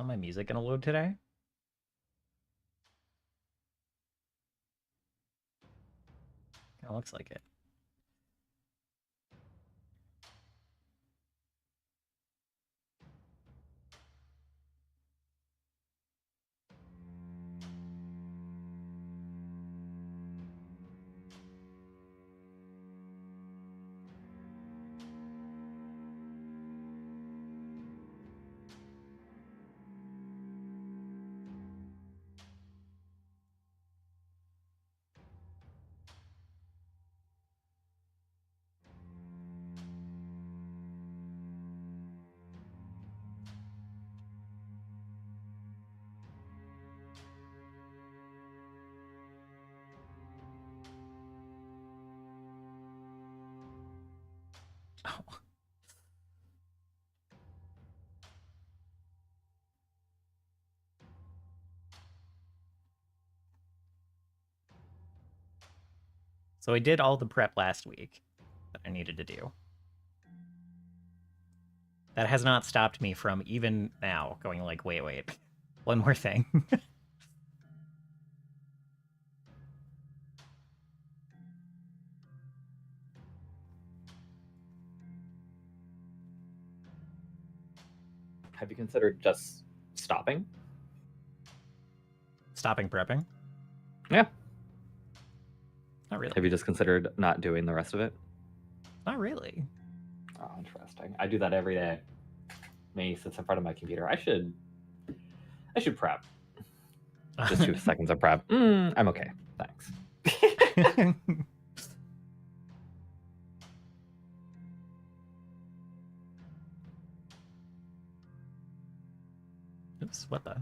Is my music gonna load today? It looks like it. Oh. So I did all the prep last week that I needed to do. That has not stopped me from even now going like, wait, one more thing. Have you considered just stopping? Stopping prepping? Yeah. Not really. Have you just considered not doing the rest of it? Not really. Oh, interesting. I do that every day. Me sits in front of my computer. I should prep. Just 2 seconds of prep. I'm okay. Thanks. Oops, what the?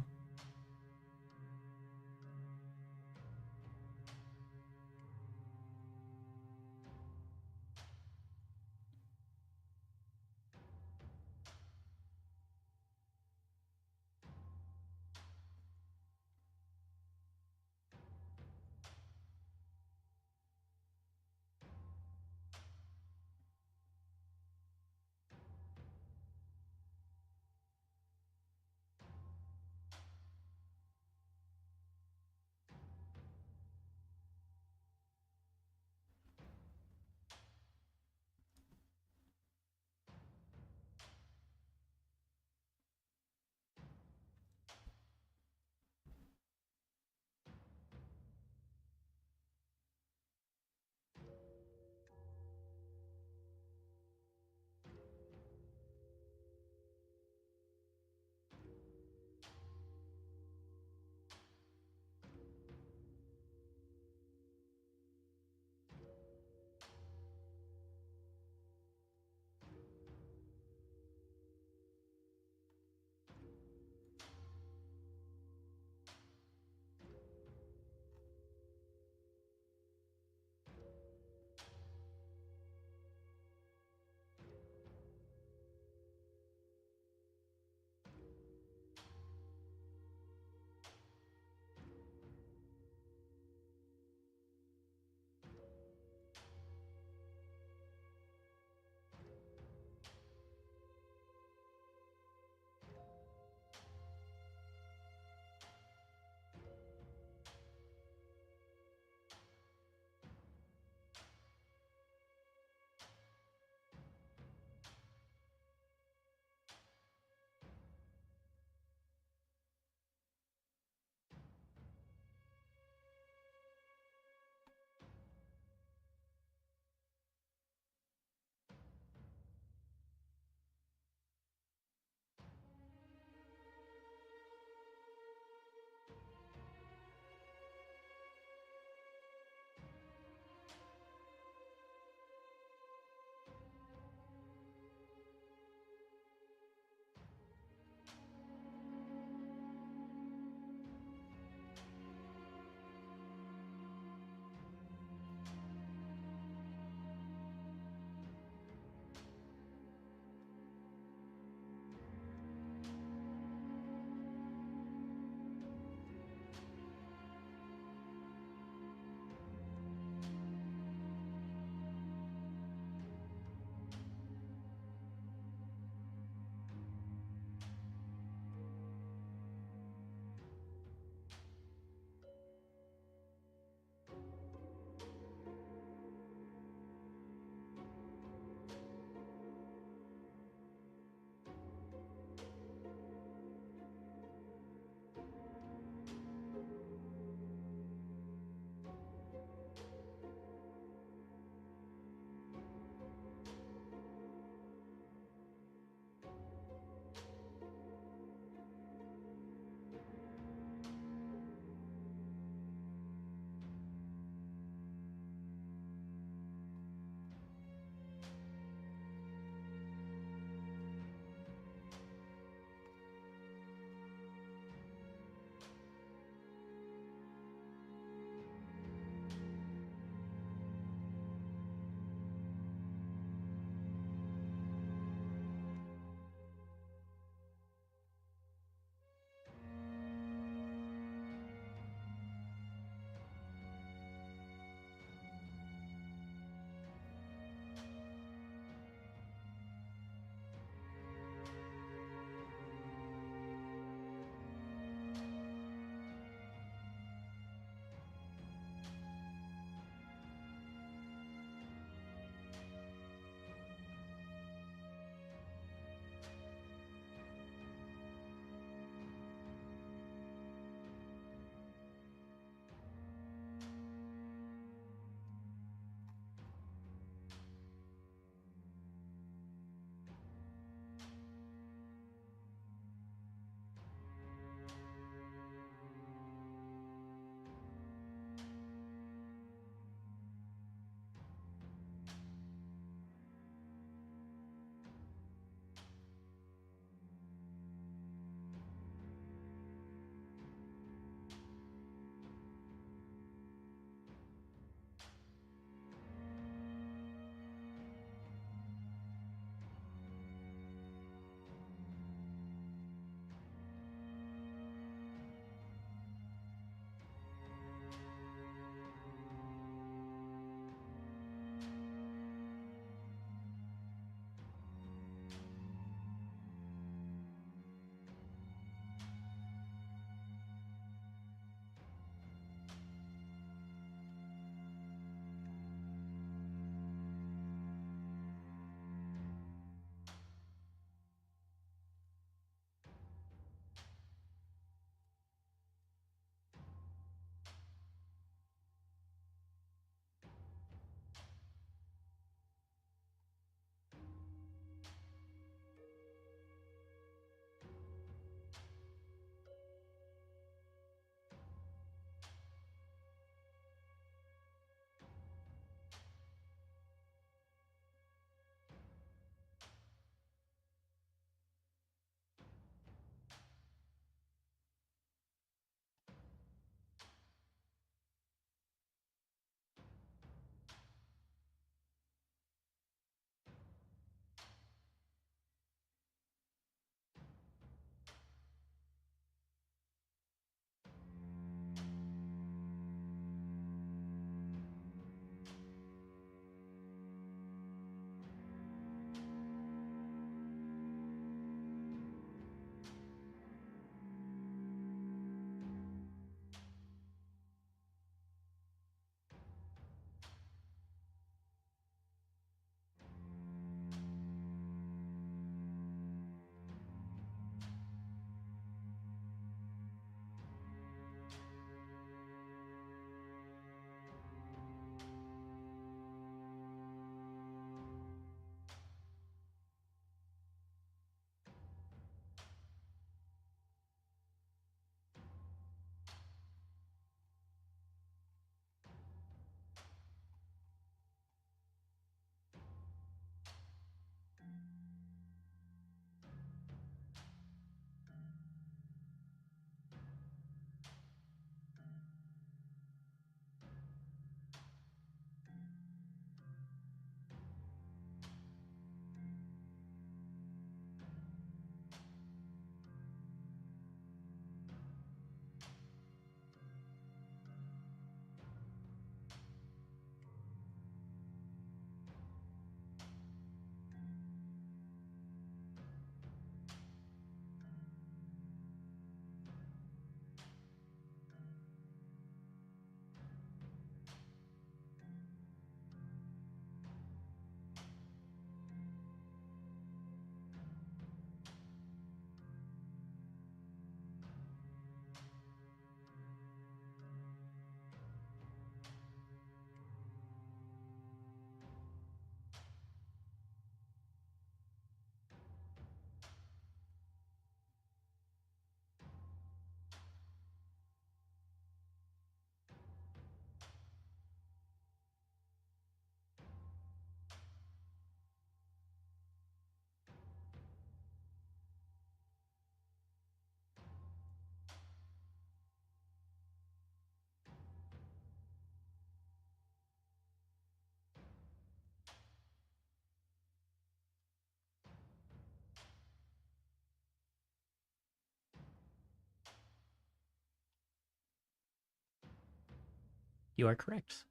You are correct.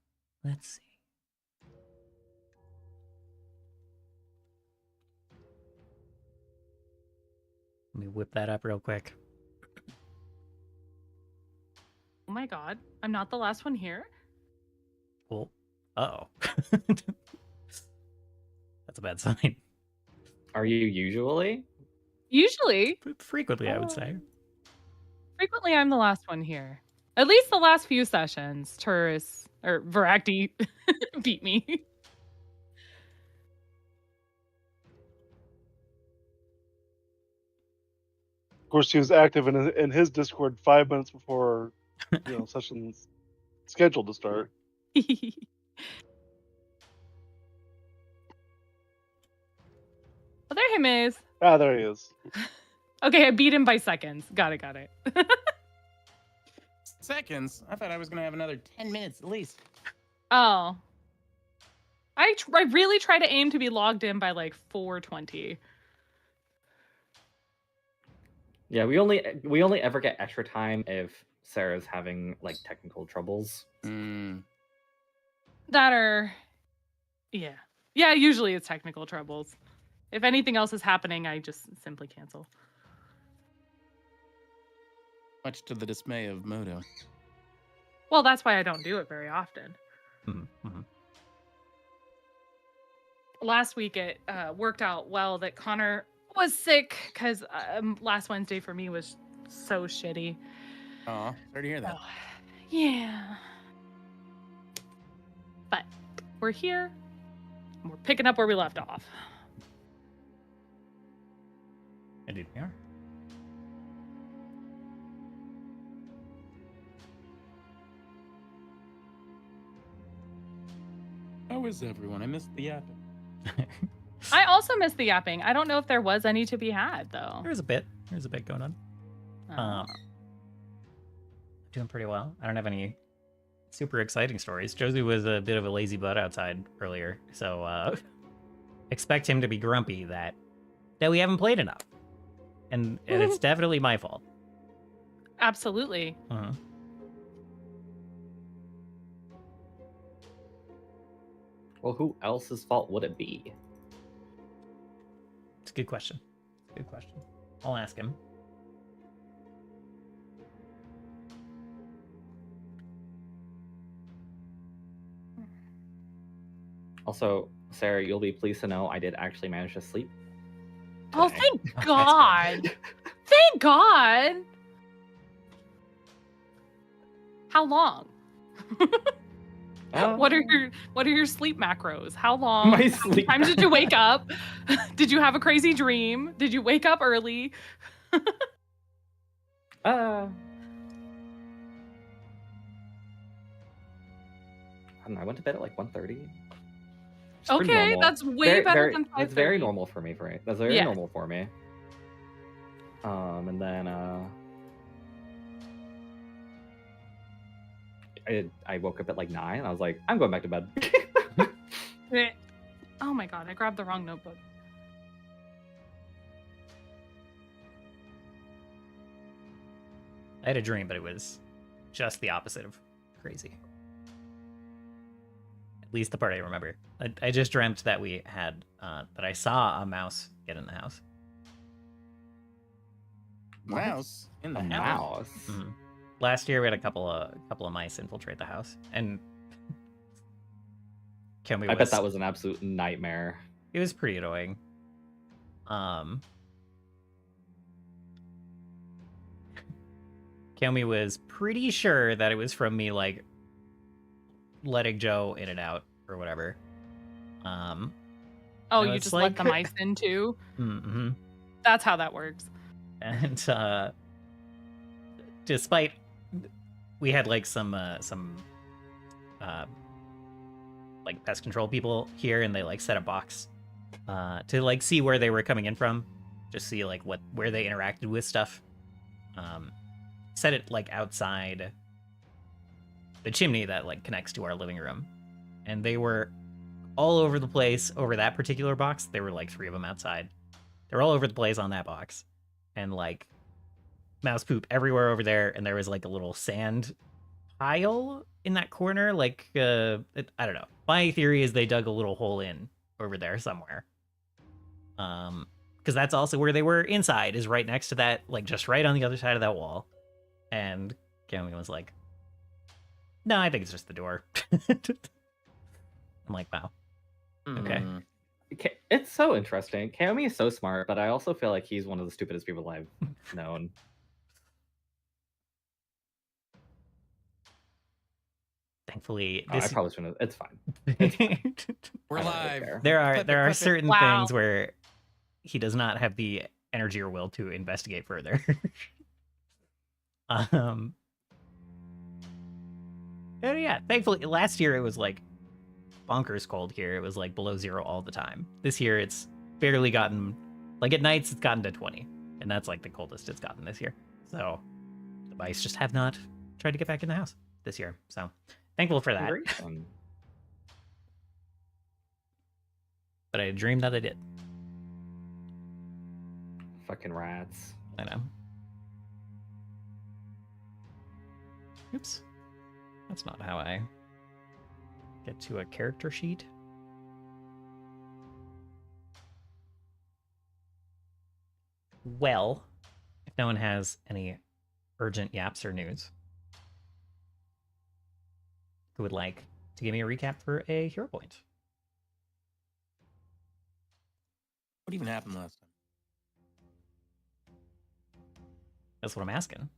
Let's see. Let me whip that up real quick. Oh my god, I'm not the last one here? Well, uh-oh. That's a bad sign. Are you usually? Usually. Frequently, I would say. Frequently, I'm the last one here. At least the last few sessions, Turris or Voraktee beat me. Of course, he was active in his Discord 5 minutes before sessions scheduled to start. Oh, there him is. Ah, there he is. Okay, I beat him by seconds. Got it. Seconds? I thought I was gonna have another 10 minutes at least. Oh. I really try to aim to be logged in by like 4:20. Yeah, we only ever get extra time if Sarah's having like technical troubles. That are, yeah. Usually it's technical troubles. If anything else is happening, I just simply cancel. Much to the dismay of Moto. Well, that's why I don't do it very often. Mm-hmm. Last week it worked out well that Konnor was sick because last Wednesday for me was so shitty. Aw, sorry to hear that. Oh, yeah. But we're here. And we're picking up where we left off. Indeed, we are. How is everyone? I missed the yapping. I also missed the yapping. I don't know if there was any to be had, though. There's a bit going on. Doing pretty well. I don't have any super exciting stories. Josie was a bit of a lazy butt outside earlier, so expect him to be grumpy that we haven't played enough. And it's definitely my fault. Absolutely. Uh-huh. Well, who else's fault would it be? It's a good question. I'll ask him. Also, Sarah, you'll be pleased to know I did actually manage to sleep. Oh, today. thank God. Thank God. How long? What are your sleep macros? How long? My How many sleep times did you wake up? Did you have a crazy dream? Did you wake up early? I don't know. I went to bed at like 1:30. Okay, that's way better than 5:30. That's very normal for me. That's very Yeah. normal for me. And then I woke up at like 9. I was like, I'm going back to bed. Oh my God, I grabbed the wrong notebook. I had a dream, but it was just the opposite of crazy. At least the part I remember. I just dreamt that we had that I saw a mouse get in the house. Mouse in the A house. mouse. Mm-hmm. Last year we had a couple of mice infiltrate the house, and I bet that was an absolute nightmare. It was pretty annoying. Kemi was pretty sure that it was from me, like, letting Joe in and out or whatever. Oh, you just let the mice in too? Mm-hmm. That's how that works. And despite we had like some like pest control people here, and they like set a box to like see where they were coming in from, just see like where they interacted with stuff. Set it like outside the chimney that like connects to our living room, and they were all over the place over that particular box. There were like 3 of them outside. They were all over the place on that box, and like mouse poop everywhere over there, and there was like a little sand pile in that corner. Like, I don't know. My theory is they dug a little hole in over there somewhere. Because that's also where they were inside, is right next to that, like just right on the other side of that wall. And Cameron was like, "No, I think it's just the door." I'm like, "Wow, okay." Hmm. It's so interesting. Kaomi is so smart, but I also feel like he's one of the stupidest people I've known. Thankfully, Oh, I this probably shouldn't. It's fine. We're I don't really live. care. there are Clip it, there are clip it. certain Wow. things where he does not have the energy or will to investigate further. um and yeah, thankfully last year it was like bonkers cold here. It was like below 0 all the time. This year it's barely gotten, like at nights it's gotten to 20, and that's like the coldest it's gotten this year. So the mice just have not tried to get back in the house this year. So thankful for that. Great fun. But I dreamed that I did. Fucking rats. I know. Oops. That's not how I get to a character sheet. Well, if no one has any urgent yaps or news, who would like to give me a recap for a hero point? What even happened last time? That's what I'm asking.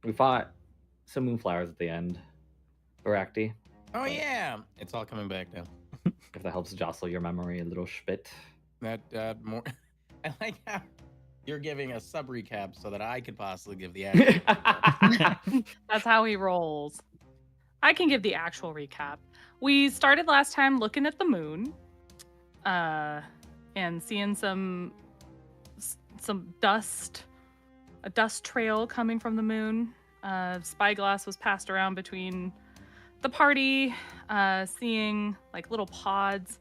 We fought some moonflowers at the end. Voraktee, Oh yeah, it's all coming back now. if that helps jostle your memory a little spit. That more. I like how you're giving a sub recap so that I could possibly give the actual. That's how he rolls. I can give the actual recap. We started last time looking at the moon, and seeing some dust, a dust trail coming from the moon. Spyglass was passed around between the party, seeing like little pods,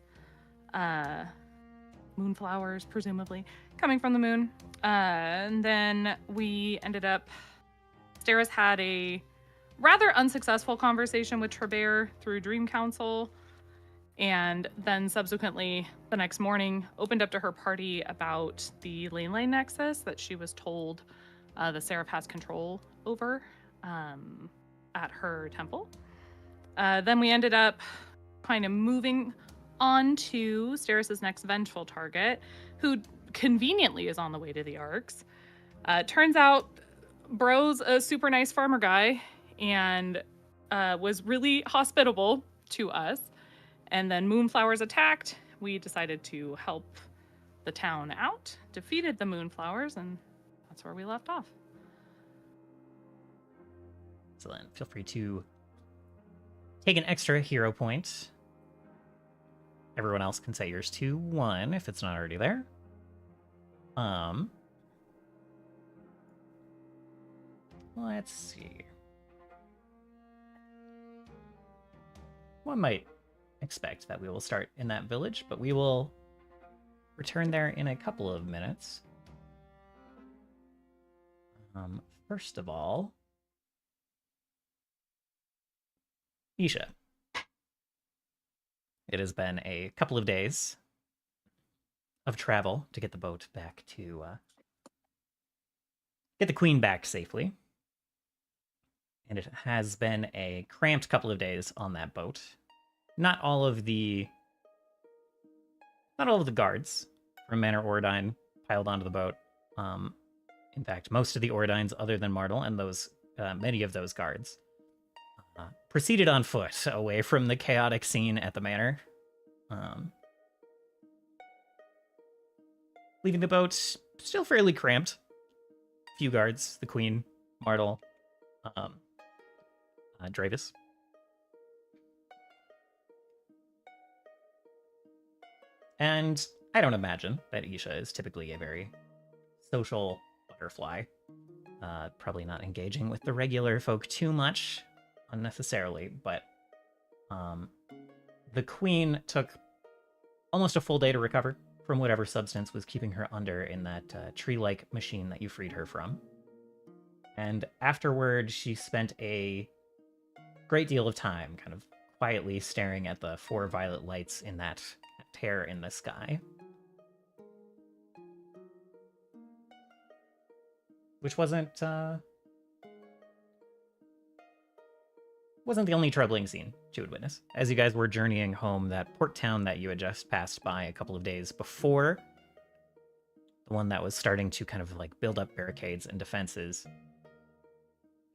moonflowers presumably coming from the moon. And then we ended up, Staris had a rather unsuccessful conversation with Trebert through Dream Council, and then subsequently the next morning opened up to her party about the Lane Lane Nexus that she was told the Seraph has control over at her temple. Then we ended up kind of moving on to Staris' next vengeful target, who conveniently is on the way to the Arcs. Turns out Bro's a super nice farmer guy and was really hospitable to us. And then Moonflowers attacked. We decided to help the town out, defeated the Moonflowers, and that's where we left off. Excellent. Feel free to take an extra hero point. Everyone else can set yours to 1 if it's not already there. Let's see. One might expect that we will start in that village, but we will return there in a couple of minutes. First of all, Isha. It has been a couple of days of travel to get the boat back to get the queen back safely. And it has been a cramped couple of days on that boat. Not all of the guards from Manor Ordine piled onto the boat. In fact, most of the Ordines, other than Martel and those many of those guards, proceeded on foot away from the chaotic scene at the manor. Leaving the boat still fairly cramped. Few guards, the queen, Martel, Dravis. And I don't imagine that Isha is typically a very social butterfly. Probably not engaging with the regular folk too much unnecessarily, but the queen took almost a full day to recover from whatever substance was keeping her under in that tree-like machine that you freed her from. And afterward, she spent a great deal of time kind of quietly staring at the 4 violet lights in that tear in the sky. Which wasn't the only troubling scene she would witness. As you guys were journeying home, that port town that you had just passed by a couple of days before, the one that was starting to kind of like build up barricades and defenses,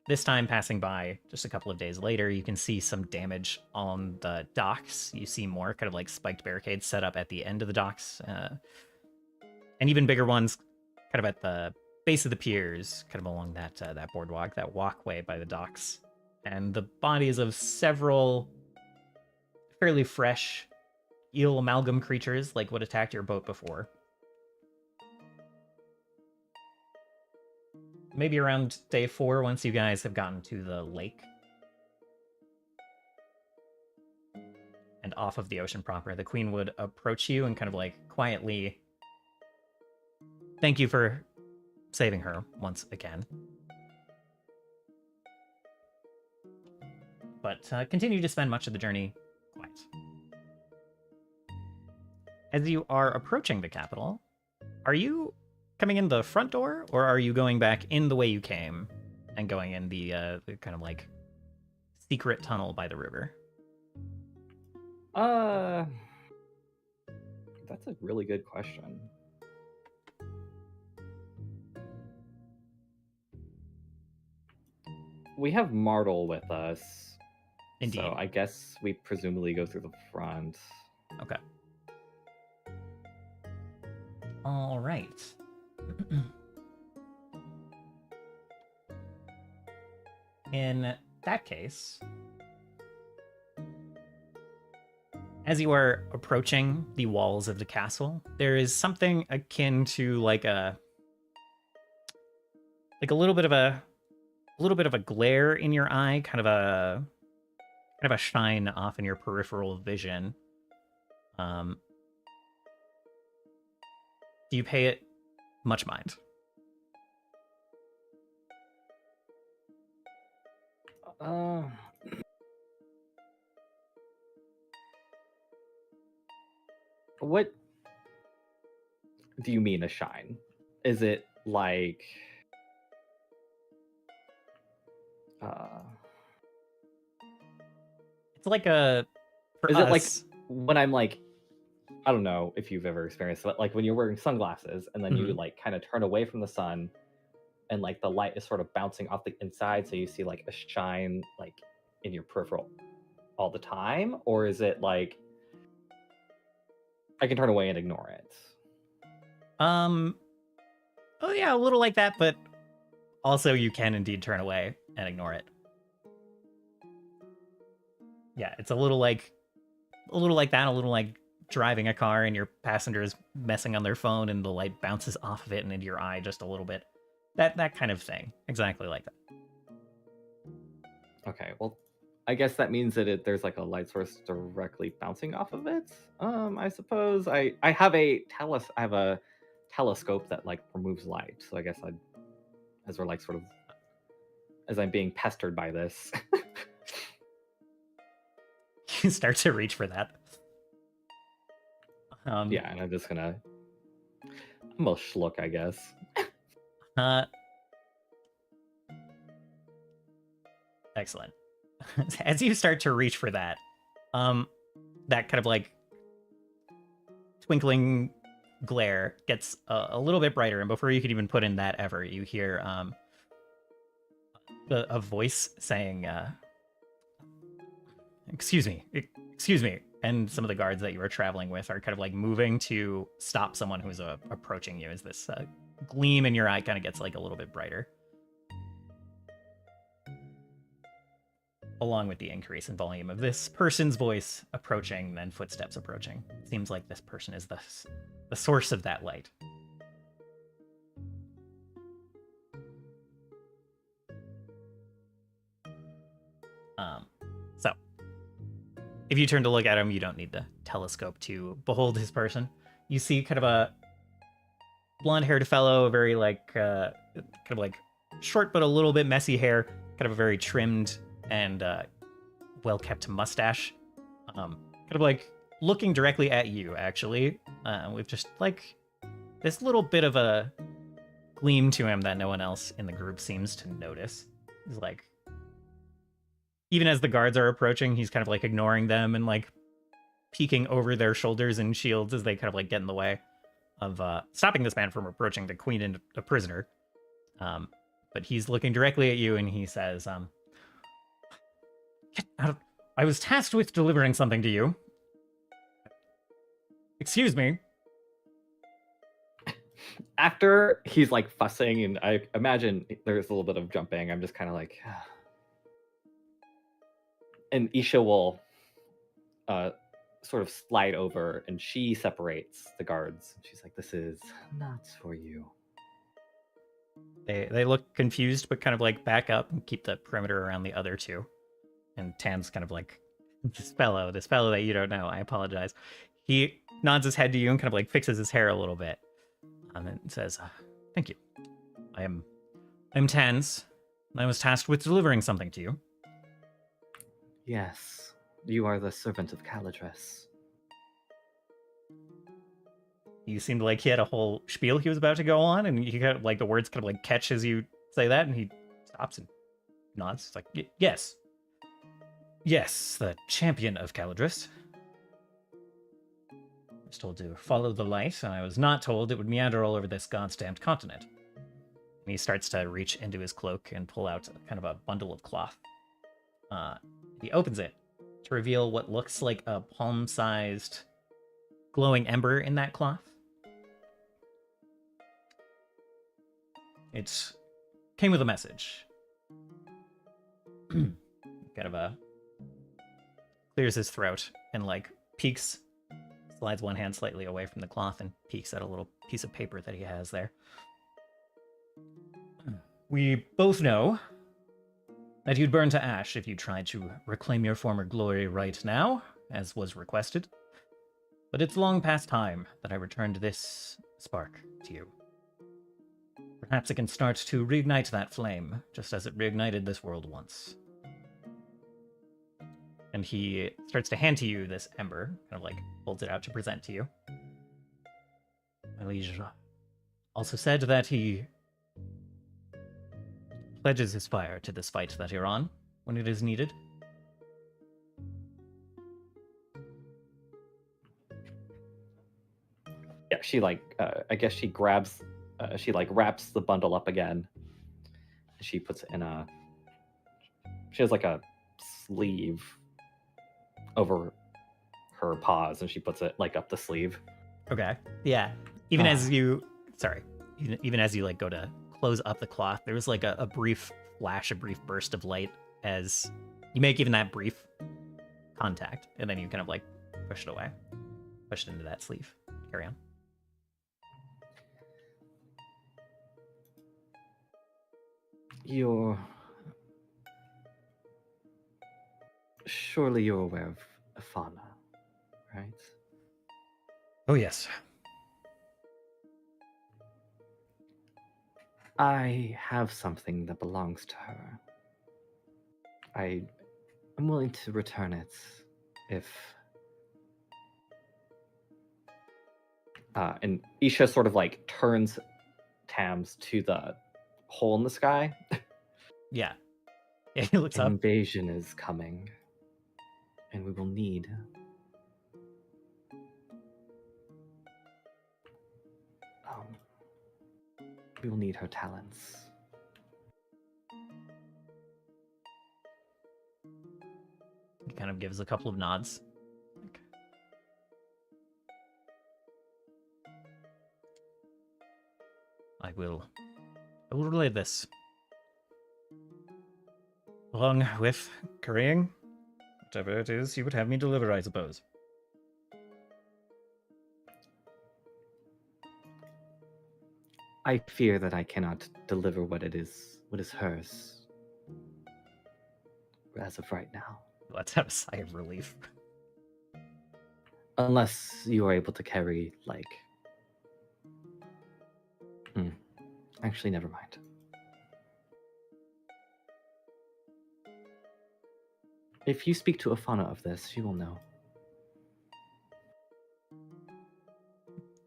this time passing by just a couple of days later, you can see some damage on the docks. You see more kind of like spiked barricades set up at the end of the docks, and even bigger ones kind of at the base of the piers, kind of along that boardwalk, that walkway by the docks. And the bodies of several fairly fresh eel amalgam creatures like what attacked your boat before. Maybe around day 4, once you guys have gotten to the lake and off of the ocean proper, the queen would approach you and kind of like quietly thank you for saving her once again. But continue to spend much of the journey quiet. As you are approaching the capital, are you coming in the front door, or are you going back in the way you came and going in the kind of like secret tunnel by the river? That's a really good question. We have Martel with us. Indeed. So I guess we presumably go through the front. Okay. All right. In that case, as you are approaching the walls of the castle, there is something akin to like a little bit of a glare in your eye, kind of a shine off in your peripheral vision. Do you pay it much mind? What do you mean a shine? Is it like It's like a for is us, it like when I'm like, I don't know if you've ever experienced it, like when you're wearing sunglasses and then you like kind of turn away from the sun and like the light is sort of bouncing off the inside, so you see like a shine like in your peripheral all the time? Or is it like I can turn away and ignore it? oh yeah, a little like that, but also you can indeed turn away and ignore it. Yeah, it's a little like that, a little like driving a car and your passenger is messing on their phone and the light bounces off of it and into your eye just a little bit. That kind of thing. Exactly like that. Okay, well, I guess that means that there's like a light source directly bouncing off of it. I suppose I have a telescope that like removes light. So I guess as we're like sort of as I'm being pestered by this. You start to reach for that. Yeah, and I'm a schluck, I guess. Excellent. As you start to reach for that, that kind of like twinkling glare gets a little bit brighter, and before you could even put in that ever, you hear a voice saying, excuse me, and some of the guards that you were traveling with are kind of like moving to stop someone who's approaching you as this gleam in your eye kind of gets like a little bit brighter. Along with the increase in volume of this person's voice approaching, then footsteps approaching. It seems like this person is the source of that light. So, if you turn to look at him, you don't need the telescope to behold his person. You see kind of a blonde-haired fellow, very like, kind of like short but a little bit messy hair, kind of a very trimmed and well-kept mustache. Kind of like looking directly at you, actually, with just like this little bit of a gleam to him that no one else in the group seems to notice. He's like, even as the guards are approaching, he's kind of like ignoring them and like peeking over their shoulders and shields as they kind of like get in the way of stopping this man from approaching the queen and a prisoner. But he's looking directly at you and he says, "Get out. I was tasked with delivering something to you. Excuse me." After he's like fussing, and I imagine there's a little bit of jumping, I'm just kind of like, and Isha will sort of slide over, and she separates the guards. She's like, "This is not for you." They look confused, but kind of like back up and keep the perimeter around the other two. And Tan's kind of like, this fellow that you don't know, I apologize. He nods his head to you and kind of like fixes his hair a little bit. And then says, "Thank you. I'm Tan's, and I was tasked with delivering something to you." Yes, you are the servant of Calidress. You seemed like he had a whole spiel he was about to go on, and he kind of like the words kind of like catch as you say that, and he stops and nods. It's like, yes. Yes, the champion of Calidress. I was told to follow the light, and I was not told it would meander all over this god-stamped continent. And he starts to reach into his cloak and pull out kind of a bundle of cloth. He opens it to reveal what looks like a palm-sized glowing ember in that cloth. It came with a message. Kind of clears his throat and like peeks, slides one hand slightly away from the cloth and peeks at a little piece of paper that he has there. "We both know that you'd burn to ash if you tried to reclaim your former glory right now, as was requested. But it's long past time that I returned this spark to you. Perhaps it can start to reignite that flame, just as it reignited this world once." And he starts to hand to you this ember, kind of like holds it out to present to you. "My liege also said that he pledges his fire to this fight that you're on when it is needed." Yeah, she like, I guess she grabs, she like wraps the bundle up again. She puts it in she has like a sleeve over her paws, and she puts it like up the sleeve. Okay. Yeah. Even as you like go to close up the cloth, there was like a brief flash, a brief burst of light as you make even that brief contact, and then you kind of like push it away, push it into that sleeve. Carry on. Surely you're aware of Afana, right? Oh, yes. I have something that belongs to her. I am willing to return it if... and Isha sort of like turns Tams to the hole in the sky. Yeah. Yeah, he looks up. Invasion is coming, and we will need... we will need her talents. He kind of gives a couple of nods. I will relay this. Along with carrying whatever it is you would have me deliver, I suppose. I fear that I cannot deliver what is hers as of right now. Let's have a sigh of relief. Unless you are able to carry, like... Actually, never mind. If you speak to Afana of this, she will know.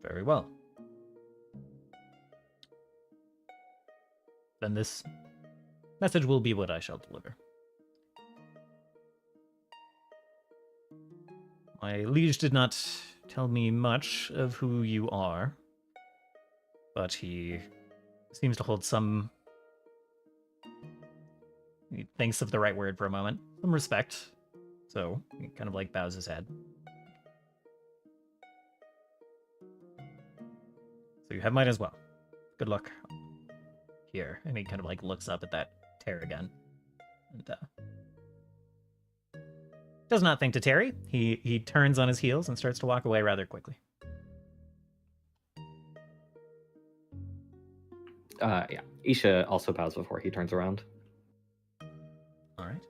Very well. Then this message will be what I shall deliver. My liege did not tell me much of who you are, but he seems to hold some... He thinks of the right word for a moment. Some respect. So, he kind of like bows his head. So you have mine as well. Good luck. Here. And he kind of like looks up at that tear again. And does not think to tarry. He turns on his heels and starts to walk away rather quickly. Yeah. Isha also bows before he turns around. All right.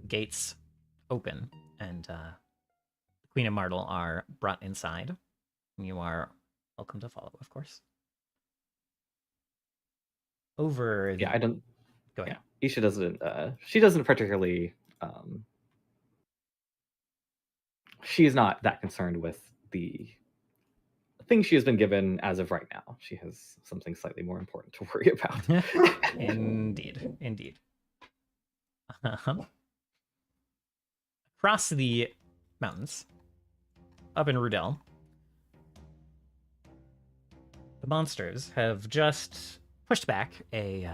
Gates open, and the Queen and Martel are brought inside. You are welcome to follow, of course. Over the... Yeah, I don't... Go ahead. Yeah. Isha doesn't... she doesn't particularly... she's not that concerned with the thing she has been given as of right now. She has something slightly more important to worry about. Indeed. Indeed. Across the mountains, up in Rudel, the monsters have just pushed back an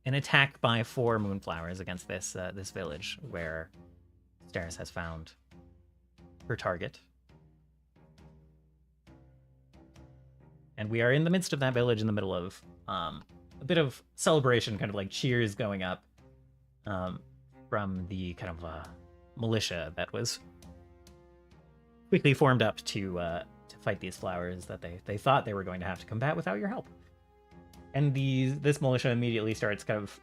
attack by 4 moonflowers against this this village where Staris has found her target. And we are in the midst of that village, in the middle of a bit of celebration, kind of like cheers going up from the kind of militia that was quickly formed up to fight these flowers that they thought they were going to have to combat without your help. And this militia immediately starts kind of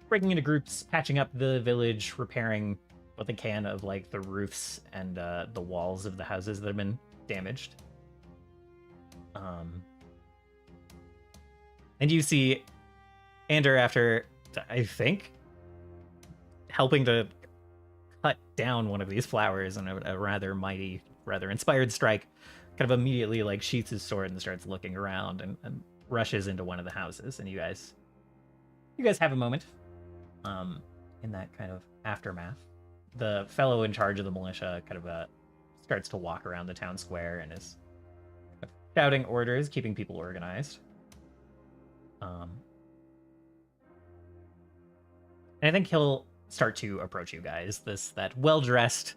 breaking into groups, patching up the village, repairing what they can of like the roofs and the walls of the houses that have been damaged. And you see Ander, after, I think, helping to cut down one of these flowers in a rather mighty, rather inspired strike, kind of immediately like sheaths his sword and starts looking around and rushes into one of the houses. And you guys have a moment in that kind of aftermath. The fellow in charge of the militia kind of starts to walk around the town square and is shouting orders, keeping people organized. And I think he'll start to approach you guys. That well-dressed,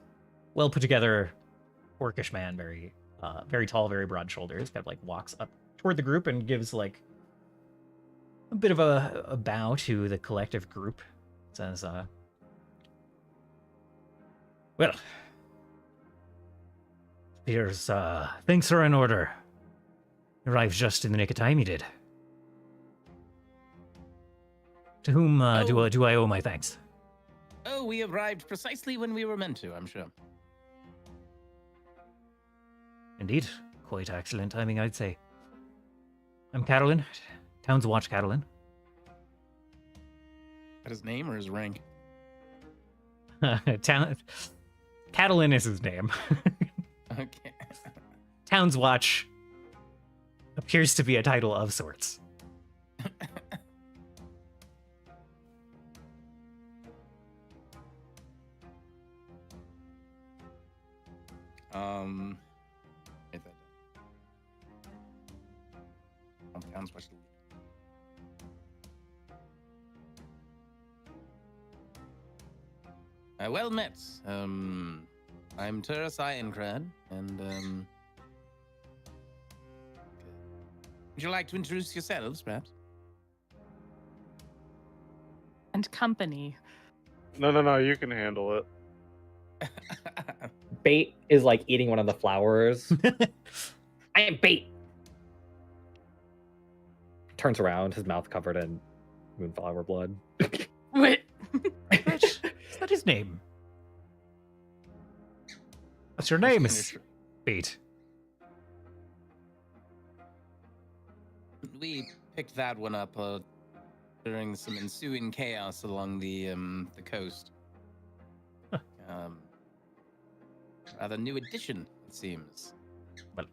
well-put-together orcish man, very tall, very broad shoulders, kind of like walks up toward the group and gives like a bit of a bow to the collective group. Says, well, here's things are in order. Arrived just in the nick of time, you did. To whom do I owe my thanks? Oh, we arrived precisely when we were meant to, I'm sure. Indeed. Quite excellent timing, I'd say. I'm Carolyn. Town's Watch Carolyn. That his name or his rank? Catalin is his name. Okay. Town's Watch appears to be a title of sorts. Write that down. Town's Watch. Well met. I'm Terras Ironcrad, and would you like to introduce yourselves, perhaps? And company. No, you can handle it. Bait is like eating one of the flowers. I am Bait. Turns around, his mouth covered in moonflower blood. Wait. Is that his name? What's your name, Miss Beat? We picked that one up a during some ensuing chaos along the coast. Rather new addition, it seems. Well,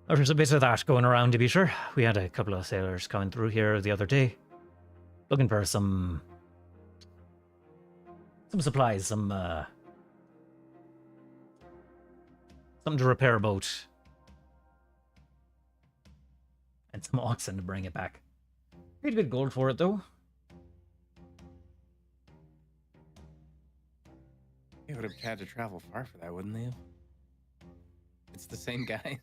there's a bit of that going around, to be sure. We had a couple of sailors coming through here the other day, looking for some supplies, something to repair a boat, and some oxen to bring it back. Paid a bit of gold for it, though. They would have had to travel far for that, wouldn't they? It's the same guys.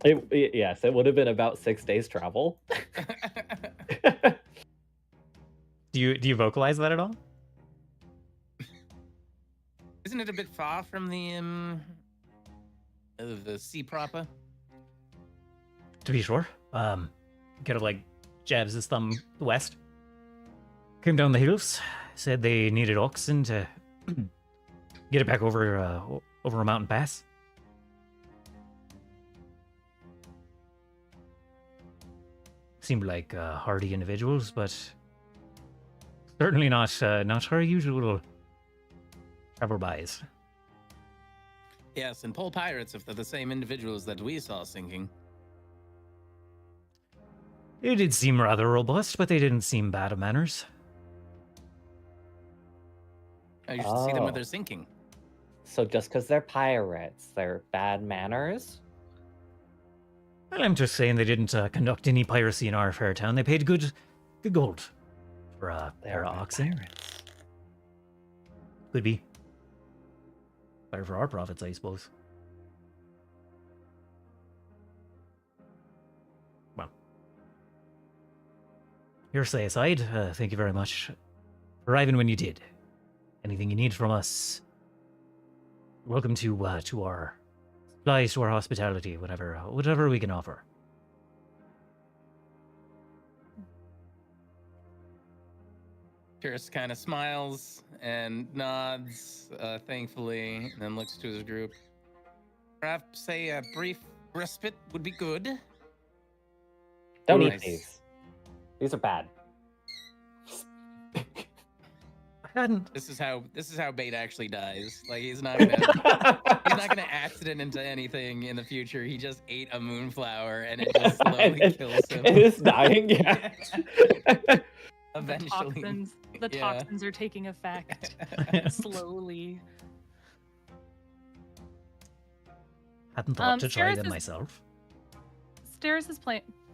Yes, it would have been about 6 days travel. Do you vocalize that at all? Isn't it a bit far from the sea proper? To be sure. Kind of like jabs his thumb west. Came down the hills, said they needed oxen to get it back over a mountain pass. Seemed like hardy individuals, but certainly not our usual travel-bys. Yes, and pole pirates, if they're the same individuals that we saw sinking. They did seem rather robust, but they didn't seem bad of manners. You should see them when Oh. they're sinking. So just because they're pirates, they're bad manners? Well, I'm just saying they didn't conduct any piracy in our fair town. They paid good gold for a pair of bad oxen. pirates. Could be. Better for our profits, I suppose. Well. Hearsay aside, thank you very much for arriving when you did. Anything you need from us, welcome to our supplies, to our hospitality, whatever we can offer. Pierce kind of smiles and nods, thankfully, and then looks to his group. Perhaps a brief respite would be good. Don't Nice. eat these. These are bad. I hadn't. This is how Bait actually dies. Like he's not gonna accident into anything in the future. He just ate a moonflower and it just slowly kills him. It is dying, yeah. Eventually. The Yeah. toxins are taking effect slowly. Hadn't thought to try Staris them is- myself. Staris is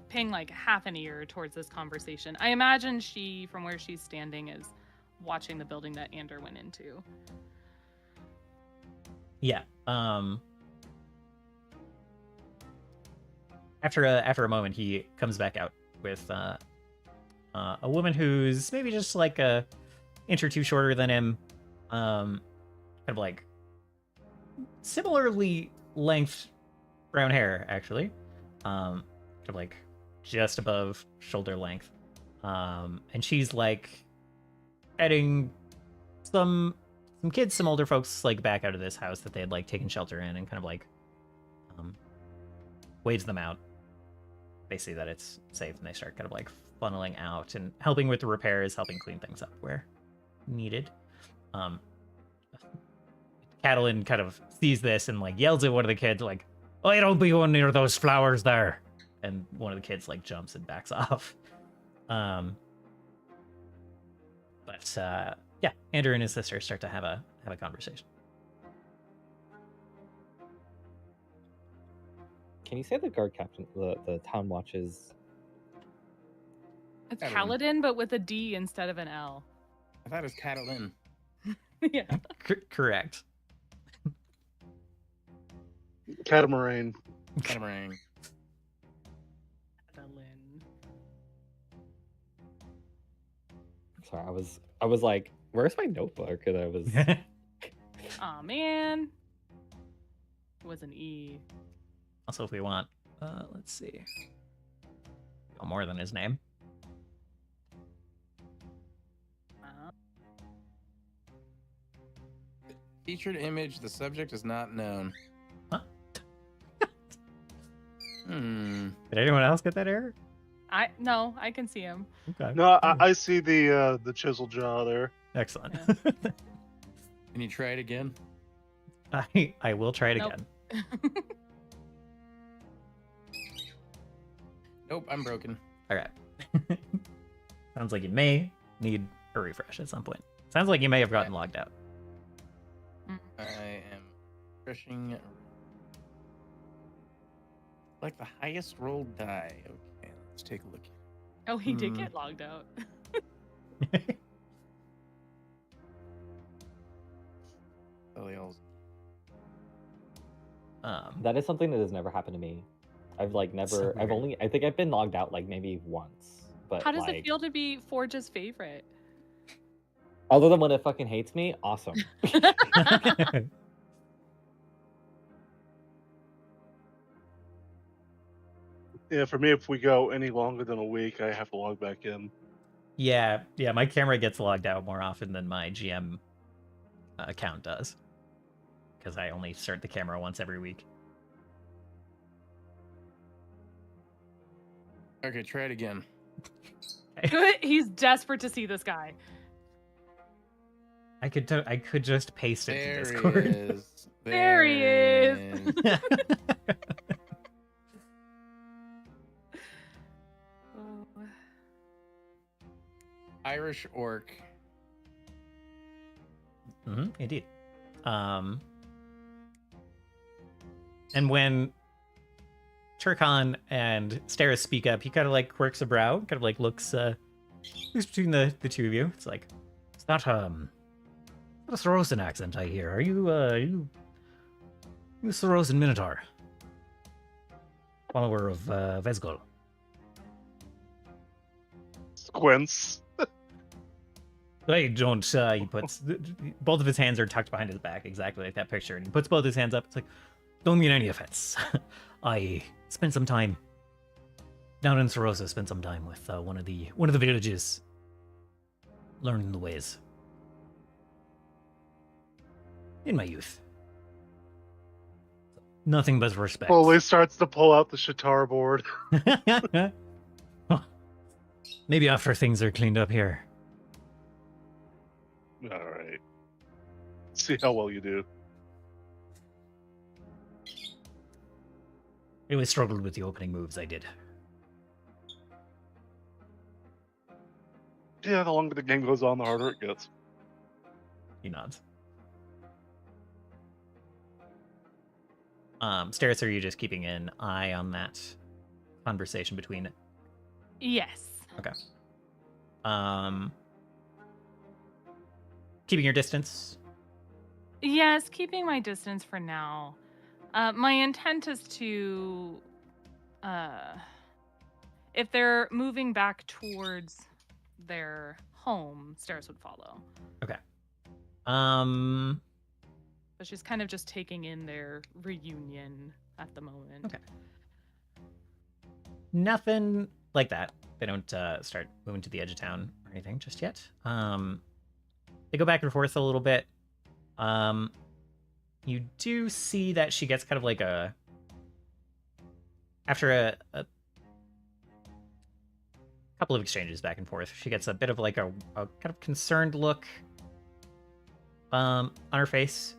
paying like half an ear towards this conversation. I imagine she, from where she's standing, is watching the building that Ander went into. Yeah. After a moment, he comes back out with a woman who's maybe just like a inch or two shorter than him, kind of like similarly length brown hair, actually, kind of like just above shoulder length, and she's like heading some kids, some older folks, like back out of this house that they had like taken shelter in, and kind of like waves them out. They see that it's safe, and they start kind of like funneling out and helping with the repairs, helping clean things up where needed. Catalin kind of sees this and like yells at one of the kids, like, "Oh, you don't be going near those flowers there!" And one of the kids like jumps and backs off. Yeah, Andrew and his sister start to have a conversation. Can you say the guard captain, the town watches? It's Catalin. Paladin, but with a D instead of an L. I thought it was Catalin. Yeah. Correct. Catamaran. Catamaran. Paladin. Sorry, I was like, where's my notebook? And I was Aw, man. It was an E. Also, if we want, let's see. Oh, more than his name. Featured image, the subject is not known. Huh? Did anyone else get that error? No, I can see him. Okay. No, I see the chisel jaw there. Excellent. Can you try it again? I will try it Nope. again. Nope, I'm broken. All right. Sounds like you may need a refresh at some point. Sounds like you may have gotten logged out. I am refreshing. Like the highest rolled die. Okay, let's take a look. Oh, he did get logged out. That is something that has never happened to me. I've like never. I've only. I think I've been logged out like maybe once. But How does like, it feel to be Forge's favorite? other than when it fucking hates me, awesome. Yeah, for me, if we go any longer than a week, I have to log back in. Yeah, my camera gets logged out more often than my GM account does. Because I only start the camera once every week. Okay, try it again. He's desperate to see this guy. I could just paste it There to he Discord. is. There he is. Oh. Irish orc. Indeed. And when Turkon and Staris speak up, he kind of like quirks a brow, kind of like looks between the two of you. It's like, it's not a Sorosan accent I hear. Are you you Sorosan Minotaur? Follower of Vezgol. Squints. I don't, he puts, both of his hands are tucked behind his back, exactly like that picture, and he puts both his hands up. It's like, don't mean any offense. I spent some time down in Sorosa, spent some time with one of the villages, learning the ways. In my youth. Nothing but respect. Slowly starts to pull out the Shatar board. Maybe after things are cleaned up here. All right. See how well you do. I always struggled with the opening moves I did. Yeah, the longer the game goes on, the harder it gets. He nods. Staris, are you just keeping an eye on that conversation between? Yes. Okay. Keeping your distance. Yes, keeping my distance for now. My intent is to, if they're moving back towards their home, Staris would follow. Okay. But she's kind of just taking in their reunion at the moment. Okay. Nothing like that. They don't start moving to the edge of town or anything just yet. They go back and forth a little bit. You do see that she gets kind of like after a couple of exchanges back and forth, she gets a bit of like a kind of concerned look on her face,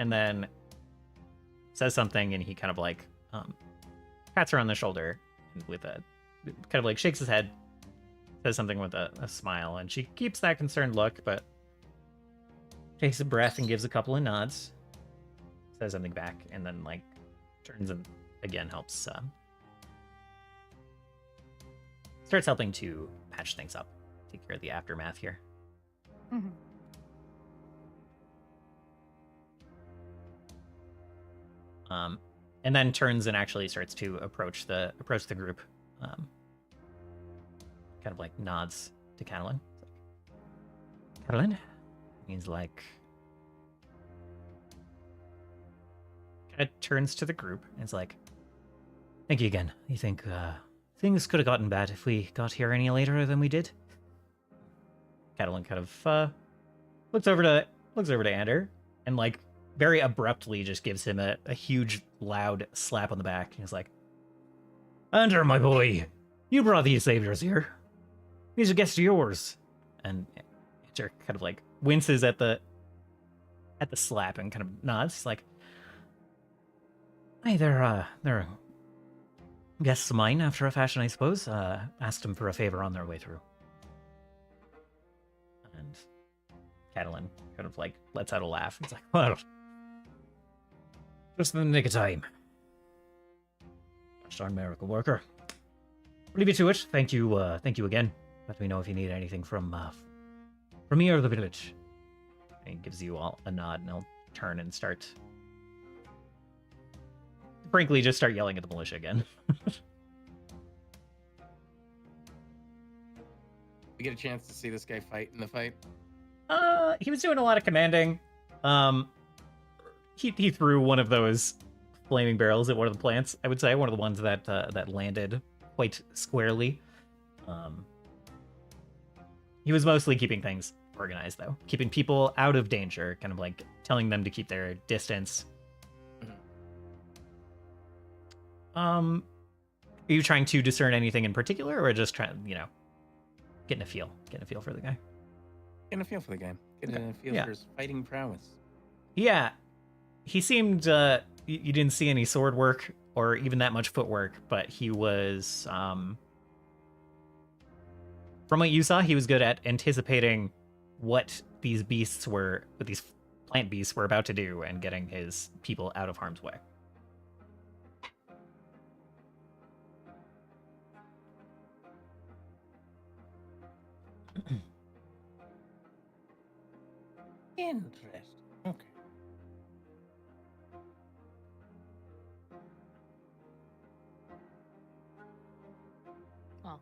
and then says something, and he kind of like pats her on the shoulder with a kind of like shakes his head, says something with a smile, and she keeps that concerned look, but takes a breath and gives a couple of nods, says something back, and then like turns and again helps starts helping to patch things up, take care of the aftermath here. Mhm. And then turns and actually starts to approach the group. Kind of like nods to Catalin. Catalin? Means like kind of turns to the group and is like, thank you again. You think things could have gotten bad if we got here any later than we did? Catalin kind of looks over to Ander and like very abruptly just gives him a huge loud slap on the back and is like, Andrew, my boy, you brought these saviors here. These are guests of yours. And Andrew kind of like winces at the slap and kind of nods. He's like, hey, they're guests of mine after a fashion, I suppose. Asked them for a favor on their way through. And Catalan kind of like lets out a laugh. He's like, well, just in the nick of time. Darn miracle worker. Leave you to it. Thank you again. Let me know if you need anything from me or the village. And he gives you all a nod, and he'll turn and start. Frankly, just start yelling at the militia again. We get a chance to see this guy fight in the fight. He was doing a lot of commanding. He threw one of those flaming barrels at one of the plants. I would say one of the ones that that landed quite squarely. He was mostly keeping things organized, though, keeping people out of danger, kind of like telling them to keep their distance. Are you trying to discern anything in particular, or just trying, getting a feel for the guy? Getting a feel for the guy. Getting a feel for his fighting prowess. Yeah, he seemed. You didn't see any sword work or even that much footwork, but he was. From what you saw, he was good at anticipating what these plant beasts were about to do and getting his people out of harm's way. Interesting. Okay. Well,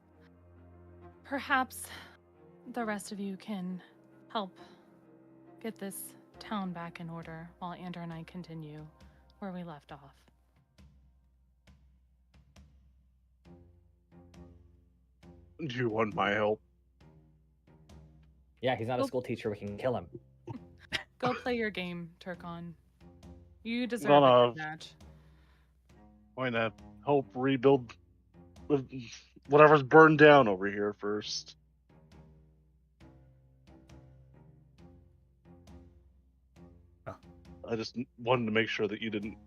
perhaps the rest of you can help get this town back in order while Andrew and I continue where we left off. Do you want my help? Yeah, he's not a school teacher. We can kill him. Go play your game, Turkon. You deserve No, a no. good match. Why not help rebuild whatever's burned down over here first? Oh. I just wanted to make sure that you didn't,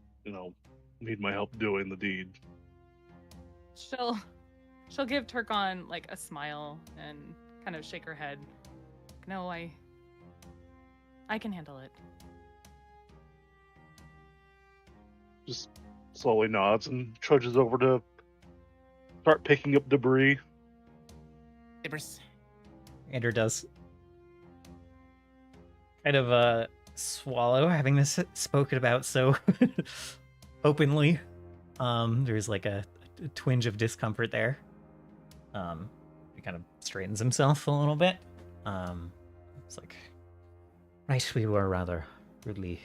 need my help doing the deed. She'll give Turkon like a smile and kind of shake her head. No, I can handle it. Just slowly nods and trudges over to start picking up debris. Ibris. Andrew does kind of swallow having this spoken about so openly. There's like a twinge of discomfort there. He kind of straightens himself a little bit. It's like, right, we were rather rudely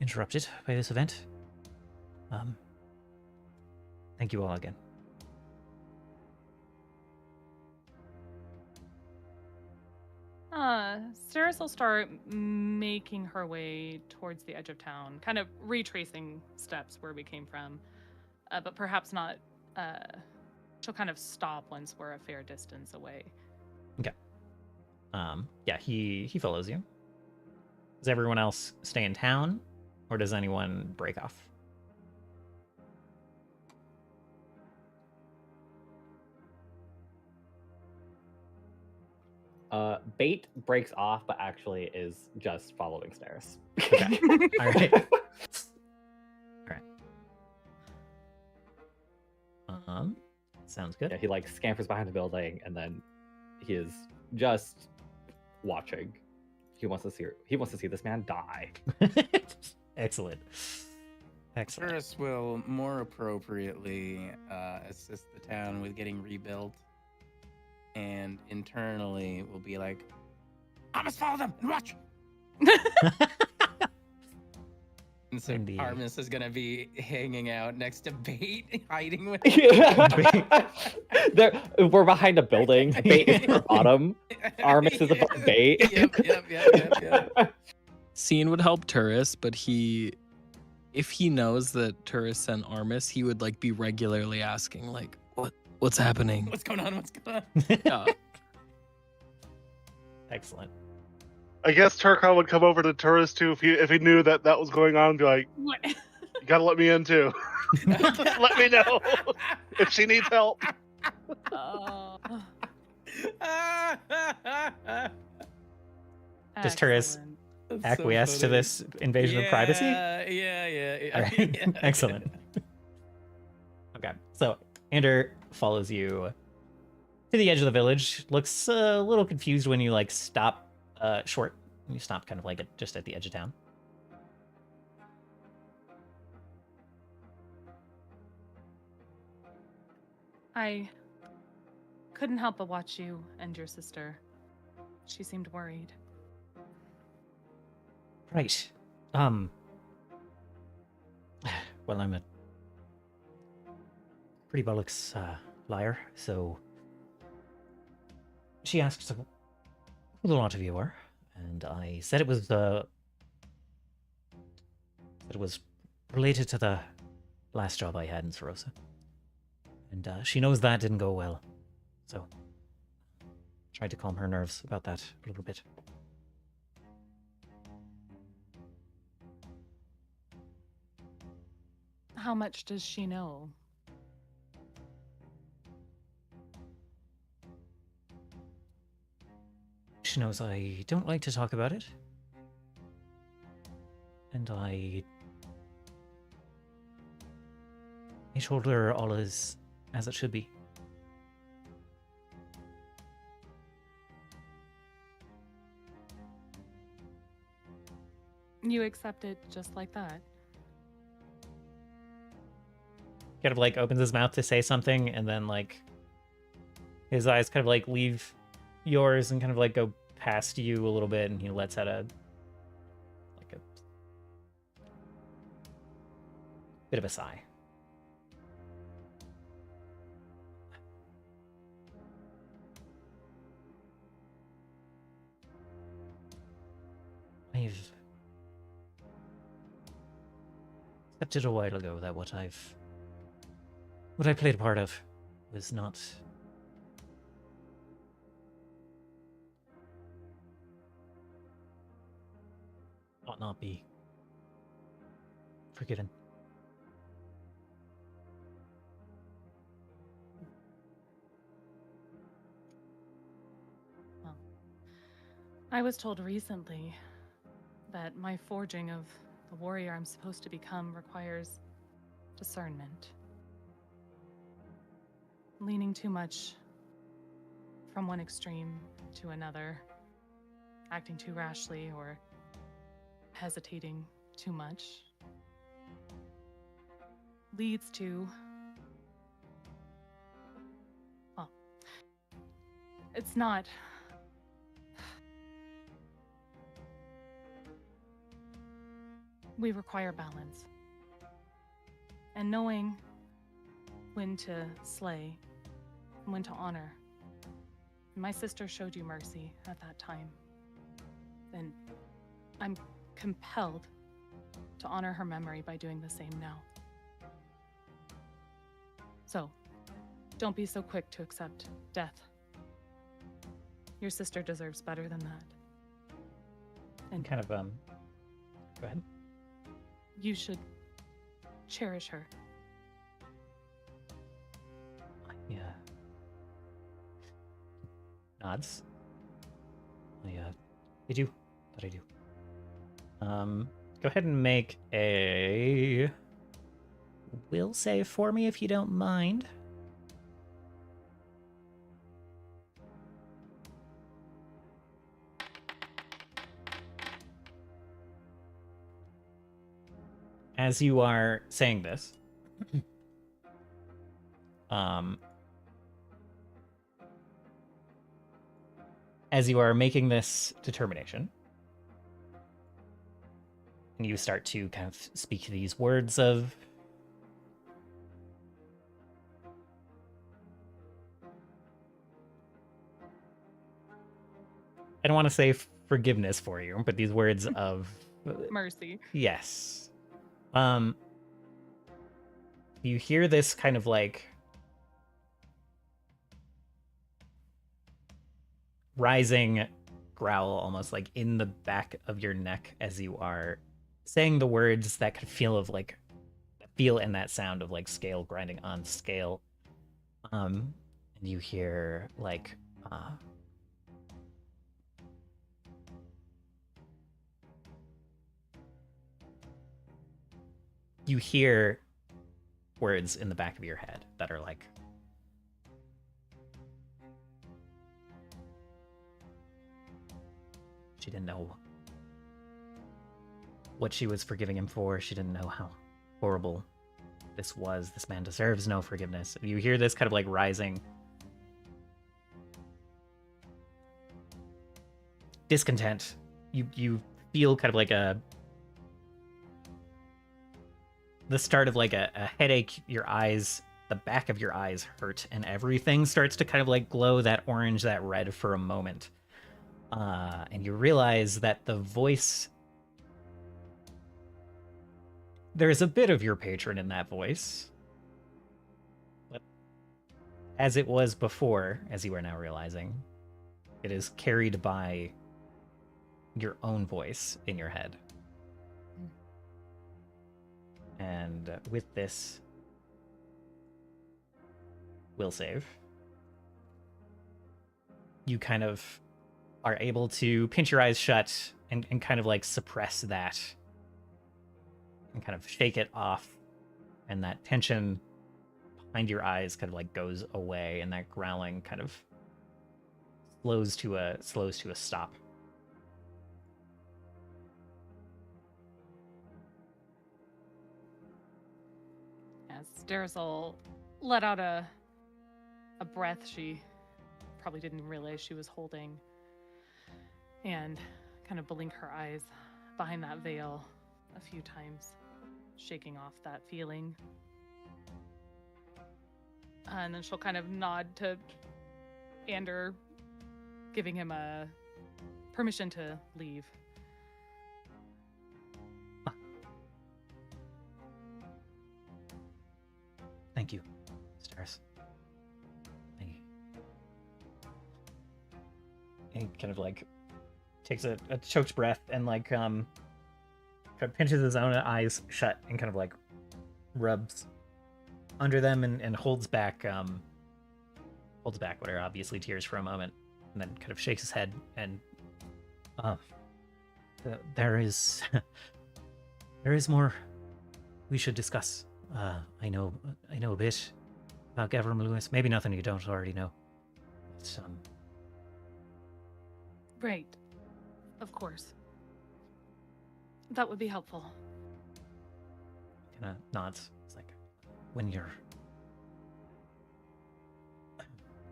interrupted by this event. Thank you all again. Staris will start making her way towards the edge of town, kind of retracing steps where we came from, but perhaps not. She'll kind of stop once we're a fair distance away. Okay. Yeah, he follows you. Does everyone else stay in town, or does anyone break off? Bait breaks off, but actually is just following Staris. Okay. All right. All right. Sounds good. Yeah, he like scampers behind the building, and then he is just watching. He wants to see this man die. Excellent. Excellent. Staris will more appropriately assist the town with getting rebuilt, and internally will be like, I must follow them and watch. And so Indeed. Artemis is gonna be hanging out next to Bait, hiding with We're behind a building. Bait is at the bottom. Armis is above Bait. Yep. Scene would help Turris, but he if he knows that Turris sent Armis, he would like be regularly asking like, what's happening? What's going on? What's going on? Yeah. Excellent. I guess Turkon would come over to tourist too if he knew that was going on and be like, What? you gotta let me in too. Let me know if she needs help. Does Turris Excellent. That's so acquiesce to funny. this invasion of privacy? Yeah. All right. Yeah. Excellent. Okay, so Ander follows you to the edge of the village. Looks a little confused when you like stop short. You stop kind of like just at the edge of town. I couldn't help but watch you and your sister. She seemed worried. Right. Well, I'm a pretty bollocks liar, so she asked who the lot of you were, and I said it was related to the last job I had in Sarosa. And she knows that didn't go well, so tried to calm her nerves about that a little bit. How much does she know? She knows I don't like to talk about it, and I told her all is as it should be. You accept it just like that. Kind of like opens his mouth to say something, and then like his eyes kind of like leave yours and kind of like go past you a little bit, and he lets out a bit of a sigh. I've accepted a while ago that what I played a part of was not ought not be forgiven. Well, I was told recently that my forging of the warrior I'm supposed to become requires discernment. Leaning too much from one extreme to another, acting too rashly, or hesitating too much leads to, well, it's not. We require balance. And knowing when to slay and when to honor. My sister showed you mercy at that time. And I'm compelled to honor her memory by doing the same now. So, don't be so quick to accept death. Your sister deserves better than that. And kind of, go ahead. You should cherish her. Yeah. Nods. I do. That I do. Go ahead and make a will save for me if you don't mind. As you are saying this, as you are making this determination, and you start to kind of speak these words of I don't want to say forgiveness for you, but these words of Mercy. yes. You hear this kind of like rising growl almost like in the back of your neck as you are saying the words that could feel in that sound of like scale grinding on scale. And you hear like you hear words in the back of your head that are like, she didn't know what she was forgiving him for. She didn't know how horrible this was. This man deserves no forgiveness. You hear this kind of like rising discontent. You feel kind of like the start of like a headache. Your eyes, the back of your eyes hurt, and everything starts to kind of like glow that orange, that red for a moment. And you realize that the voice, there's a bit of your patron in that voice, but as it was before, as you are now realizing, it is carried by your own voice in your head. And with this, will save. You kind of are able to pinch your eyes shut and kind of like suppress that and kind of shake it off. And that tension behind your eyes kind of like goes away, and that growling kind of slows to a stop. As Staris will let out a breath she probably didn't realize she was holding, and kind of blink her eyes behind that veil a few times, shaking off that feeling. And then she'll kind of nod to Ander, giving him a permission to leave. Thank you, Staris. Thank you. And he kind of like takes a choked breath and like kind of pinches his own eyes shut and kind of like rubs under them and holds back what are obviously tears for a moment, and then kind of shakes his head and there is more we should discuss. I know a bit about Gavram Lewis. Maybe nothing you don't already know. But, Right. Of course. That would be helpful. kind of nods. It's like, when you're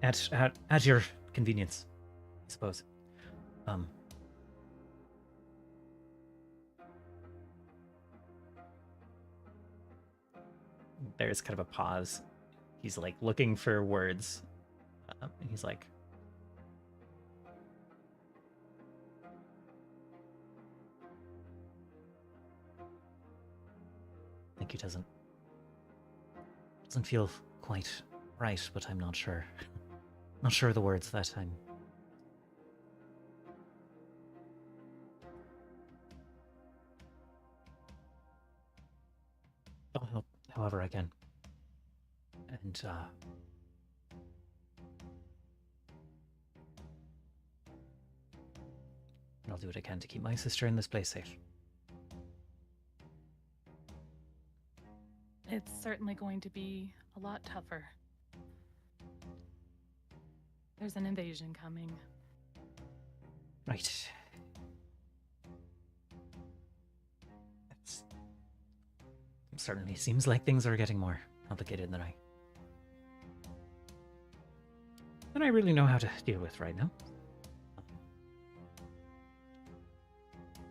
at your convenience, I suppose. There's kind of a pause. He's like looking for words, and he's like, I think it doesn't feel quite right, but I'm not sure. Not sure of the words that time. I'll help however I can. And I'll do what I can to keep my sister in this place safe. It's certainly going to be a lot tougher. There's an invasion coming. Right. It certainly seems like things are getting more complicated than I really know how to deal with right now.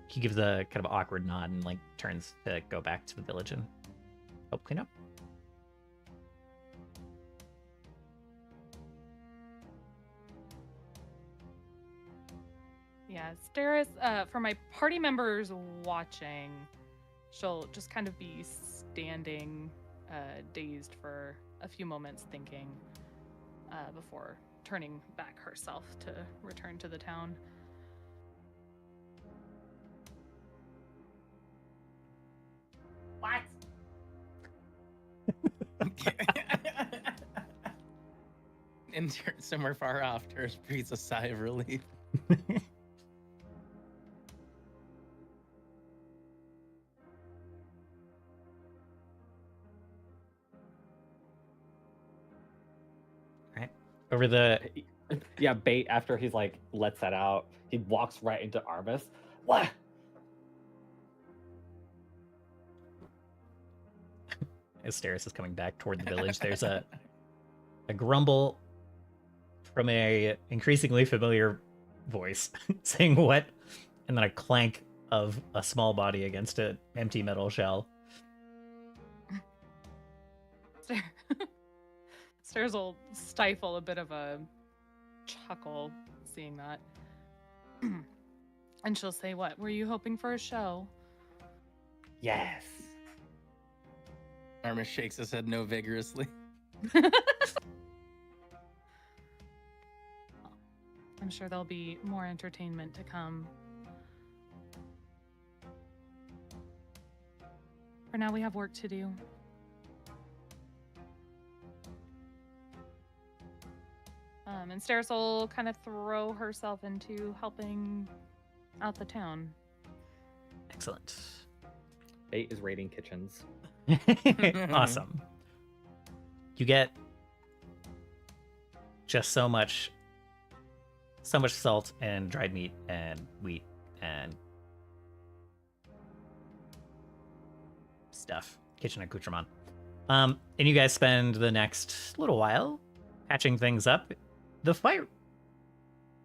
He gives a kind of awkward nod and like turns to go back to the village and help clean up. Yeah, Staris, for my party members watching, She'll just kind of be standing, dazed for a few moments, thinking, before turning back herself to return to the town. What? And somewhere far off, Terrace breathes a sigh of relief. Over the Yeah, Bait, after he's like lets that out, he walks right into Armis. What? as Staris is coming back toward the village, there's a grumble from a increasingly familiar voice saying what, and then a clank of a small body against an empty metal shell. Stairs will stifle a bit of a chuckle seeing that. And she'll say, "What, were you hoping for a show?" Yes. Armis shakes his head no vigorously. I'm sure there'll be more entertainment to come. For now, we have work to do. And Staris will kind of throw herself into helping out the town. Excellent. Bait is raiding kitchens. Awesome. You get just so much salt and dried meat and wheat and stuff, kitchen accoutrement. And you guys spend the next little while patching things up. The fire,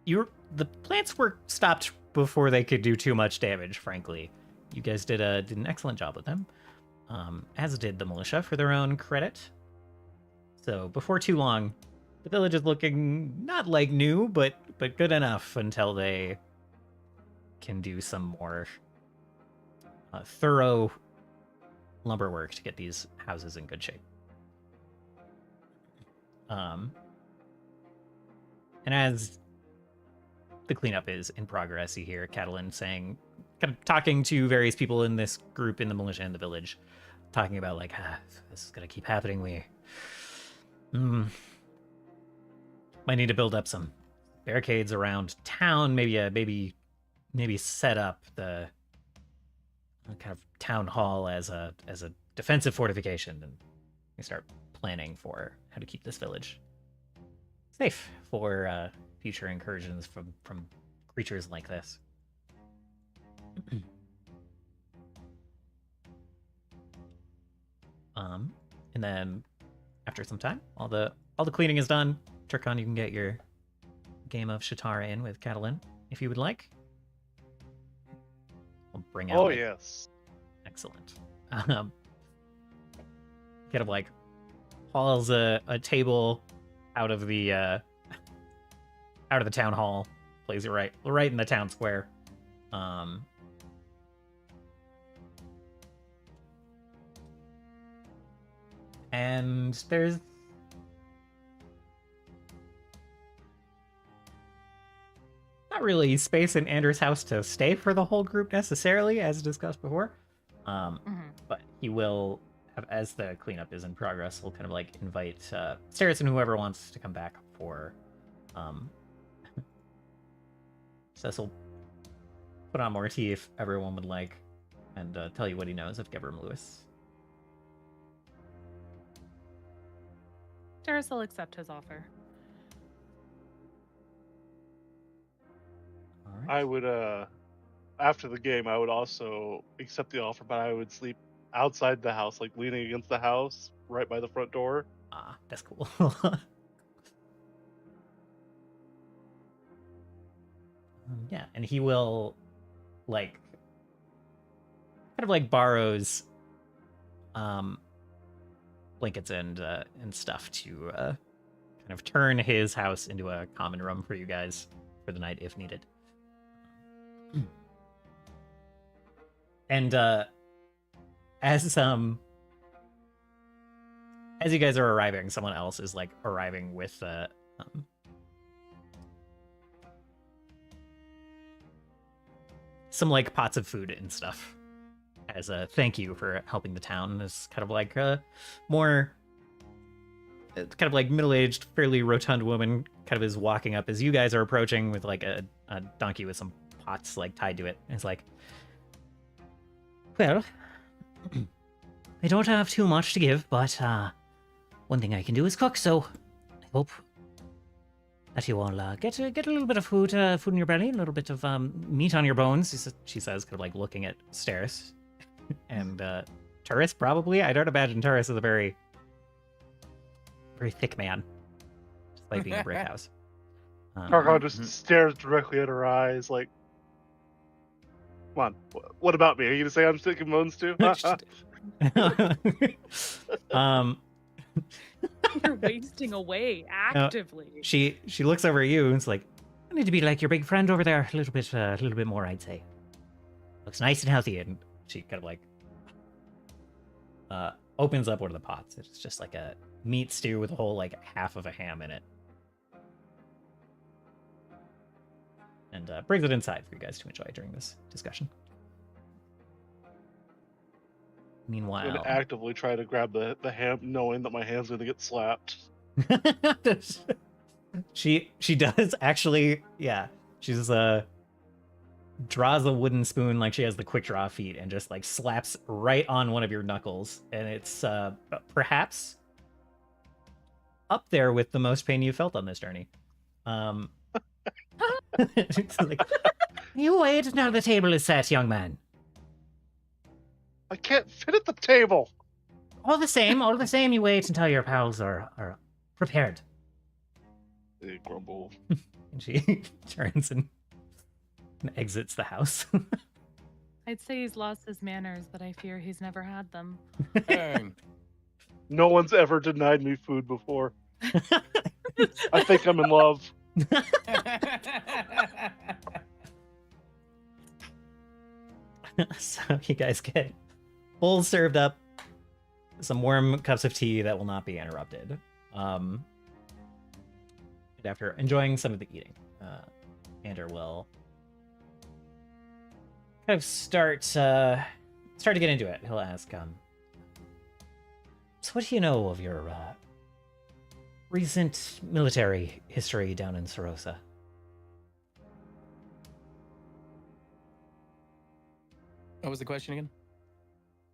the plants were stopped before they could do too much damage. Frankly, you guys did an excellent job with them, as did the militia for their own credit. So before too long, the village is looking not like new, but good enough until they can do some more thorough lumber work to get these houses in good shape. And as the cleanup is in progress, you hear Catalin saying, kind of talking to various people in this group in the militia in the village, talking about like, this is gonna keep happening. We might need to build up some barricades around town. Maybe set up the kind of town hall as a defensive fortification, and we start planning for how to keep this village safe for future incursions from creatures like this. And then after some time, all the cleaning is done. Turkon, you can get your game of Shatara in with Catalin if you would like. I'll bring out. Oh yes. Excellent. Kind of like hauls a table out of the town hall, plays it right in the town square. And there's not really space in Anders' house to stay for the whole group necessarily, as discussed before. But he will have, as the cleanup is in progress, he'll kind of like invite Staris and whoever wants to come back for. Cecil put on more tea if everyone would like, and tell you what he knows of Gebram Lewis. Staris will accept his offer. All right. I would after the game I would also accept the offer, but I would sleep outside the house, like leaning against the house, right by the front door. That's cool. Yeah, and he will like kind of like borrows blankets and stuff to kind of turn his house into a common room for you guys for the night if needed. And as you guys are arriving, someone else is like arriving with some like pots of food and stuff as a thank you for helping the town. This kind of like more kind of like middle-aged, fairly rotund woman kind of is walking up as you guys are approaching with like a donkey with some pots like tied to it. And it's like, well, I don't have too much to give, but one thing I can do is cook, so I hope that you all get a little bit of food in your belly, a little bit of meat on your bones, she says, kind of like looking at Staris. And Turris, probably? I don't imagine Turris is a very thick man, despite being a brick house. Karkon just stares directly at her eyes, like, come on, what about me? Are you gonna say I'm sick and bones too? You're wasting away actively. She looks over at you and is like, I need to be like your big friend over there, a little bit more, I'd say. Looks nice and healthy, and she kind of like opens up one of the pots. It's just like a meat stew with a whole like half of a ham in it, and brings it inside for you guys to enjoy during this discussion. I'm Meanwhile, gonna actively try to grab the ham, knowing that my hand's gonna get slapped. she does actually, yeah. She's draws a wooden spoon like she has the quick draw feat and just like slaps right on one of your knuckles, and it's perhaps up there with the most pain you felt on this journey. It's like, you wait until the table is set, young man. I can't fit at the table. All the same, you wait until your pals are prepared. They grumble. And she turns and exits the house. I'd say he's lost his manners, but I fear he's never had them. Dang. No one's ever denied me food before. I think I'm in love. So you guys get bowls served up, some warm cups of tea that will not be interrupted. And after enjoying some of the eating, Ander will kind of start to get into it. He'll ask, so what do you know of your recent military history down in Sarosa? What was the question again?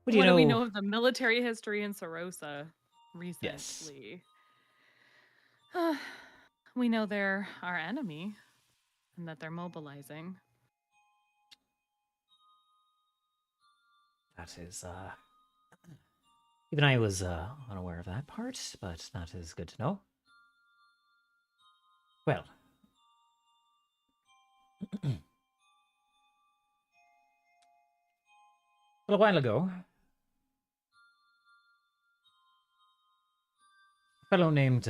What do you know? Do we know of the military history in Sarosa recently? Yes. We know they're our enemy and that they're mobilizing. That is, even I was unaware of that part, but that is good to know. Well, a while ago, a fellow named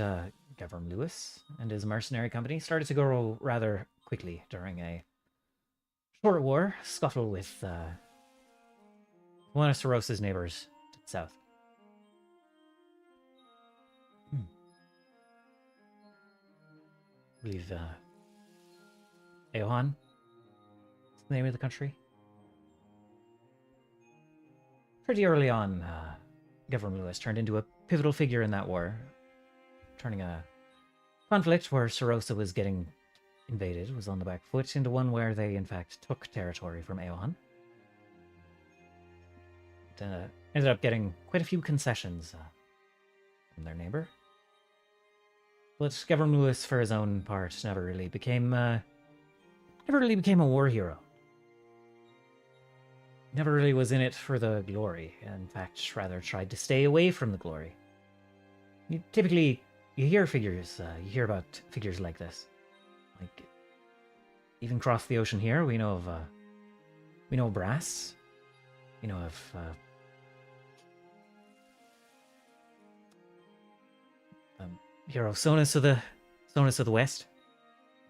Gavin Lewis and his mercenary company started to grow rather quickly during a short war scuffle with one of Sarosa's neighbors to the south. I believe Eohan is the name of the country. Pretty early on, Gavin Lewis turned into a pivotal figure in that war, turning a conflict where Sarosa was getting invaded, was on the back foot, into one where they in fact took territory from Eohan. Ended up getting quite a few concessions from their neighbor. But Gavin Lewis, for his own part, never really became a war hero. Never really was in it for the glory. In fact, rather tried to stay away from the glory. You hear about figures like this. Like, even across the ocean here, we know of Brass. We know of hero Sonus of the West.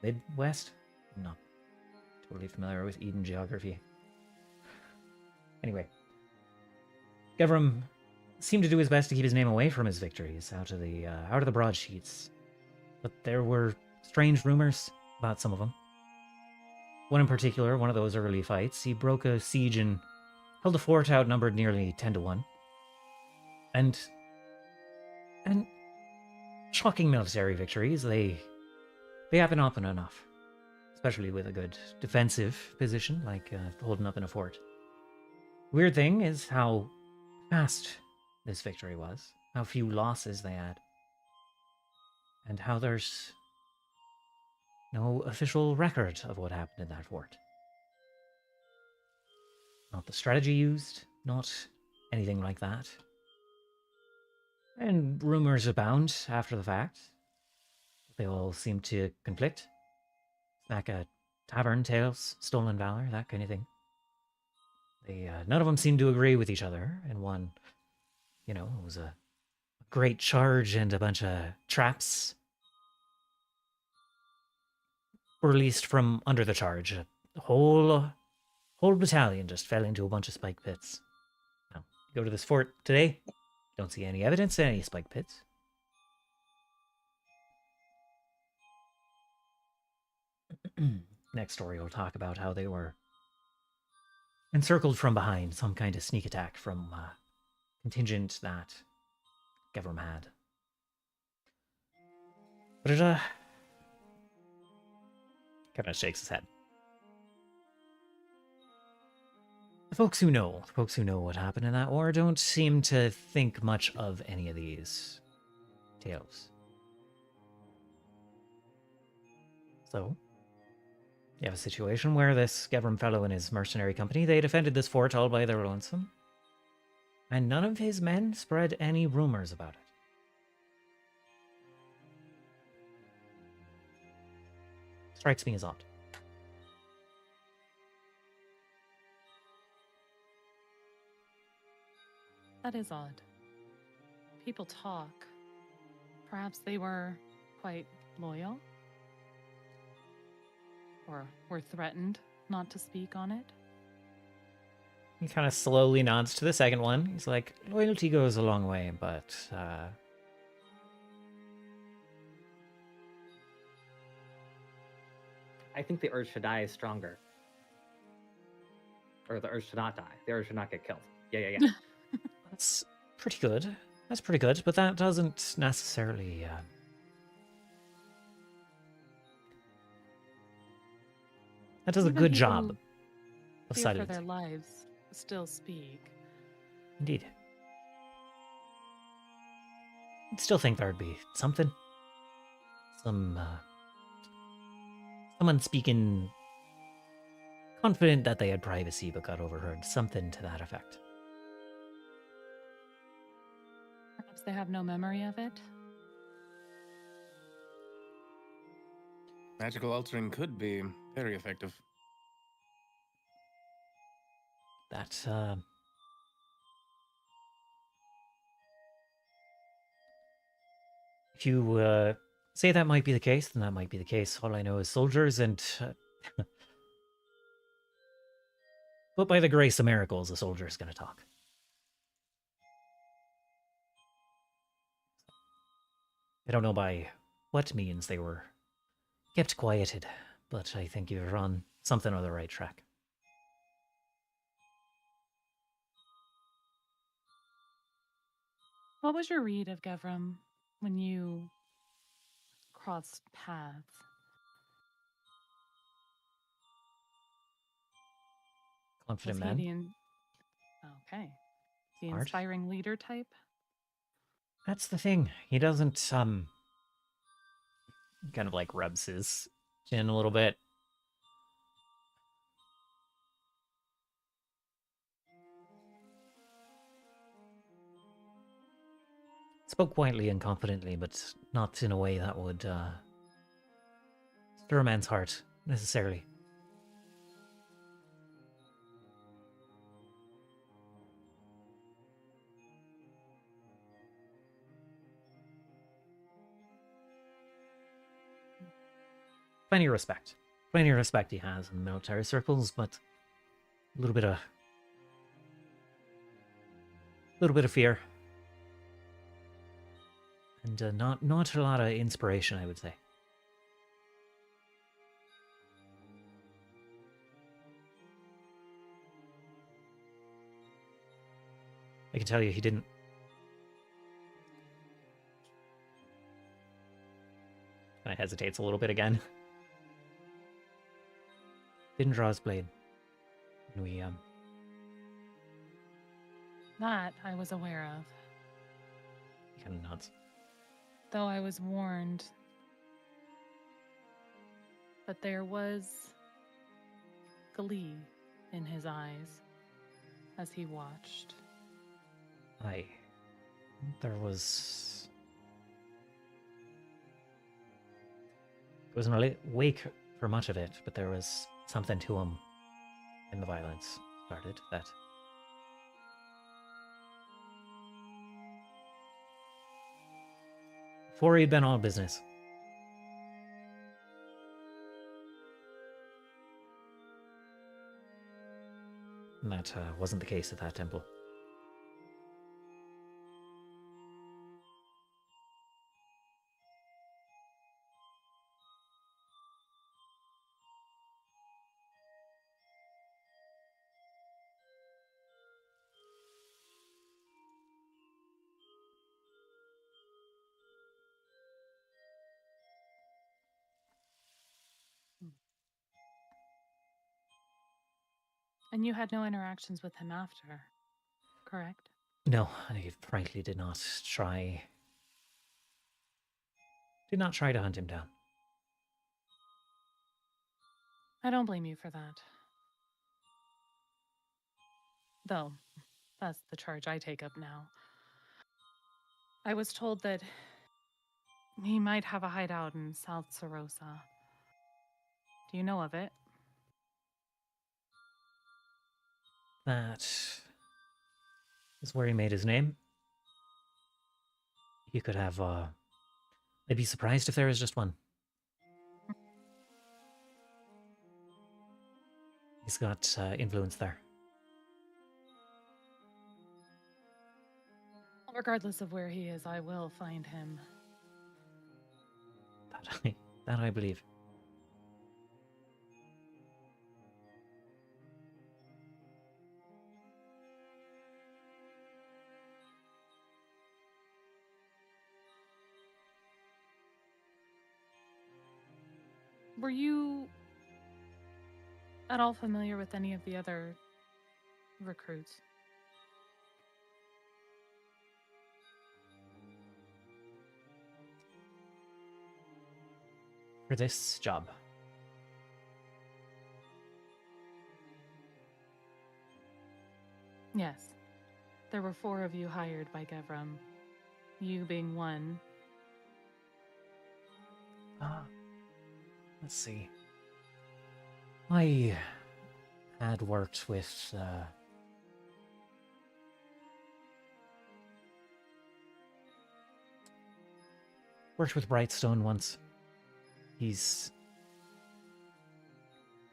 Midwest? I'm not totally familiar with Eden geography. Anyway, Gevram seemed to do his best to keep his name away from his victories, out of the broadsheets. But there were strange rumors about some of them. One in particular, one of those early fights, he broke a siege and held a fort outnumbered nearly 10-1. And shocking military victories, they happen often enough, especially with a good defensive position like holding up in a fort. Weird thing is how fast this victory was, how few losses they had, and how there's no official record of what happened in that fort. Not the strategy used, not anything like that. And rumors abound after the fact. They all seem to conflict. Like a tavern tales, stolen valor, that kind of thing. None of them seem to agree with each other, and one, it was a great charge and a bunch of traps were released from under the charge. The whole battalion just fell into a bunch of spike pits. Now, go to this fort today, don't see any evidence of any spike pits. Next story will talk about how they were encircled from behind, some kind of sneak attack from a contingent that Gevram had. But it kind of shakes his head. The folks who know what happened in that war don't seem to think much of any of these tales. So, you have a situation where this Gevram fellow and his mercenary company, they defended this fort all by their lonesome, and none of his men spread any rumors about it. Strikes me as odd. That is odd. People talk. Perhaps they were quite loyal? Or were threatened not to speak on it? He kind of slowly nods to the second one. He's like, loyalty goes a long way, but I think the urge to die is stronger. Or the urge to not die. The urge to not get killed. Yeah. That's pretty good. That's pretty good, but that doesn't necessarily... that does a Even good people job who of fear for silence. their lives still speak. Indeed. I'd still think there'd be something. Someone speaking confident that they had privacy but got overheard. Something to that effect. Perhaps they have no memory of it. Magical altering could be very effective. That, if you say that might be the case, then that might be the case. All I know is soldiers and... but by the grace of miracles, a soldier is going to talk. I don't know by what means they were kept quieted, but I think you're on something of the right track. What was your read of Gevram when you crossed paths? Confident Was he man. Okay. The Smart. inspiring leader type? That's the thing. He doesn't, kind of like rubs his chin a little bit. Spoke quietly and confidently, but not in a way that would, stir a man's heart, necessarily. Plenty of respect. Plenty of respect he has in military circles, but a little bit of little bit of fear. And not a lot of inspiration, I would say. I can tell you he didn't. Kind of hesitates a little bit again. Didn't draw his blade. And we, That I was aware of, he kind of nods. though I was warned. But there was glee in his eyes as he watched. There was... It wasn't awake for much of it, but there was something to him when the violence started that... Before he'd been all business. And that wasn't the case at that temple. And you had no interactions with him after, correct? No, I frankly did not try to hunt him down. I don't blame you for that. Though, that's the charge I take up now. I was told that he might have a hideout in South Sarosa. Do you know of it? That is where he made his name. He could have, I'd be surprised if there was just one. He's got influence there. Regardless of where he is, I will find him. That I believe. Were you at all familiar with any of the other recruits? For this job. Yes. There were 4 of you hired by Gevram. You being one. Let's see. I had worked with Brightstone once. He's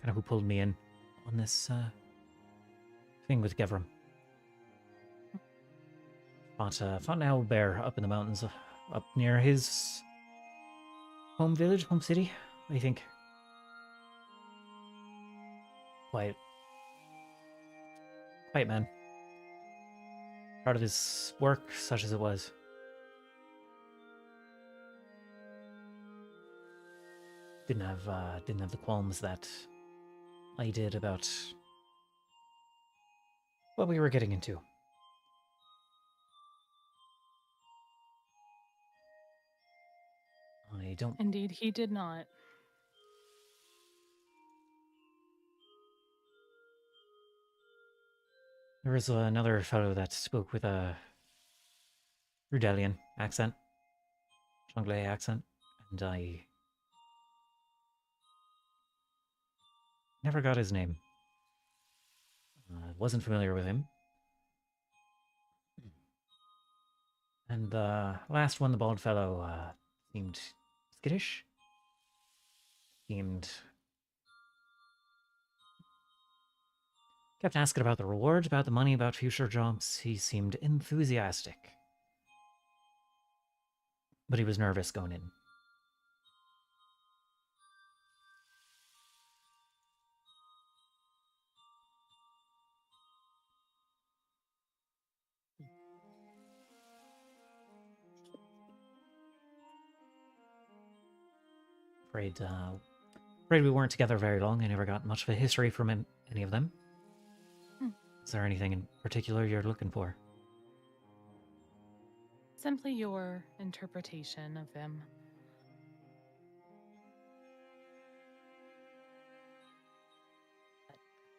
kind of who pulled me in on this thing with Gevram. Fought an owl bear up in the mountains, up near his home village, home city, I think. Quiet man. Part of his work, such as it was. Didn't have the qualms that I did about what we were getting into. I don't. Indeed, he did not. There was another fellow that spoke with a Rudelian accent, Jonglei accent, and I never got his name. Wasn't familiar with him. And the last one, the bald fellow, seemed skittish. Seemed Kept asking about the reward, about the money, about future jobs. He seemed enthusiastic. But he was nervous going in. Afraid we weren't together very long. I never got much of a history from any of them. Hmm. Is there anything in particular you're looking for? Simply your interpretation of them.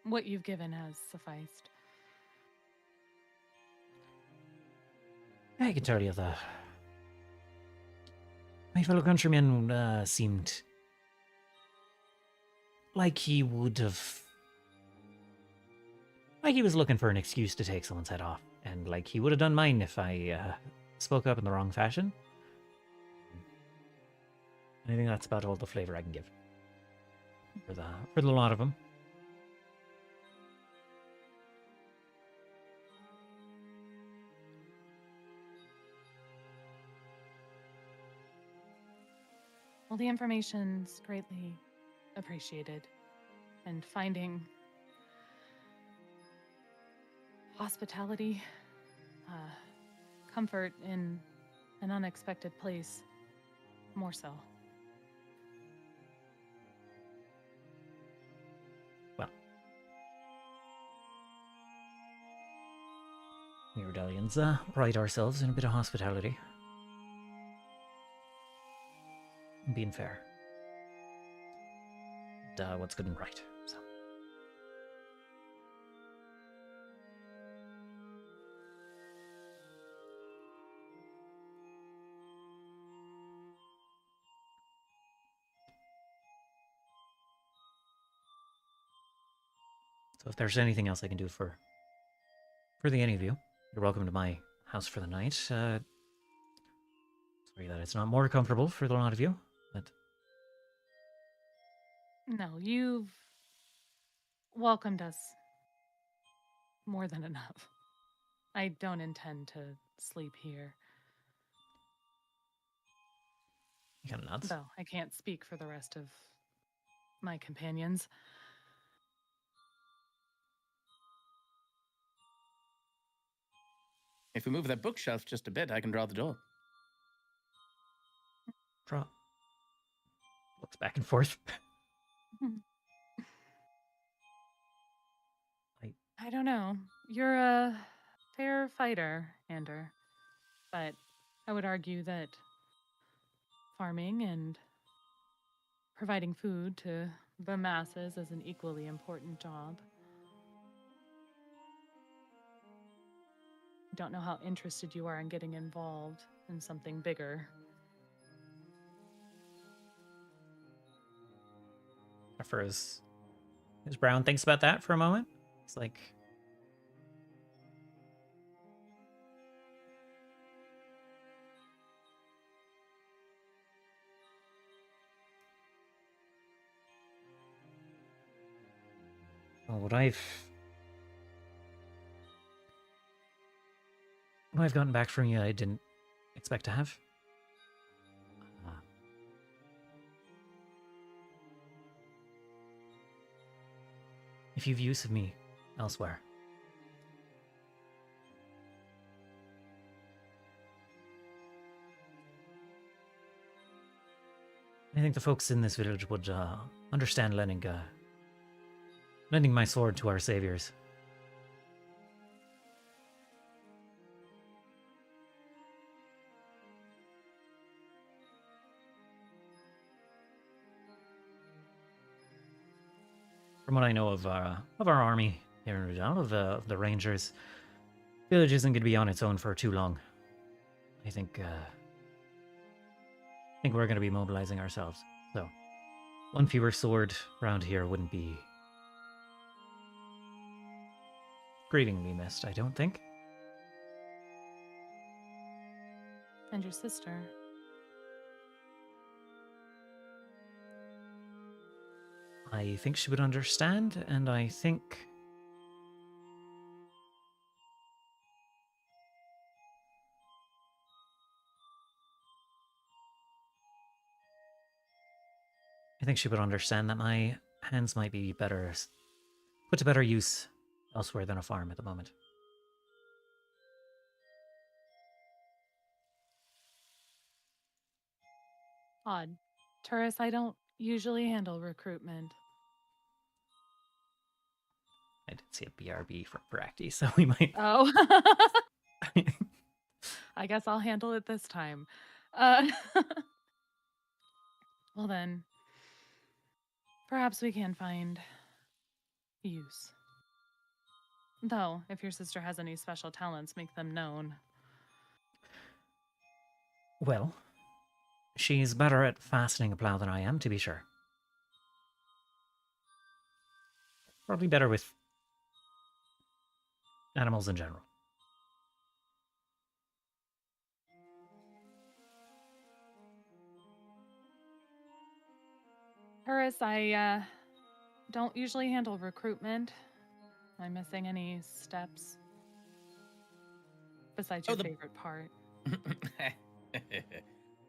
What you've given has sufficed. I can tell you that my fellow countryman seemed like he would have... Like he was looking for an excuse to take someone's head off. And like he would have done mine if I spoke up in the wrong fashion. I think that's about all the flavor I can give. For the lot of them. Well, the information's greatly appreciated. And finding hospitality, comfort in an unexpected place, more so. Well, we Rebellions pride ourselves in a bit of hospitality. And being fair. And, what's good and right. So. So if there's anything else I can do for the any of you, you're welcome to my house for the night. Sorry that it's not more comfortable for the lot of you, but No, you've welcomed us more than enough. I don't intend to sleep here. you kind of nuts. Though I can't speak for the rest of my companions. If we move that bookshelf just a bit, I can draw the door. Draw. Looks back and forth. I don't know. You're a fair fighter, Ander. But I would argue that farming and providing food to the masses is an equally important job. Don't know how interested you are in getting involved in something bigger. For his Brown thinks about that for a moment. It's like, well, what I've gotten back from you, I didn't expect to have. If you've use of me elsewhere, I think the folks in this village would understand lending my sword to our saviors. From what I know of our army here in Rudal, of the Rangers, village isn't going to be on its own for too long. I think we're going to be mobilizing ourselves. So, one fewer sword around here wouldn't be grievingly missed, I don't think. And your sister. I think she would understand, and I think I think she would understand that my hands might be put to better use elsewhere than a farm at the moment. Odd. Turris, I don't usually handle recruitment. I did see a BRB for Voraktee, so we might. Oh. I guess I'll handle it this time. Well then, perhaps we can find use. Though, if your sister has any special talents, make them known. Well, she's better at fastening a plow than I am, to be sure. Probably better with animals in general. Turris, I don't usually handle recruitment. Am I missing any steps? Besides your favorite part.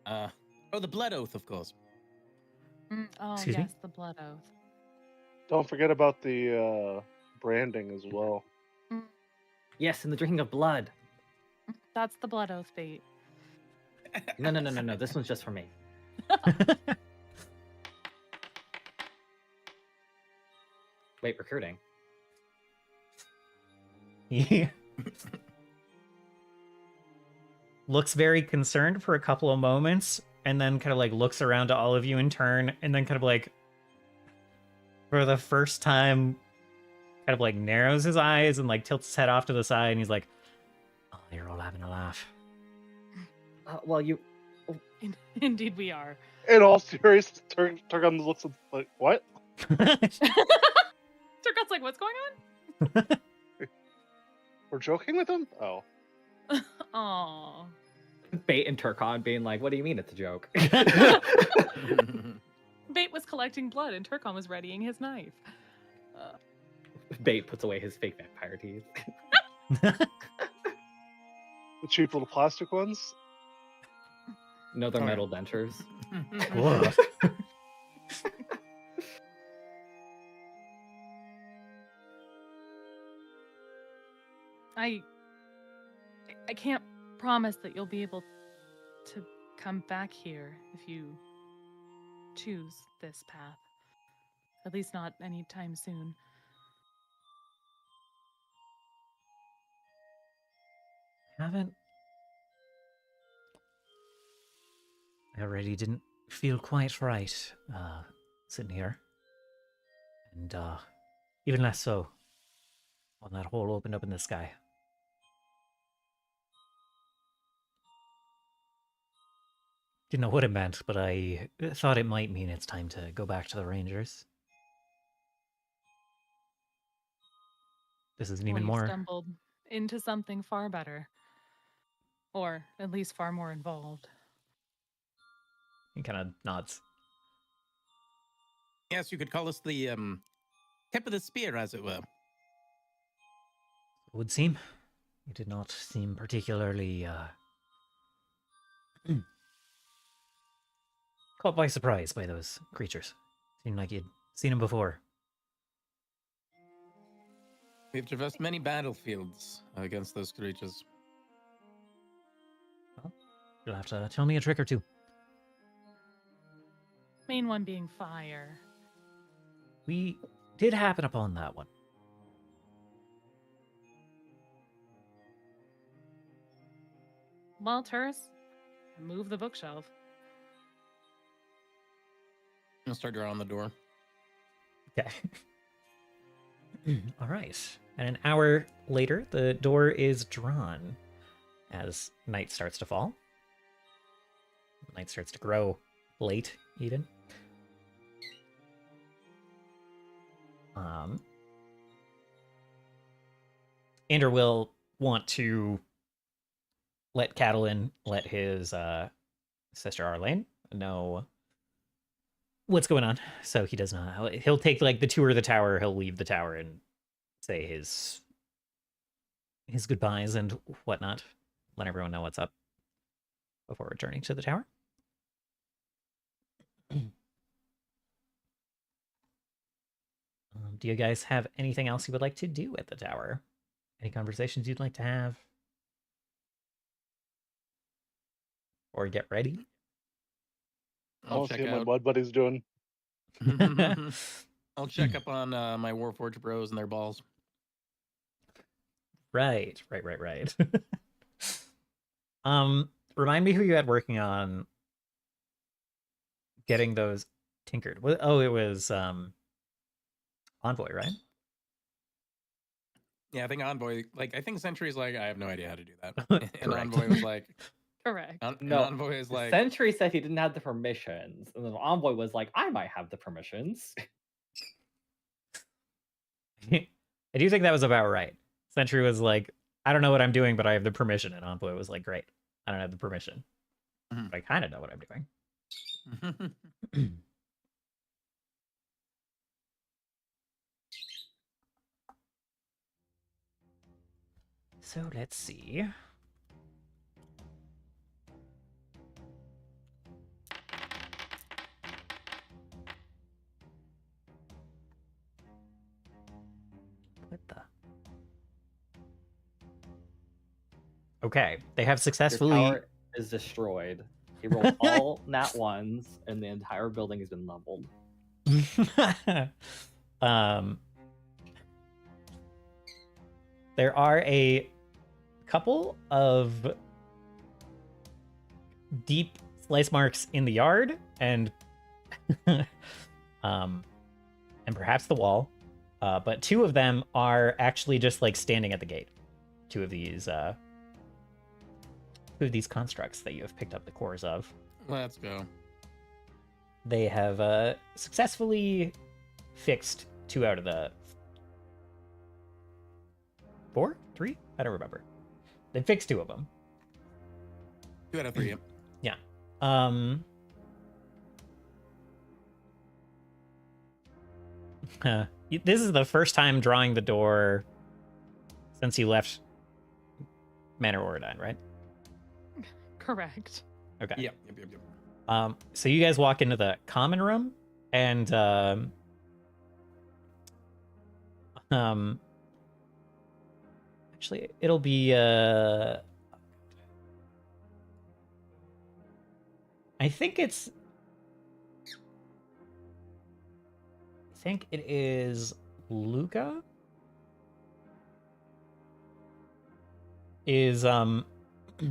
The blood oath, of course. Oh, Excuse me? yes, the blood oath. Don't forget about the branding as well. Yes, and the drinking of blood. That's the blood oath bait. No. This one's just for me. Wait, recruiting. He looks very concerned for a couple of moments, and then kind of like looks around to all of you in turn, and then kind of like, for the first time, kind of like narrows his eyes and like tilts his head off to the side, and he's like, "Oh, you're all having a laugh." Well, you. Indeed, we are. In all seriousness, Turgon looks like, what? Turgot's like, what's going on? We're joking with him? Oh. Aww. Bait and Turcon being like, what do you mean it's a joke? Bait was collecting blood and Turcon was readying his knife. Bait puts away his fake vampire teeth. The cheap little plastic ones? No, they're metal dentures. Whoa. I can't promise that you'll be able to come back here if you choose this path. At least not anytime soon. I already didn't feel quite right sitting here. And even less so when that hole opened up in the sky. Didn't know what it meant, but I thought it might mean it's time to go back to the Rangers. This isn't even You more. stumbled into something far better. Or at least far more involved. He kind of nods. Yes, you could call us the tip of the spear, as it were. It would seem. You did not seem particularly caught by surprise by those creatures. Seemed like you'd seen them before. We've traversed many battlefields against those creatures. Well, you'll have to tell me a trick or two. Main one being fire. We did happen upon that one. Well, Turris, move the bookshelf. I'll start around the door. Okay. All right. And an hour later, the door is drawn as night starts to fall. Night starts to grow late, even. Ander will want to let Catelyn let his sister Arlene know what's going on. So he does not. He'll take like the tour of the tower. He'll leave the tower and say his goodbyes and whatnot. Let everyone know what's up before returning to the tower. Do you guys have anything else you would like to do at the tower? Any conversations you'd like to have? Or get ready? I I'll want to check see what my out. mud buddy's doing. I'll check up on my Warforged bros and their balls. Right. Remind me who you had working on getting those tinkered. Oh, it was Envoy, right? Yeah, I think Envoy, I think Sentry's like, I have no idea how to do that. And Correct. Envoy was like, Correct. and No, Envoy is like, Sentry said he didn't have the permissions, and then Envoy was like, I might have the permissions. I do think that was about right. Sentry was like, I don't know what I'm doing, but I have the permission. And Envoy was like, great, I don't have the permission. Mhm. But I kind of know what I'm doing. So let's see. What the? Okay, they have Your successfully. tower is destroyed. He rolled all nat ones, and the entire building has been leveled. There are a couple of deep slice marks in the yard and perhaps the wall, but two of them are actually just like standing at the gate. Two of these constructs that you have picked up the cores of. let's go. They have successfully fixed 2 out of the 4? 3? I don't remember. They fixed 2 of them. 2 out of 3. Yeah. This is the first time drawing the door since you left Manor Oridine, right? Correct. Okay. Yep. So you guys walk into the common room, and actually, it'll be I think it is Luca is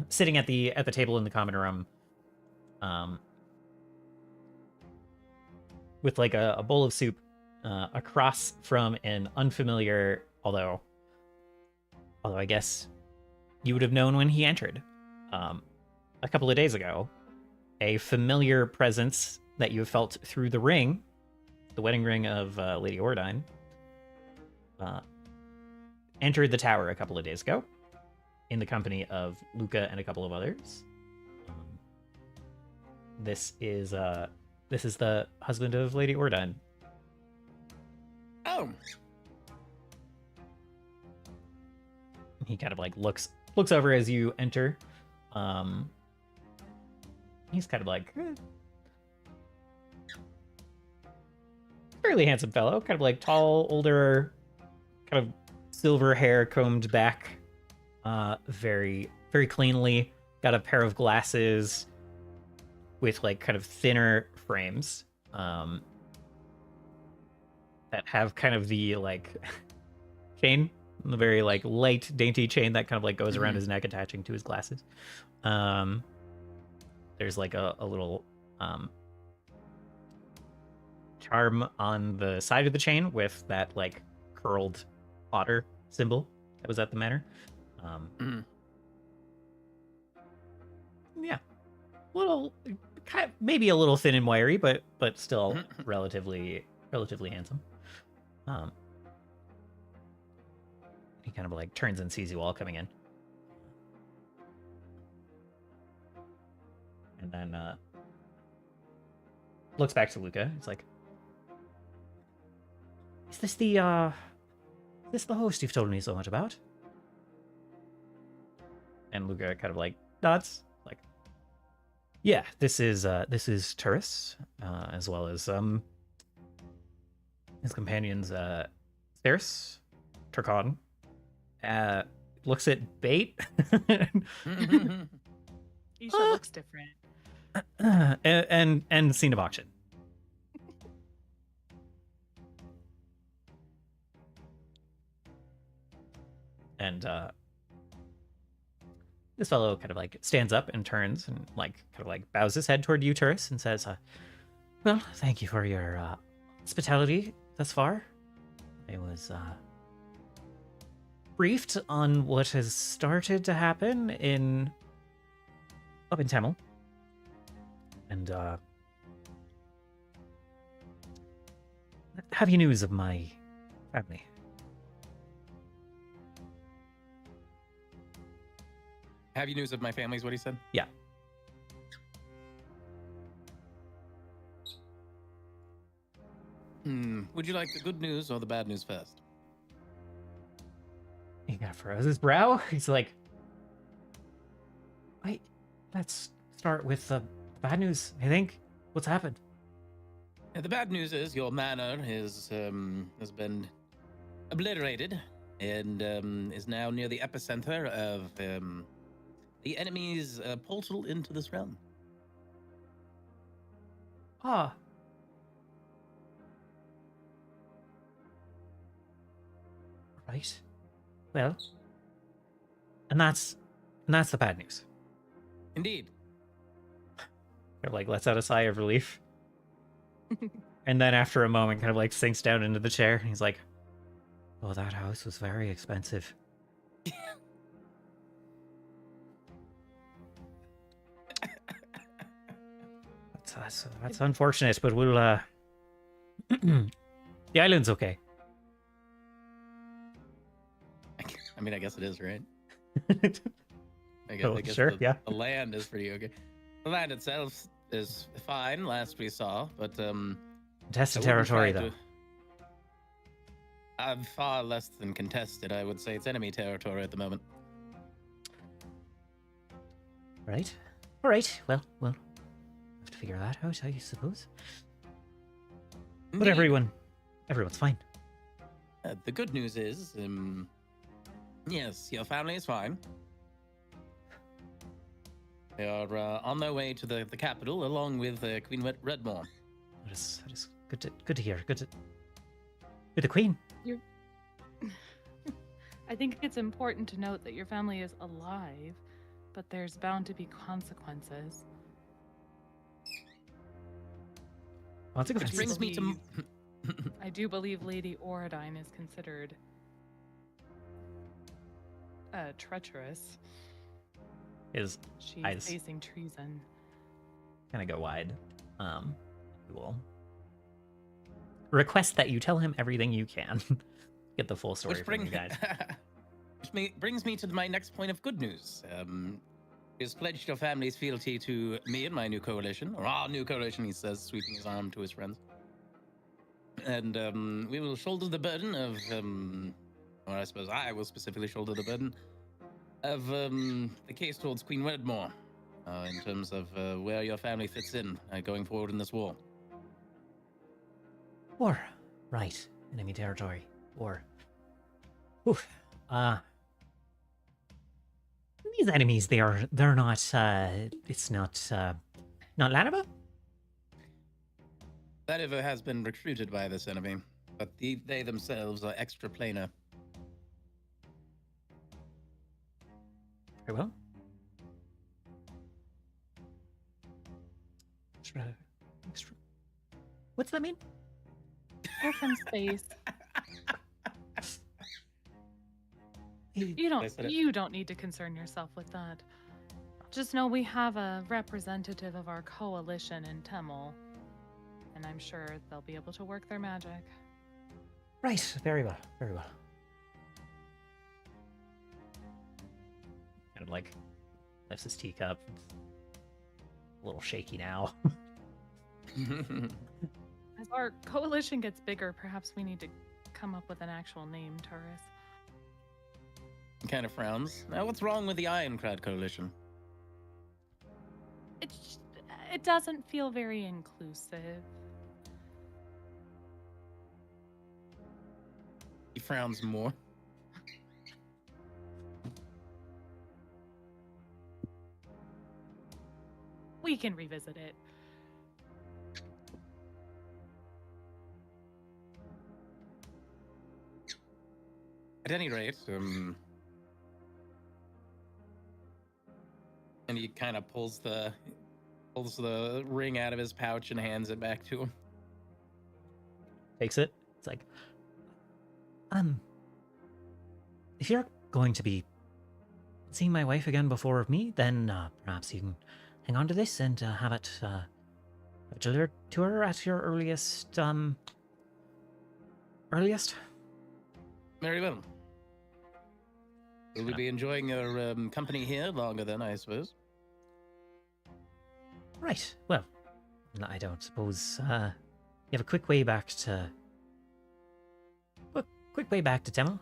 sitting at the table in the common room, with like a bowl of soup across from an unfamiliar, although I guess you would have known when he entered a couple of days ago, a familiar presence that you have felt through the ring, the wedding ring of Lady Oridine, entered the tower a couple of days ago in the company of Luca and a couple of others. This is the husband of Lady Oridine. Oh, He kind of like looks over as you enter. He's kind of like fairly handsome fellow, kind of like tall, older, kind of silver hair combed back, very cleanly. Got a pair of glasses with like kind of thinner frames, that have kind of the like chain, the very like light, dainty chain that kind of like goes around his neck, attaching to his glasses. There's like a little charm on the side of the chain with that like curled otter symbol that was at the manor. Yeah, little, kind of, maybe a little thin and wiry, but still relatively handsome. He kind of like turns and sees you all coming in, and then looks back to Luca. It's like, is this the host you've told me so much about? And Luca kind of like nods, like, yeah, this is Turris, as well as his companions, Staris, Turcon, looks at Bait, Isha looks different. and Scene of Auction. And this fellow kind of like stands up and turns and like kind of like bows his head toward you, Turris, and says, "Well, thank you for your hospitality thus far. I was briefed on what has started to happen up in Tamil, and have you news of my family?" Have you news of my family is what he said? Yeah. Would you like the good news or the bad news first? He kind of furrows his brow. He's like, "Wait, let's start with the bad news, I think. What's happened?" The bad news is your manor has been obliterated and is now near the epicenter of the enemy's portal into this realm. Ah. Right. Well, and that's the bad news. Indeed. Kind of like lets out a sigh of relief. And then after a moment kind of like sinks down into the chair. He's like, "Oh, that house was very expensive." That's unfortunate, but we'll the island's okay. I mean, I guess it is, right? I Oh, guess sure, yeah. The land is pretty okay. The land itself is fine, last we saw, but Contested I wouldn't territory, try though. far less than contested. I would say it's enemy territory at the moment. Right. All right. Well, we'll have to figure that out, I suppose. But Indeed. everyone's fine. The good news is, yes, your family is fine. They are on their way to the capital, along with Queen Redmore. That is good to hear. Good to the Queen. I think it's important to note that your family is alive, but there's bound to be consequences. Consequences. Which brings me to... I do believe Lady Oradine is considered treacherous. His She's eyes facing treason. kind of go wide. We will request that you tell him everything you can. Get the full story from you guys. Brings me to my next point of good news. He's pledged your family's fealty to me and my new coalition, or our new coalition, he says, sweeping his arm to his friends. And we will shoulder the burden of, or I suppose I will specifically shoulder the burden of the case towards Queen Redmore, in terms of where your family fits in going forward in this war. War. Right. Enemy territory. War. Oof. These enemies, they're not, it's not Lanaba? Laniva has been recruited by this enemy, but they themselves are extraplanar. Very well. What's that mean? They're from space. You don't need to concern yourself with that. Just know we have a representative of our coalition in Temel, and I'm sure they'll be able to work their magic. Right. Very well. Very well. Kind of like lifts his teacup. A little shaky now. As our coalition gets bigger, perhaps we need to come up with an actual name, Taurus. Kind of frowns. Now, what's wrong with the Ironclad Coalition? It doesn't feel very inclusive. frowns more. We can revisit it. At any rate, and he kind of pulls the ring out of his pouch and hands it back to him. Takes it. It's like, if you're going to be seeing my wife again before me, then perhaps you can hang on to this and have it delivered to her at your earliest. Very well. Will we be enjoying your company here longer then, I suppose? Right. Well, I don't suppose you have a quick way back to. Quick way back to Temel.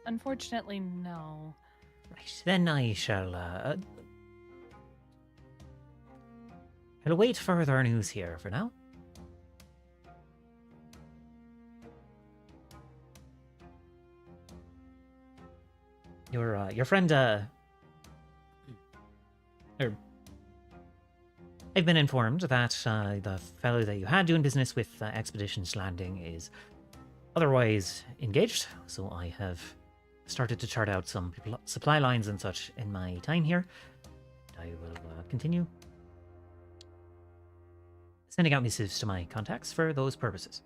Unfortunately, no. Right. Then I shall. I'll await further news here for now. Your friend, I've been informed that the fellow that you had doing business with Expeditions Landing is otherwise engaged, so I have started to chart out some supply lines and such in my time here. I will continue sending out missives to my contacts for those purposes.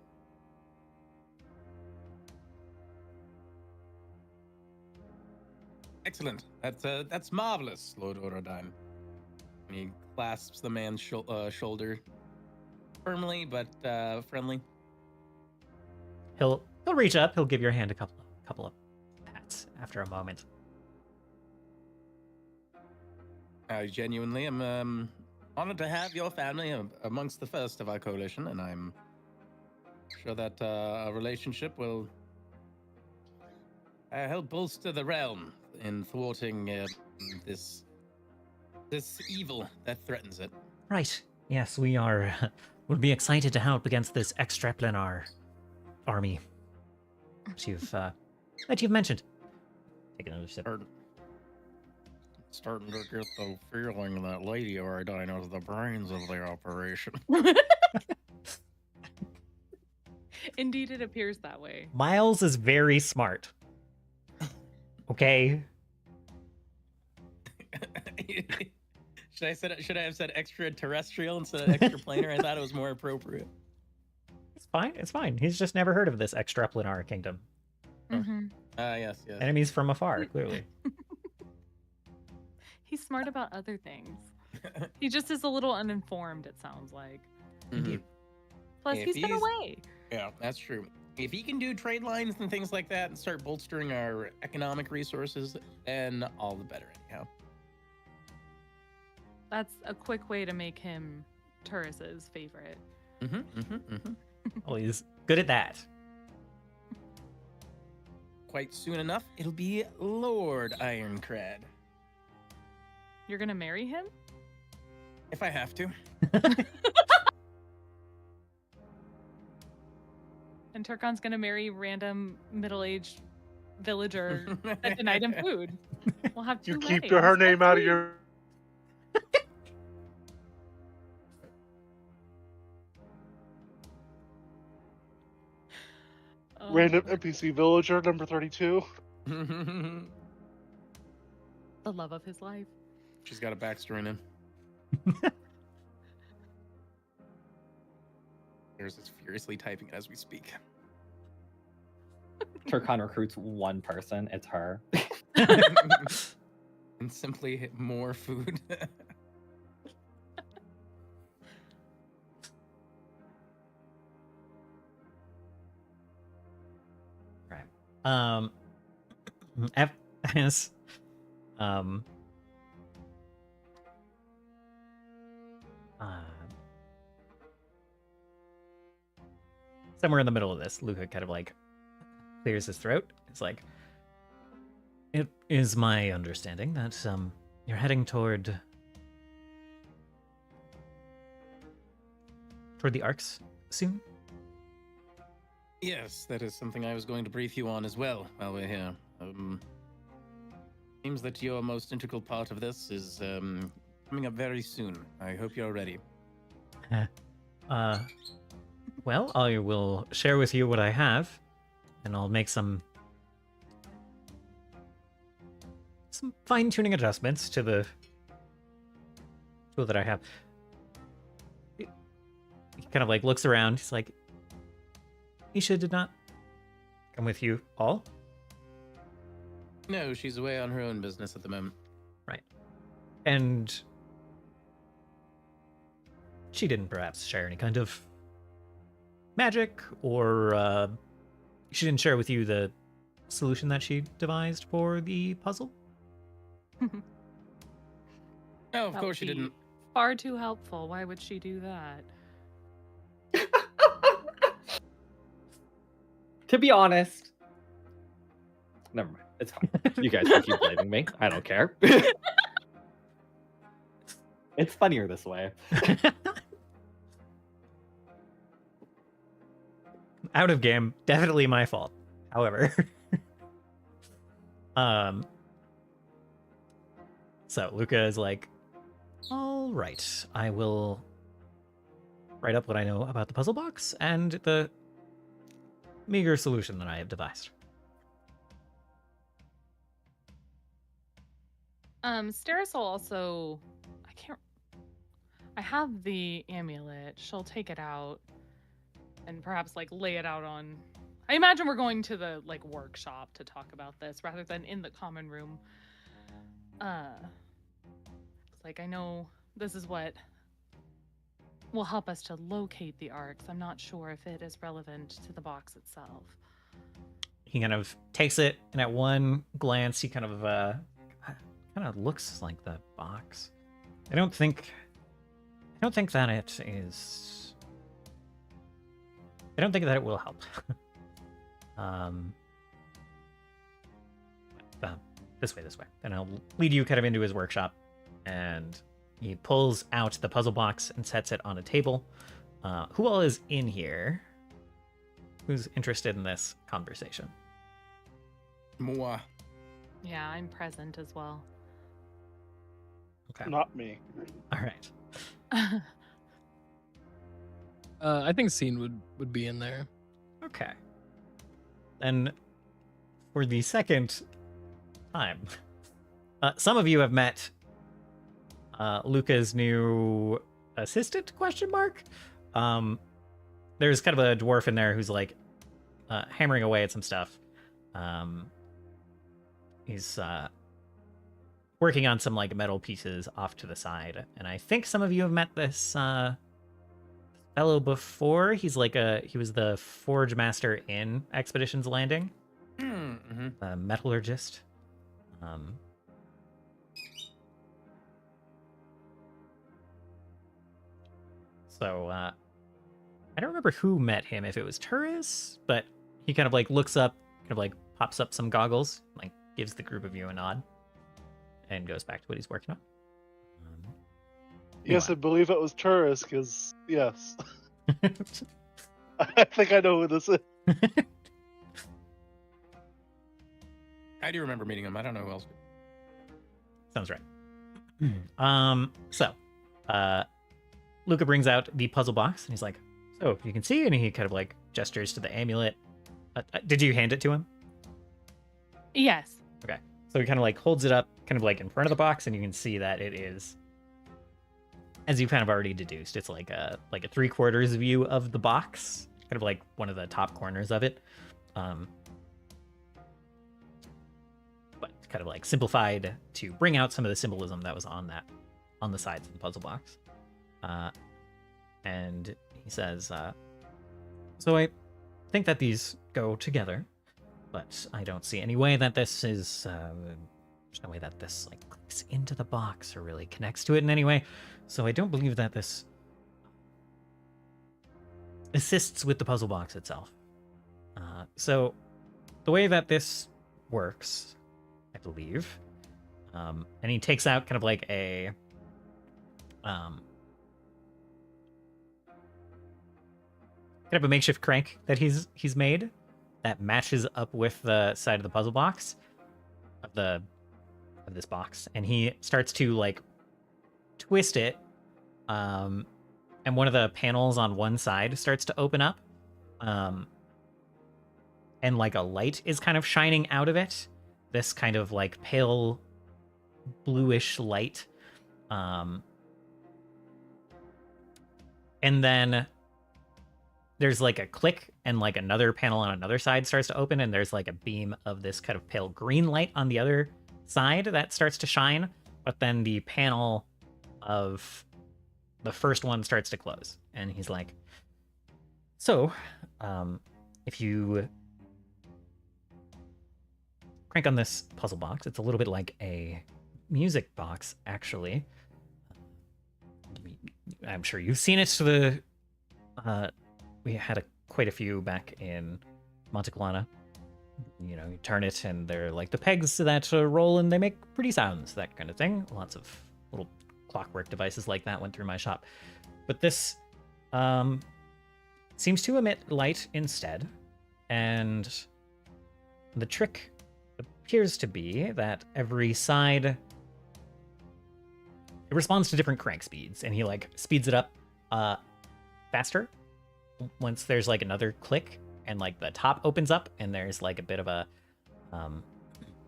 Excellent. That's marvelous, Lord Orodine. And he clasps the man's shoulder firmly but friendly. He'll reach up. He'll give your hand a couple of pats after a moment. I genuinely am honored to have your family amongst the first of our coalition, and I'm sure that our relationship will help bolster the realm in thwarting this evil that threatens it. Right. Yes, we are. Would be excited to help against this Extraplanar army that you've mentioned. Take another sip. Starting to get the feeling that Lady Orodine is the brains of the operation. Indeed, it appears that way. Miles is very smart. Okay. Should I have said extraterrestrial instead of extraplanar? I thought it was more appropriate. It's fine. It's fine. He's just never heard of this Extraplanar kingdom. Mm-hmm. Yes. Enemies from afar, clearly. He's smart about other things. He just is a little uninformed, it sounds like. Indeed. Plus, If he's been he's- away. Yeah, that's true. If he can do trade lines and things like that and start bolstering our economic resources, then all the better anyhow. That's a quick way to make him Turris's favorite. Well, he's good at that. Quite soon enough, it'll be Lord Ironcrad. You're gonna marry him? If I have to. And Turkon's gonna marry random middle-aged villager that denied him food. We'll have two You keep weddings. her name That's out of sweet. your. Oh, Random NPC villager number 32. the love of his life. She's got a backstory in. There's is furiously typing as we speak. Turkon recruits one person. It's her. And simply hit more food. Right. As somewhere in the middle of this, Luca kind of like clears his throat. It's like, it is my understanding that you're heading toward toward the arcs soon? Yes, that is something I was going to brief you on as well while we're here. Seems that your most integral part of this is coming up very soon. I hope you're ready. Well, I will share with you what I have, and I'll make some fine-tuning adjustments to the tool that I have. He kind of like looks around. He's like, Isha did not come with you all? No, she's away on her own business at the moment. Right. And she didn't perhaps share any kind of magic, or she didn't share with you the solution that she devised for the puzzle? No, of That course she would be didn't. Far too helpful. Why would she do that? To be honest, never mind. It's fine. You guys can keep blaming me. I don't care. It's funnier this way. Out of game, definitely my fault. However, so Luca is like, all right, I will write up what I know about the puzzle box and the meager solution that I have devised. Staris will also, I have the amulet. She'll take it out and perhaps like lay it out on, I imagine we're going to the like workshop to talk about this rather than in the common room. It's like, I know this is what will help us to locate the arcs. I'm not sure if it is relevant to the box itself. He kind of takes it, and at one glance, he kind of looks like the box. I don't think that it is. I don't think that it will help. This way, and I'll lead you kind of into his workshop, and he pulls out the puzzle box and sets it on a table. Who all is in here? Who's interested in this conversation? Moi. Yeah, I'm present as well. Okay. Not me. All right. I think Scene would be in there. Okay. Then, for the second time, some of you have met Luca's new assistant, question mark? There's kind of a dwarf in there who's like hammering away at some stuff. He's working on some like metal pieces off to the side, and I think some of you have met this fellow before. He was the forge master in Expedition's Landing, Mm-hmm. metallurgist. So I don't remember who met him, if it was Turris, but he kind of like looks up, kind of like pops up some goggles, like gives the group of you a nod, and goes back to what he's working on. Yes, I believe it was Turris, because, yes. I think I know who this is. I do remember meeting him. I don't know who else. Sounds right. So, Luca brings out the puzzle box, and he's like, so, you can see, and he kind of like gestures to the amulet. Did you hand it to him? Yes. Okay. So he kind of like holds it up, kind of like in front of the box, and you can see that it is, as you've kind of already deduced, it's like a 3/4 view of the box, kind of like one of the top corners of it. But kind of like simplified to bring out some of the symbolism that was on the sides of the puzzle box. And he says, so I think that these go together, but I don't see any way that this is, there's no way that this like clicks into the box or really connects to it in any way. So I don't believe that this assists with the puzzle box itself. So the way that this works, I believe, and he takes out kind of like a kind of a makeshift crank that he's made that matches up with the side of the puzzle box of this box, and he starts to like twist it, and one of the panels on one side starts to open up, and like a light is kind of shining out of it, this kind of like pale bluish light, and then there's like a click, and like another panel on another side starts to open, and there's like a beam of this kind of pale green light on the other side that starts to shine, but then the panel of the first one starts to close, and he's like, so if you crank on this puzzle box, it's a little bit like a music box, actually. I'm sure you've seen it. We had quite a few back in Monteclana. You know, you turn it, and they're like the pegs that roll, and they make pretty sounds, that kind of thing. Lots of little clockwork devices like that went through my shop. But this seems to emit light instead, and the trick appears to be that every side, it responds to different crank speeds, and he like speeds it up faster once there's like another click, and like the top opens up, and there's like a bit of a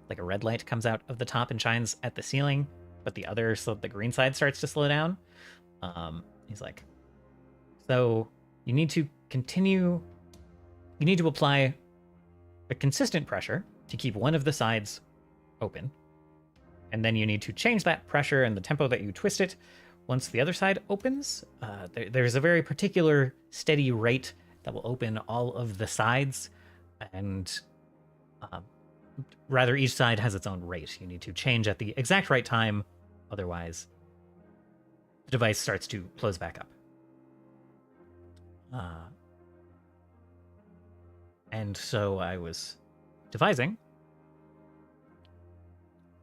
like a red light comes out of the top and shines at the ceiling, but so the green side starts to slow down. He's like, so you need to apply a consistent pressure to keep one of the sides open, and then you need to change that pressure and the tempo that you twist it once the other side opens. There's a very particular steady rate that will open all of the sides, and rather each side has its own rate. You need to change at the exact right time, otherwise the device starts to close back up. And so I was devising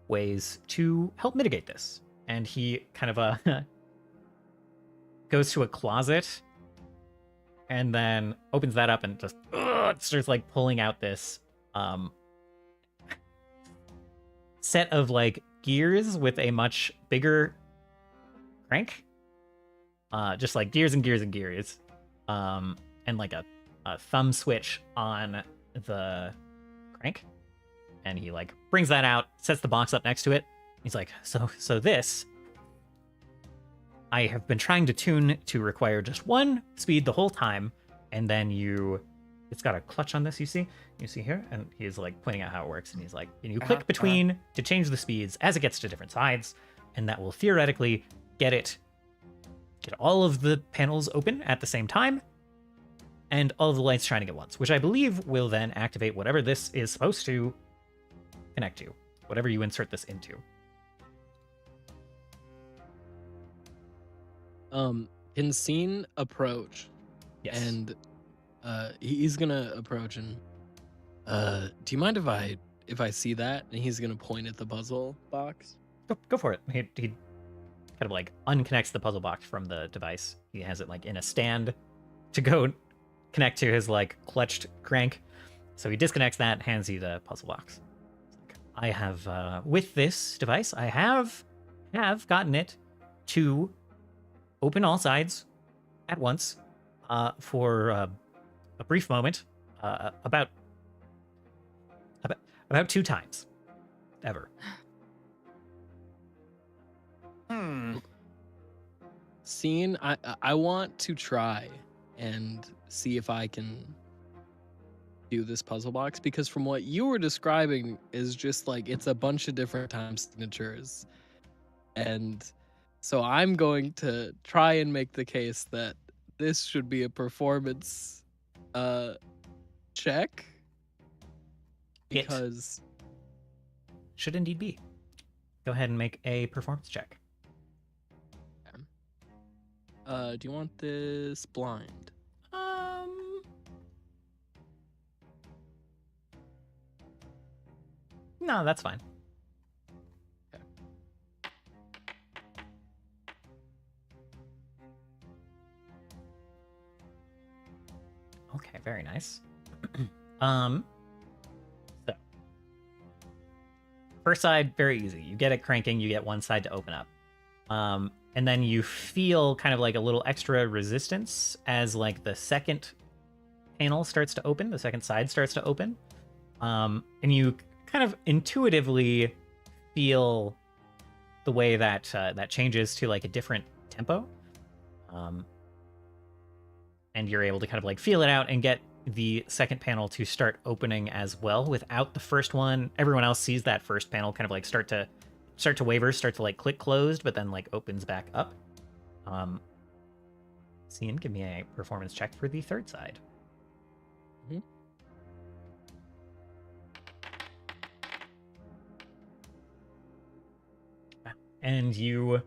ways to help mitigate this. And he kind of goes to a closet and then opens that up and just starts like pulling out this set of like gears with a much bigger crank. Just like gears and gears and gears. And like a thumb switch on the crank. And he like brings that out, sets the box up next to it. He's like, so this, I have been trying to tune to require just one speed the whole time, and then it's got a clutch on this, you see here, and he's like pointing out how it works, and he's like, and you click between to change the speeds as it gets to different sides, and that will theoretically get all of the panels open at the same time, and all of the lights shining at once, which I believe will then activate whatever this is supposed to connect to, whatever you insert this into. Can Scene approach? Yes. And he's gonna approach and do you mind if I see that? And he's gonna point at the puzzle box. Go for it. He kind of like unconnects the puzzle box from the device. He has it like in a stand to go connect to his like clutched crank. So he disconnects that, hands you the puzzle box. I have with this device, I have gotten it to open all sides at once for a brief moment, about 2 times ever. Scene, I want to try and see if I can do this puzzle box, because from what you were describing is just like it's a bunch of different time signatures, and so I'm going to try and make the case that this should be a performance check, because should indeed be. Go ahead and make a performance check. Do you want this blind? No, that's fine. Okay. nice. So first side, very easy. You get it cranking, you get one side to open up. And then you feel kind of like a little extra resistance as like the second panel starts to open, the second side starts to open. And you kind of intuitively feel the way that that changes to like a different tempo. And you're able to kind of like feel it out and get the second panel to start opening as well without the first one. Everyone else sees that first panel kind of like start to waver, start to like click closed, but then like opens back up. Cian, give me a performance check for the third side. Mhm. And you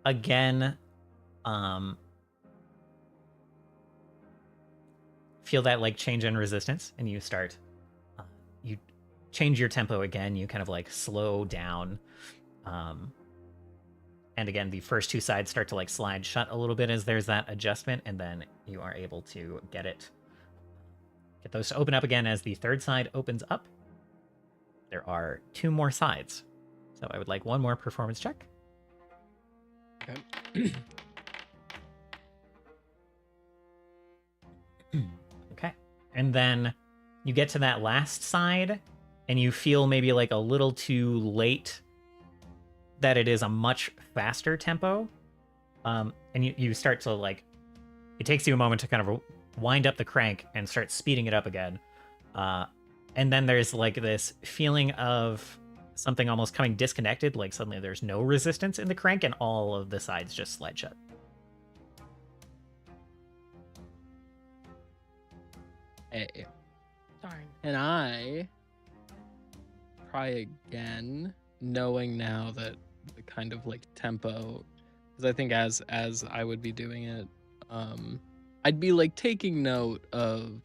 again feel that like change in resistance, and you start you change your tempo again. You kind of like slow down, and again the first two sides start to like slide shut a little bit as there's that adjustment, and then you are able to get those to open up again as the third side opens up. There are two more sides, so I would like one more performance check. Okay. Okay. And then you get to that last side and you feel maybe like a little too late that it is a much faster tempo. And you start to like, it takes you a moment to kind of wind up the crank and start speeding it up again. And then there's like this feeling of something almost coming disconnected, like suddenly there's no resistance in the crank and all of the sides just slide shut. Hey. Darn. And I try again, knowing now that the kind of like tempo, because I think as I would be doing it, I'd be like taking note of,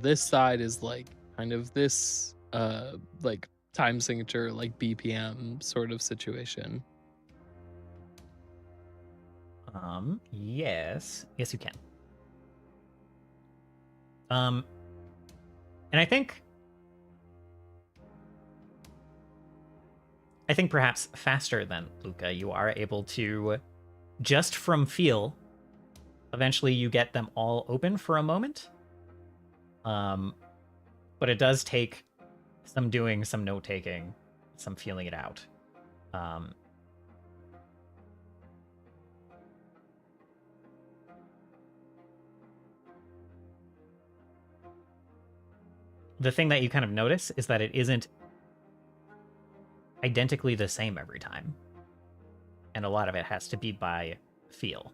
this side is like kind of this like time signature, like BPM sort of situation. Yes you can. And I think perhaps faster than Luca, you are able to, just from feel, eventually you get them all open for a moment. But it does take some doing, some note taking, some feeling it out. The thing that you kind of notice is that it isn't identically the same every time. And a lot of it has to be by feel.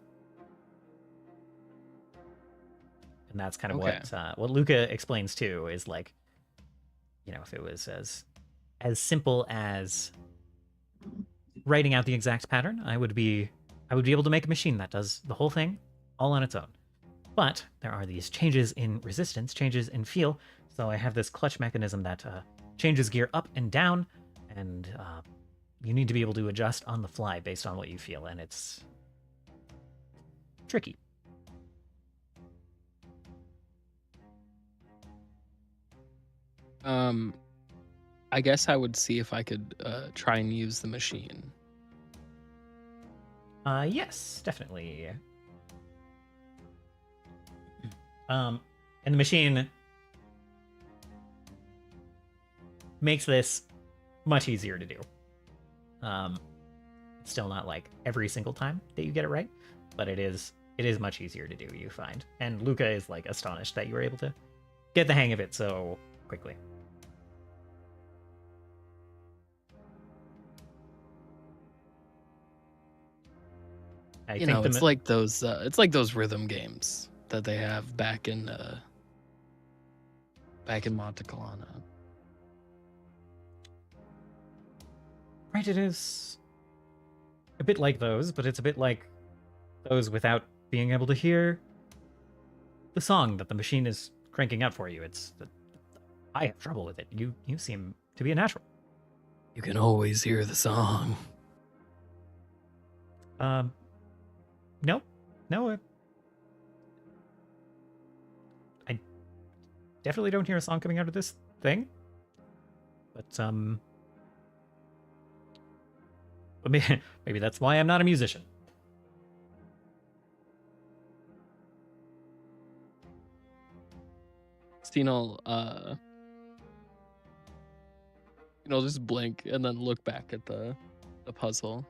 And that's kind of what Luca explains too, is like, if it was as simple as writing out the exact pattern, I would be able to make a machine that does the whole thing all on its own. But there are these changes in resistance, changes in feel, so I have this clutch mechanism that changes gear up and down, and you need to be able to adjust on the fly based on what you feel, and it's tricky. I guess I would see if I could try and use the machine. Yes, definitely. And the machine makes this much easier to do. It's still not like every single time that you get it right, but it is much easier to do, you find. And Luca is like astonished that you were able to get the hang of it so quickly. It's like those rhythm games that they have back in Monte Carlo. Right, it is a bit like those, but it's a bit like those without being able to hear the song that the machine is cranking out for you. I have trouble with it. You seem to be a natural. You can always hear the song. No. definitely don't hear a song coming out of this thing. But maybe that's why I'm not a musician. Steen will just blink and then look back at the puzzle.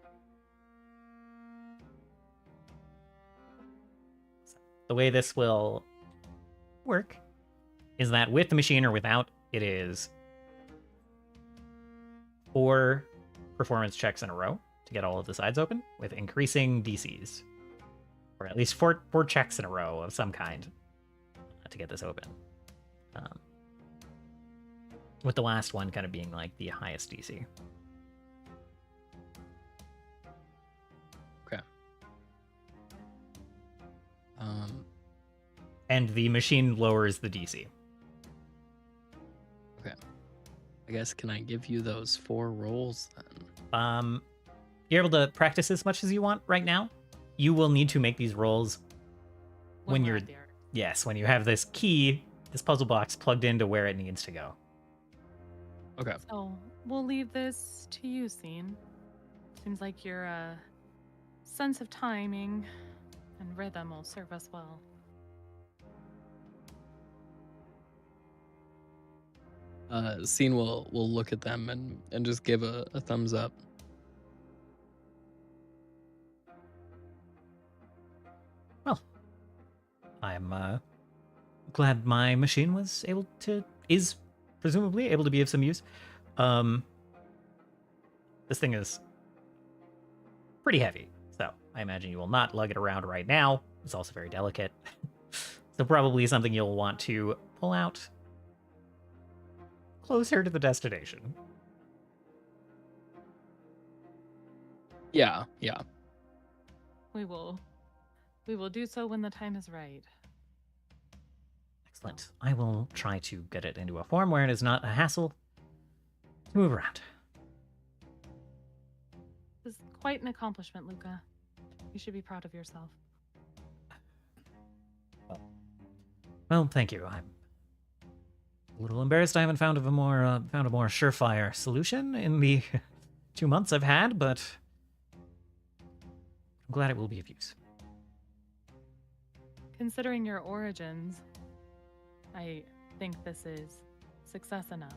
The way this will work is that with the machine or without, it is 4 performance checks in a row to get all of the sides open with increasing DCs. Or at least four checks in a row of some kind to get this open. With the last one kind of being like the highest DC. Okay. And the machine lowers the DC. Okay. I guess, can I give you those 4 rolls then? You're able to practice as much as you want right now. You will need to make these rolls when we're you're at the art. yes, when you have this key, this puzzle box plugged into where it needs to go. Okay. So we'll leave this to you, Scene. Seems like your sense of timing and rhythm will serve us well. Scene will look at them and just give a thumbs up. Well, I'm glad my machine is presumably able to be of some use. This thing is pretty heavy, so I imagine you will not lug it around right now. It's also very delicate. So probably something you'll want to pull out closer to the destination. Yeah. We will do so when the time is right. Excellent. I will try to get it into a form where it is not a hassle to move around. This is quite an accomplishment, Luca. You should be proud of yourself. Well, thank you. I'm a little embarrassed I haven't found a more surefire solution in the 2 months I've had, but I'm glad it will be of use. Considering your origins, I think this is success enough.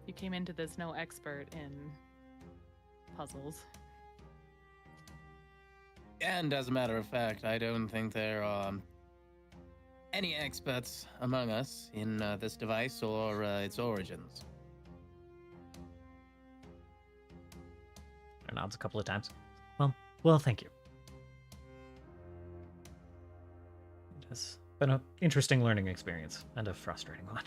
You came into this no expert in puzzles. And as a matter of fact, I don't think there are any experts among us in this device or its origins. It nods a couple of times. Well, thank you. It has been an interesting learning experience and a frustrating one.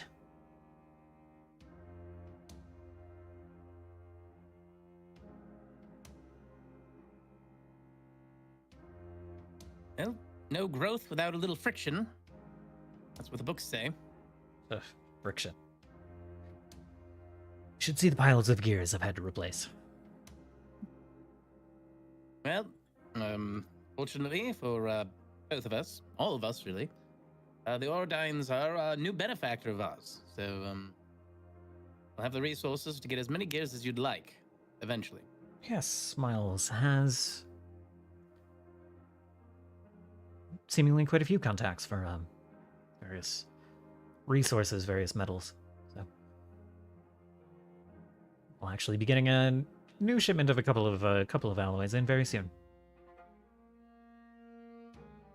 Well, no growth without a little friction. That's what the books say. Ugh, friction. You should see the piles of gears I've had to replace. Well, fortunately for both of us, all of us really, the Oradines are a new benefactor of ours. So we'll have the resources to get as many gears as you'd like, eventually. Yes, Miles has seemingly quite a few contacts for various resources, various metals. So we'll actually be getting a new shipment of a couple of alloys in very soon.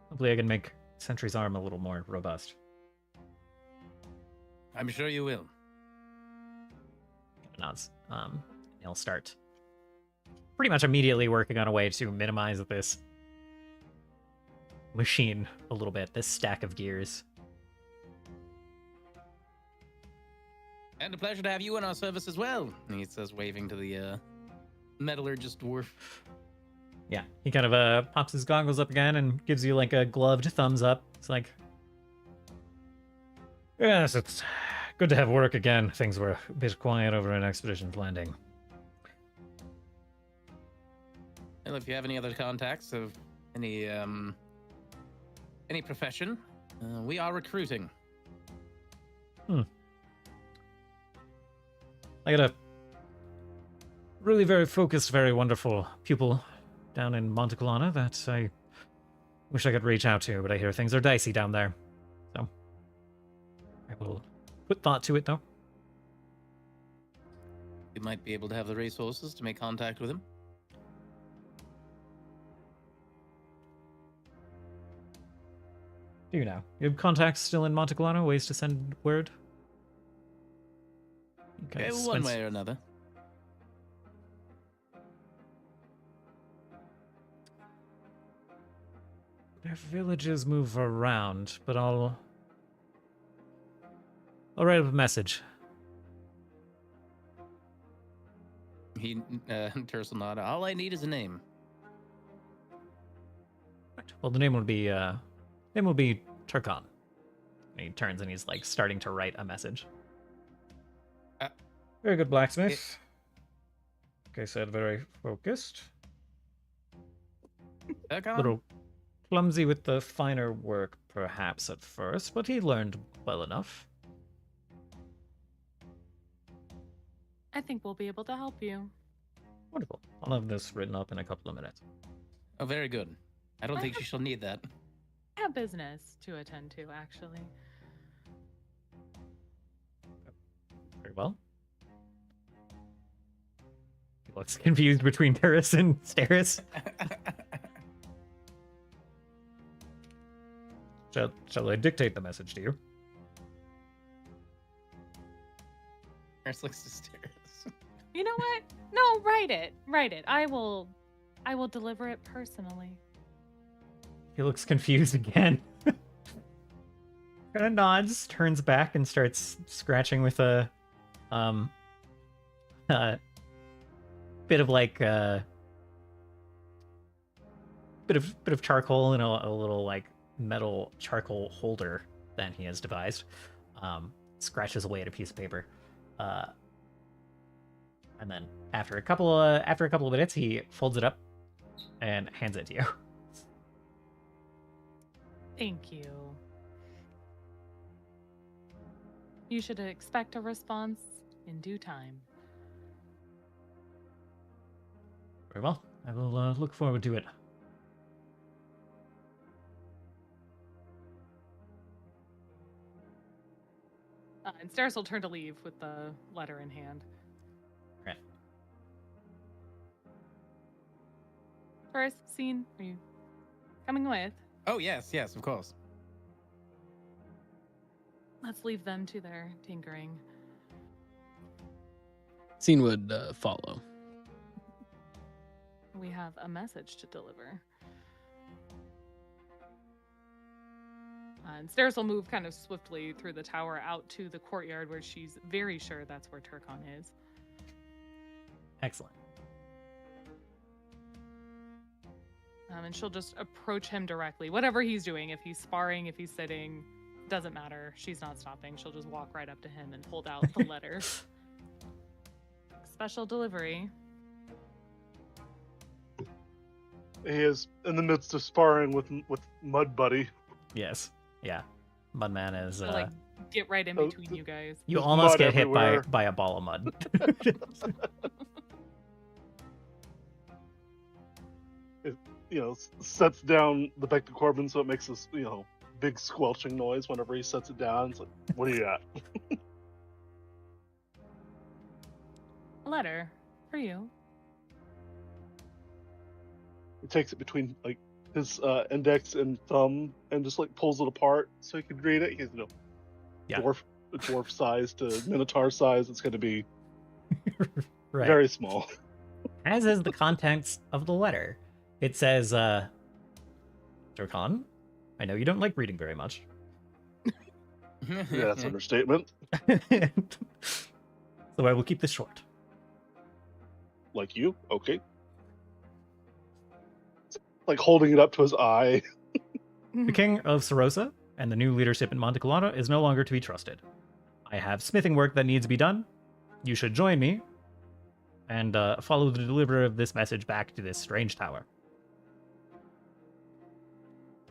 Hopefully I can make Sentry's arm a little more robust. I'm sure you will. Nods. He'll start pretty much immediately working on a way to minimize this machine a little bit, this stack of gears. And a pleasure to have you in our service as well, he says, waving to the metallurgist dwarf. Yeah, he kind of pops his goggles up again and gives you like a gloved thumbs up. It's like, yes, it's good to have work again. Things were a bit quiet over an expedition's landing. Well, if you have any other contacts of any profession, we are recruiting. I got a really very focused, very wonderful pupil down in Monteclana that I wish I could reach out to, but I hear things are dicey down there. So I will put thought to it, though. You might be able to have the resources to make contact with him. Do you now? You have contacts still in Monteclano? Ways to send word? Okay, One way or another. Their villages move around, but I'll write up a message. He Tercel nod. All I need is a name. Well, the name will be Turkon. And he turns and he's like starting to write a message. Very good blacksmith. Okay, said very focused. Little clumsy with the finer work, perhaps at first, but he learned well enough. I think we'll be able to help you. Wonderful. I'll have this written up in a couple of minutes. Oh, very good. I don't think she shall need that. I have business to attend to, actually. Very well. He looks confused between Terrace and Staris. Shall I dictate the message to you? Terrace looks to Staris. You know what? No, write it. Write it. I will deliver it personally. He looks confused again. Kind of nods, turns back, and starts scratching with a bit of like bit of charcoal and a little like metal charcoal holder that he has devised. Scratches away at a piece of paper, and then after a couple of minutes, he folds it up and hands it to you. Thank you. You should expect a response in due time. Very well. I will look forward to it. And Staris will turn to leave with the letter in hand. Okay. First, Scene, are you coming with? Oh, yes, of course. Let's leave them to their tinkering. Scene would follow. We have a message to deliver. And Staris will move kind of swiftly through the tower out to the courtyard where she's very sure that's where Turkon is. Excellent. And she'll just approach him directly. Whatever he's doing, if he's sparring, if he's sitting, doesn't matter. She's not stopping. She'll just walk right up to him and hold out the letter. Special delivery. He is in the midst of sparring with Mud Buddy. Yes. Yeah. Mudman is. So, like, get right in between you guys. You There's almost mud get hit everywhere. by a ball of mud. Sets down the Beck to Corbin, so it makes this, big squelching noise whenever he sets it down. It's like, what do you got? A letter for you. He takes it between like his index and thumb and just like pulls it apart so he can read it. He's Yeah. dwarf size to minotaur size. It's going to be Right. very small. As is the contents of the letter. It says, Turkon, I know you don't like reading very much. Yeah, that's an understatement. So I will keep this short. Like you, okay. It's like holding it up to his eye. The king of Sarosa and the new leadership in Monteclano is no longer to be trusted. I have smithing work that needs to be done. You should join me and follow the deliverer of this message back to this strange tower.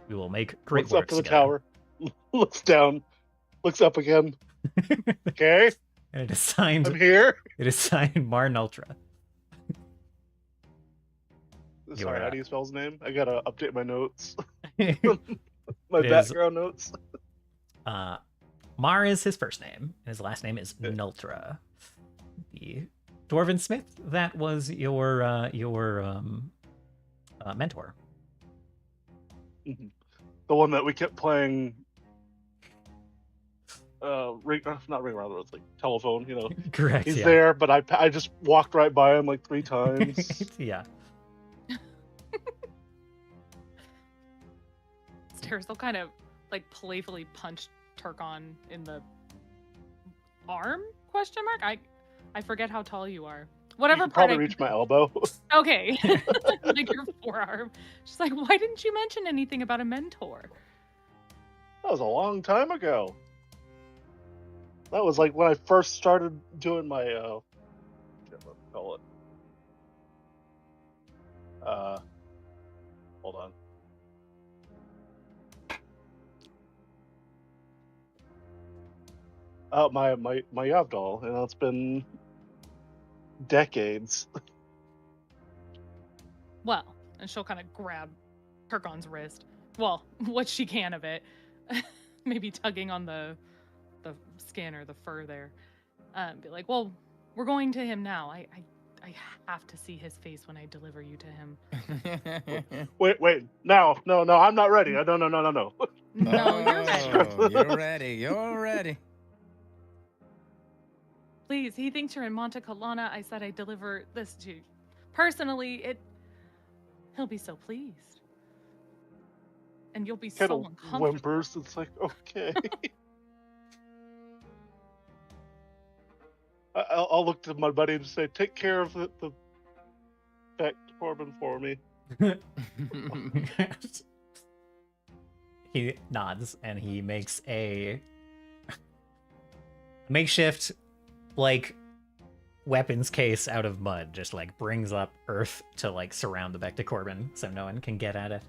We will make great Looks work up to the together. tower, looks down, looks up again. Okay, And it is signed. I'm here. It is signed Mar Nultra. Sorry, how do you spell his name? I gotta update my notes. It My is- background notes. Mar is his first name, and his last name is Yeah. Nultra. The dwarven smith that was your mentor. The one that we kept playing. Not ring around. It's like telephone. You know, Correct. he's yeah. there, but I just walked right by him like 3 times. Yeah. Staris will kind of like playfully punch Turkon in the arm? Question mark? I forget how tall you are. Whatever You can part probably reach my elbow. Okay. Like your forearm. She's like, why didn't you mention anything about a mentor? That was a long time ago. That was like when I first started doing my what do you call it? Hold on. My Yavdal, and it's been decades. Well, and she'll kind of grab Turkon's wrist. Well, what she can of it. Maybe tugging on the skin or the fur there. Be like, well, we're going to him now. I have to see his face when I deliver you to him. Wait, no, I'm not ready. No. No, you're ready. Oh, you're ready. You're ready. Please, he thinks you're in Monte Colana. I said I deliver this to you. Personally, he'll be so pleased. And you'll be Kind so of uncomfortable. whimpers. It's like, okay. I'll look to my buddy and say, take care of the back Corbin for me. He nods and he makes a makeshift like weapons case out of mud, just like brings up earth to like surround the Vector Corbin so no one can get at it.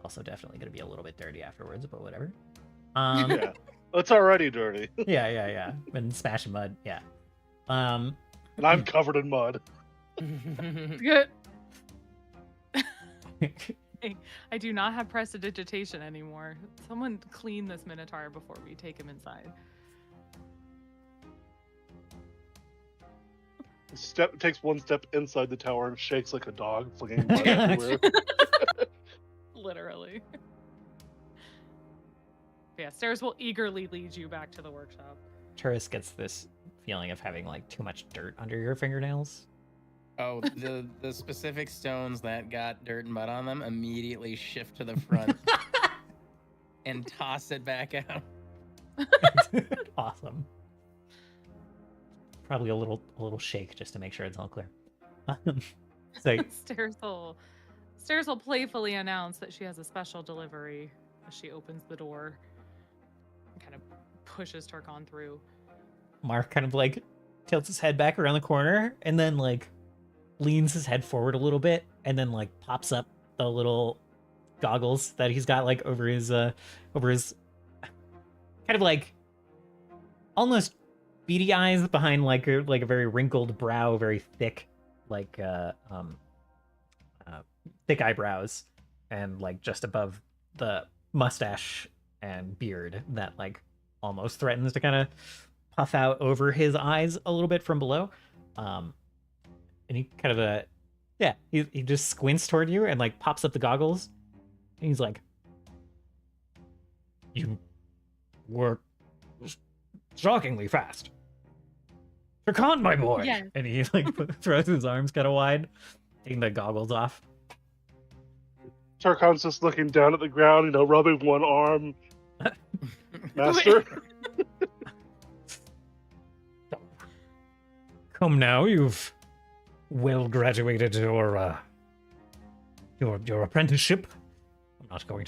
Also definitely gonna be a little bit dirty afterwards, but whatever. Yeah, it's already dirty, yeah. Been smashing mud, yeah. and I'm covered in mud. Good. I do not have prestidigitation anymore. Someone clean this Minotaur before we take him inside. Takes one step inside the tower and shakes like a dog, flinging mud everywhere. Literally. Yeah, Staris will eagerly lead you back to the workshop. Turris gets this feeling of having like too much dirt under your fingernails. Oh, the specific stones that got dirt and mud on them immediately shift to the front and toss it back out. Awesome. Probably a little shake just to make sure it's all clear. So Staris will playfully announce that she has a special delivery as she opens the door and kind of pushes Turkon through. Mark kind of like tilts his head back around the corner and then like leans his head forward a little bit and then like pops up the little goggles that he's got like over his kind of like almost beady eyes behind like a very wrinkled brow, very thick like thick eyebrows, and like just above the mustache and beard that like almost threatens to kind of puff out over his eyes a little bit from below. And he kind of he just squints toward you and like pops up the goggles and he's like, you were shockingly fast. Turkon, my boy. Yes. And he like throws his arms kind of wide, taking the goggles off. Turkon's just looking down at the ground, rubbing one arm. Master. Come now, you've well graduated your apprenticeship. I'm not going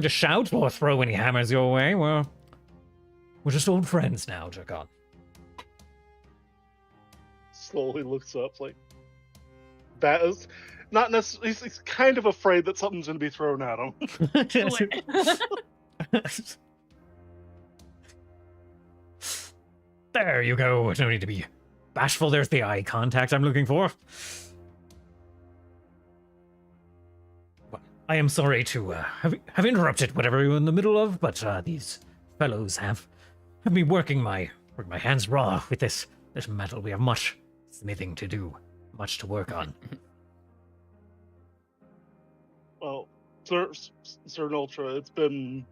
to shout or throw any hammers your way. We're just old friends now, Turkon. Slowly looks up, like that is not necessarily. He's kind of afraid that something's going to be thrown at him. There you go. No need to be bashful. There's the eye contact I'm looking for. Well, I am sorry to have interrupted whatever you were in the middle of, but these fellows have me working my hands raw with this metal. We have much smithing to do, much to work on. Well, Sir Ultra, it's been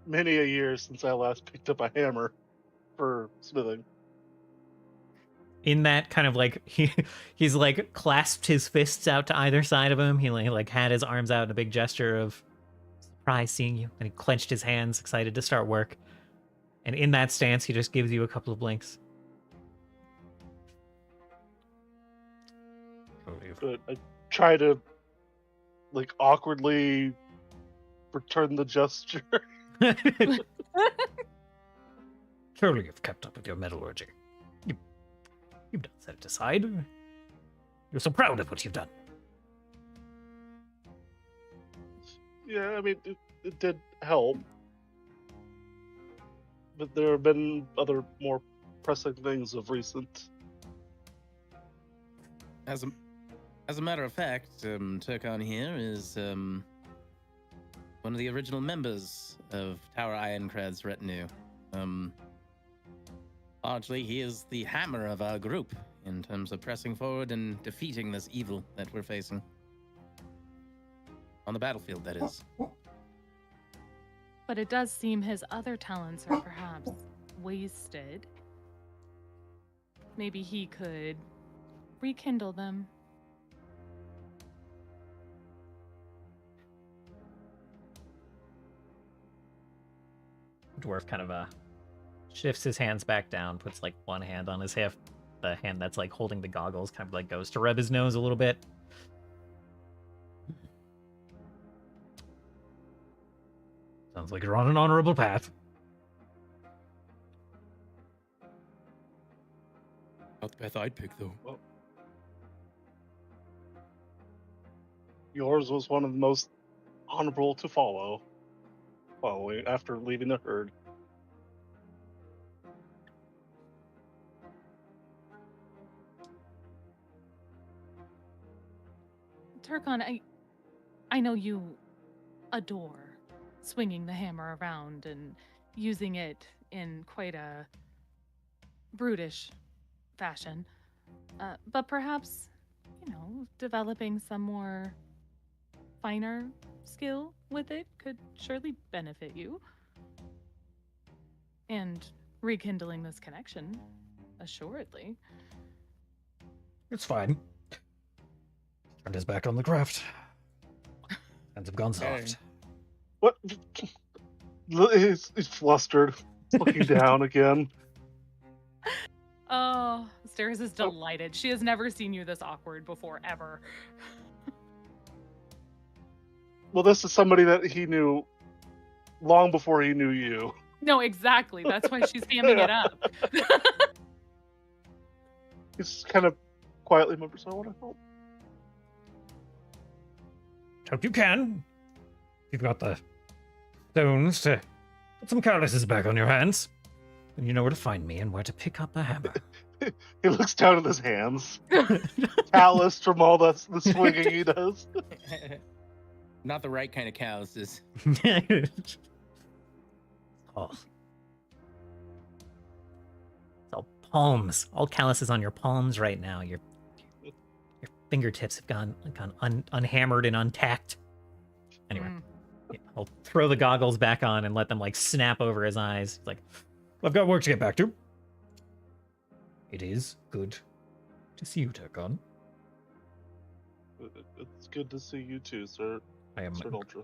many a year since I last picked up a hammer for smithing. In that kind of like he's like clasped his fists out to either side of him. He like had his arms out in a big gesture of surprise seeing you, and he clenched his hands, excited to start work. And in that stance, he just gives you a couple of blinks. But I try to like awkwardly return the gesture. Surely you've kept up with your metallurgy. You've not set it aside. You're so proud of what you've done. Yeah, I mean, it did help. But there have been other more pressing things of recent. As a matter of fact, Turkon here is one of the original members of Tower Ironcrad's retinue. Largely, he is the hammer of our group in terms of pressing forward and defeating this evil that we're facing. On the battlefield, that is. But it does seem his other talents are perhaps wasted. Maybe he could rekindle them. Dwarf kind of shifts his hands back down, puts like one hand on his hip. The hand that's like holding the goggles kind of like goes to rub his nose a little bit. Sounds like you're on an honorable path. Not the path I'd pick, though. Well, yours was one of the most honorable to following after leaving the herd. Turkon, I know you adore swinging the hammer around and using it in quite a brutish fashion. But perhaps, developing some more finer skill with it could surely benefit you. And rekindling this connection, assuredly. It's fine. Turned his back on the craft. Hands have gone soft. What? He's flustered, looking down again. Oh, Staris is delighted. She has never seen you this awkward before, ever. Well, this is somebody that he knew long before he knew you. No, exactly. That's why she's hamming it up. He's kind of quietly mumbling, "I want to help." Hope you can. You've got the stones to put some calluses back on your hands. And you know where to find me and where to pick up a hammer. He looks down at his hands, calloused from all the swinging he does. Not the right kind of calluses. Oh. It's all palms. All calluses on your palms right now. Your fingertips have gone unhammered and untacked. Anyway, I'll throw the goggles back on and let them like snap over his eyes. He's like, I've got work to get back to. It is good to see you, Turkon. It's good to see you too, sir. I am Sir Ultra.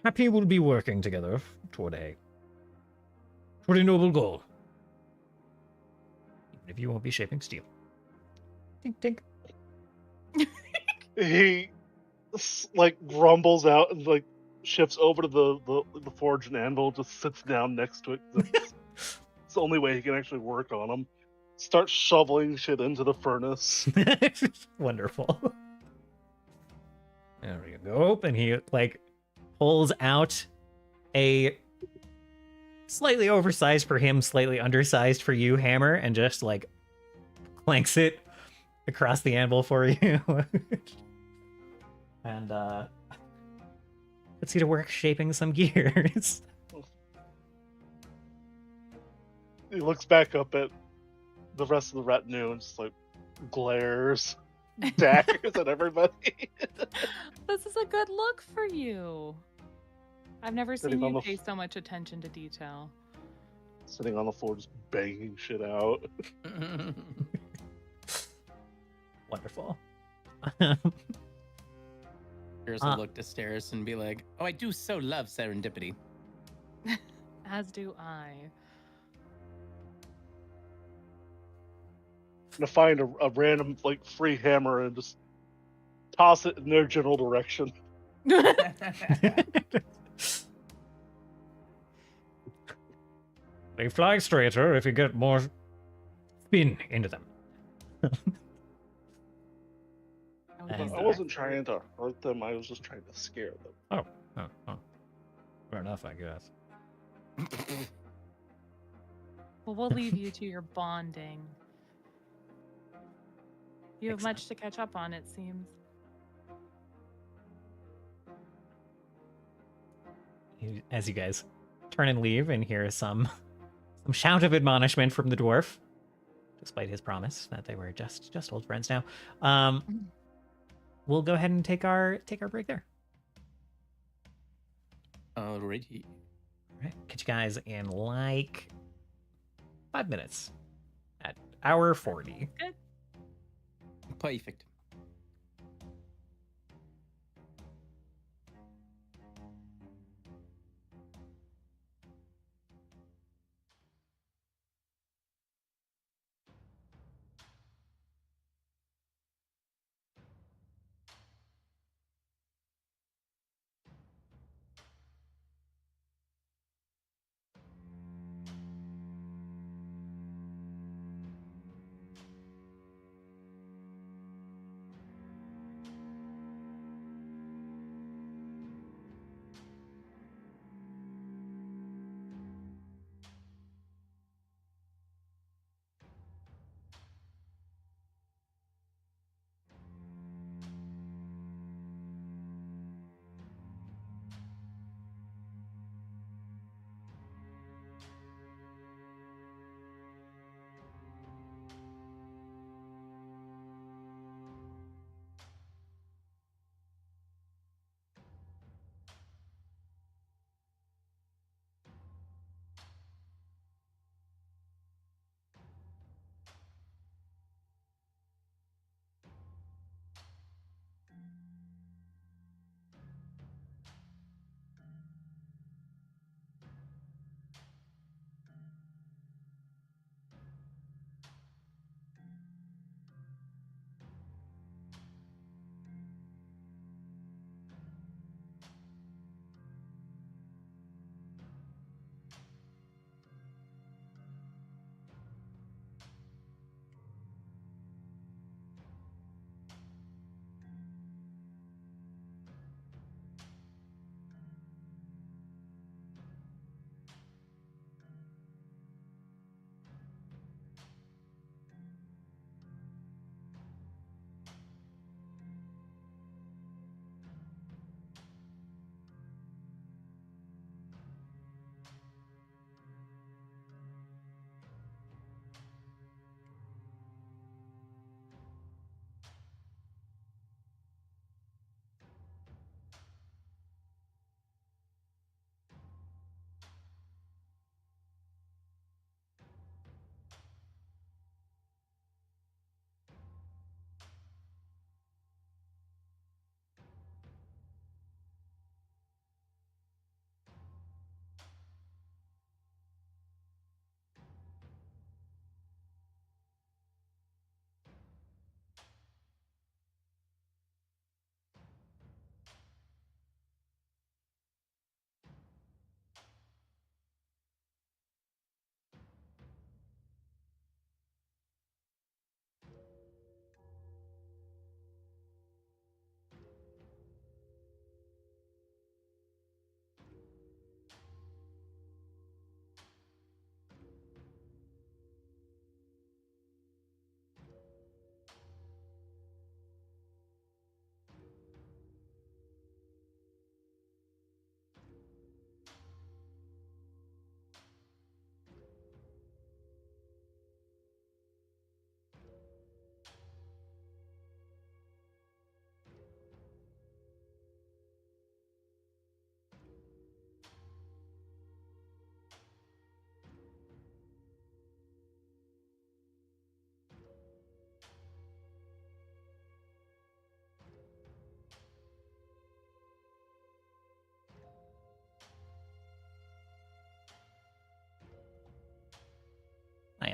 happy we'll be working together toward a noble goal. Even if you won't be shaping steel. Tink, tink. He like grumbles out and like shifts over to the forge and anvil, just sits down next to it. It's the only way he can actually work on them. Starts shoveling shit into the furnace. Wonderful. There you go. And he like pulls out a slightly oversized for him, slightly undersized for you hammer, and just like clanks it across the anvil for you. And puts you to work shaping some gears. He looks back up at the rest of the retinue and just like glares daggers at everybody. This is a good look for you. I've never Sitting seen on you the pay so much attention to detail. Sitting on the floor just banging shit out. Wonderful. Here's a look to Staris and be like, "Oh, I do so love serendipity." As do I. To find a random like free hammer and just toss it in their general direction. They fly straighter if you get more spin into them. I wasn't trying to hurt them, I was just trying to scare them. Oh. Fair enough, I guess. Well, we'll leave you to your bonding. You have Excellent. much to catch up on, it seems. As you guys turn and leave and hear some shout of admonishment from the dwarf, despite his promise that they were just old friends now. We'll go ahead and take our break there. Alrighty. All right, catch you guys in like 5 minutes at hour 40. Good. Perfect.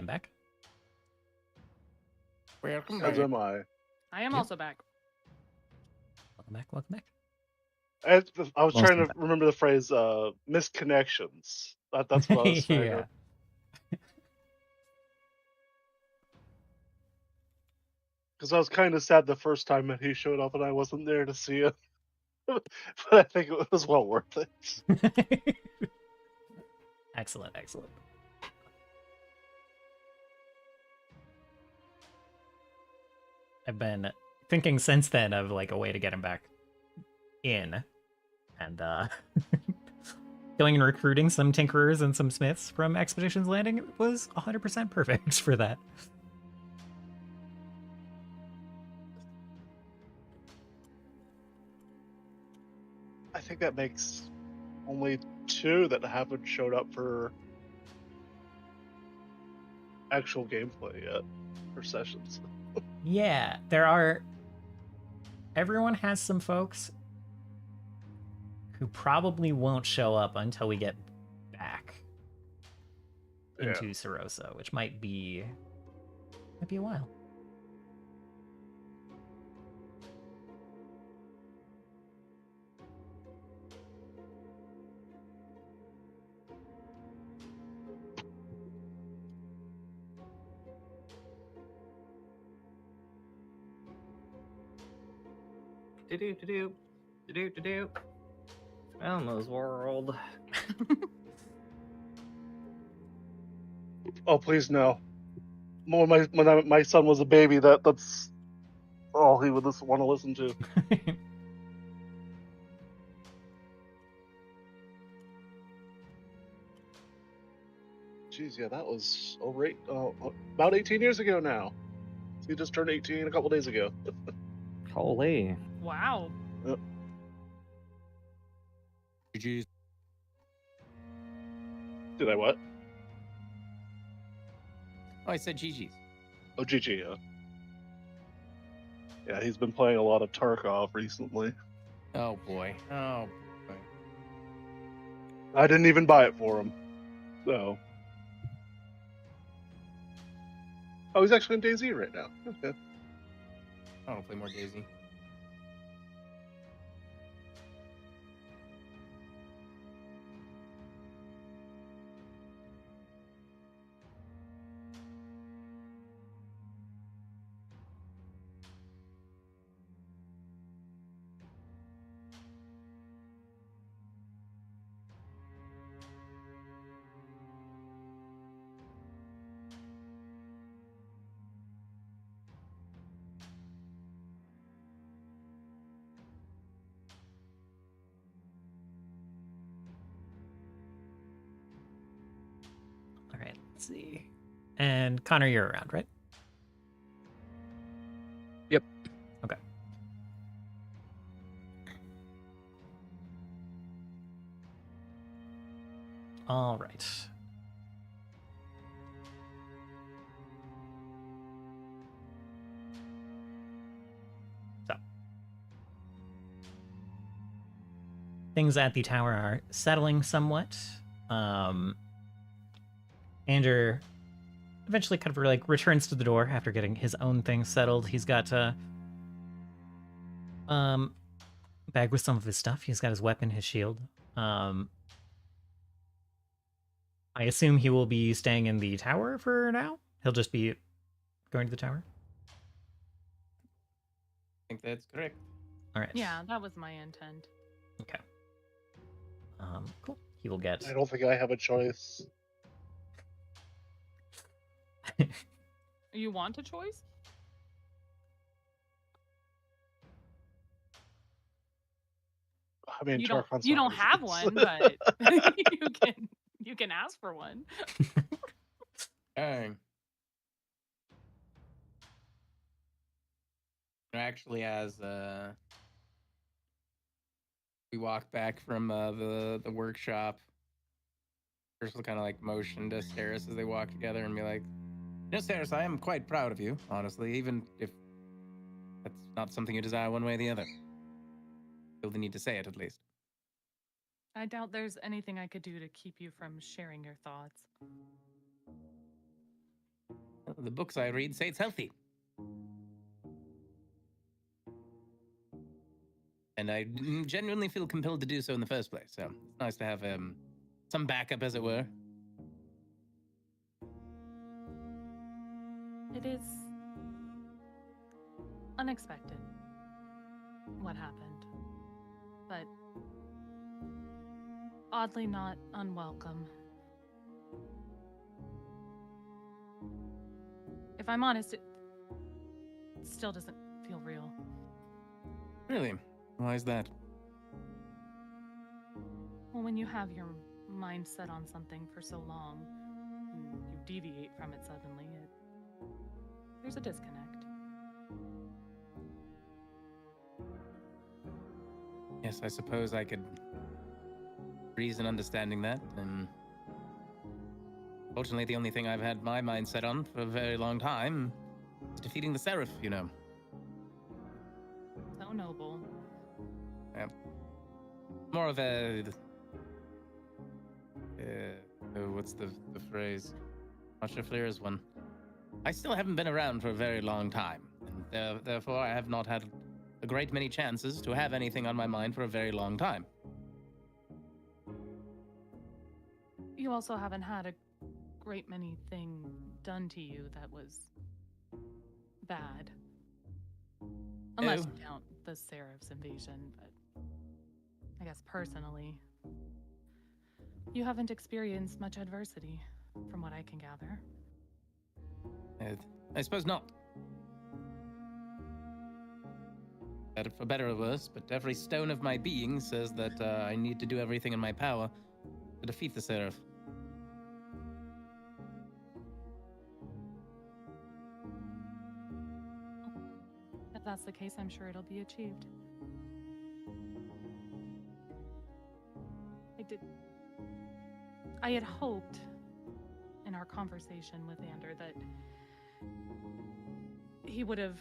am back. Welcome As back. am I. I am Yep. also back. Welcome back. Welcome back. I was Most trying of to remember the phrase misconnections. That's what I was trying Yeah. to. Because I was kind of sad the first time that he showed up and I wasn't there to see it. But I think it was well worth it. Excellent, excellent. I've been thinking since then of like a way to get him back in, and going and recruiting some tinkerers and some smiths from Expeditions Landing was 100% perfect for that. I think that makes only 2 that haven't showed up for actual gameplay yet, for sessions. Yeah, there are. Everyone has some folks who probably won't show up until we get back Yeah. into Serosa, which might be a while. Do-do-do-do. Elmo's world. Oh, please no. When my son was a baby, that's all he would want to listen to. Jeez, yeah, that was about 18 years ago now. So he just turned 18 a couple days ago. Holy. Wow. GG's. Did I what? Oh, I said GG's. Oh, GG, yeah. Yeah, he's been playing a lot of Tarkov recently. Oh boy. Oh boy. I didn't even buy it for him. So. Oh, he's actually in DayZ right now. Okay. I want to play more Daisy. All right, let's see. And Konnor, you're around, right? Yep. Okay. All right. So, things at the tower are settling somewhat. Andrew eventually kind of like returns to the door after getting his own things settled. He's got a bag with some of his stuff. He's got his weapon, his shield. I assume he will be staying in the tower for now. He'll just be going to the tower. I think that's correct. All right. Yeah, that was my intent. Okay. Cool. He will get. I don't think I have a choice. You want a choice? I mean, You don't. Tarkon's You not don't gonna have do one, this. but you can ask for one. Dang. Actually, as we walk back from the workshop, Chris will kind of like motion to Staris as they walk together and be like, "You know, Staris, I am quite proud of you, honestly, even if that's not something you desire one way or the other. Feel the need to say it at least." I doubt there's anything I could do to keep you from sharing your thoughts. The books I read say it's healthy. And I genuinely feel compelled to do so in the first place. So it's nice to have some backup, as it were. It is unexpected what happened, but oddly not unwelcome. If I'm honest, it still doesn't feel real. Really? Why is that? Well, when you have your mind set on something for so long, and you deviate from it suddenly, there's a disconnect. Yes, I suppose I could reason understanding that. Fortunately, the only thing I've had my mind set on for a very long time is defeating the Seraph, you know. So noble. More of a... what's the phrase? Not sure if there is one. I still haven't been around for a very long time, and therefore I have not had a great many chances to have anything on my mind for a very long time. You also haven't had a great many things done to you that was bad. Unless you count the Seraph's invasion, but I guess personally, you haven't experienced much adversity, from what I can gather. I suppose not. For better or worse, but every stone of my being says that I need to do everything in my power to defeat the Seraph. If that's the case, I'm sure it'll be achieved. I had hoped in our conversation with Ander that he would have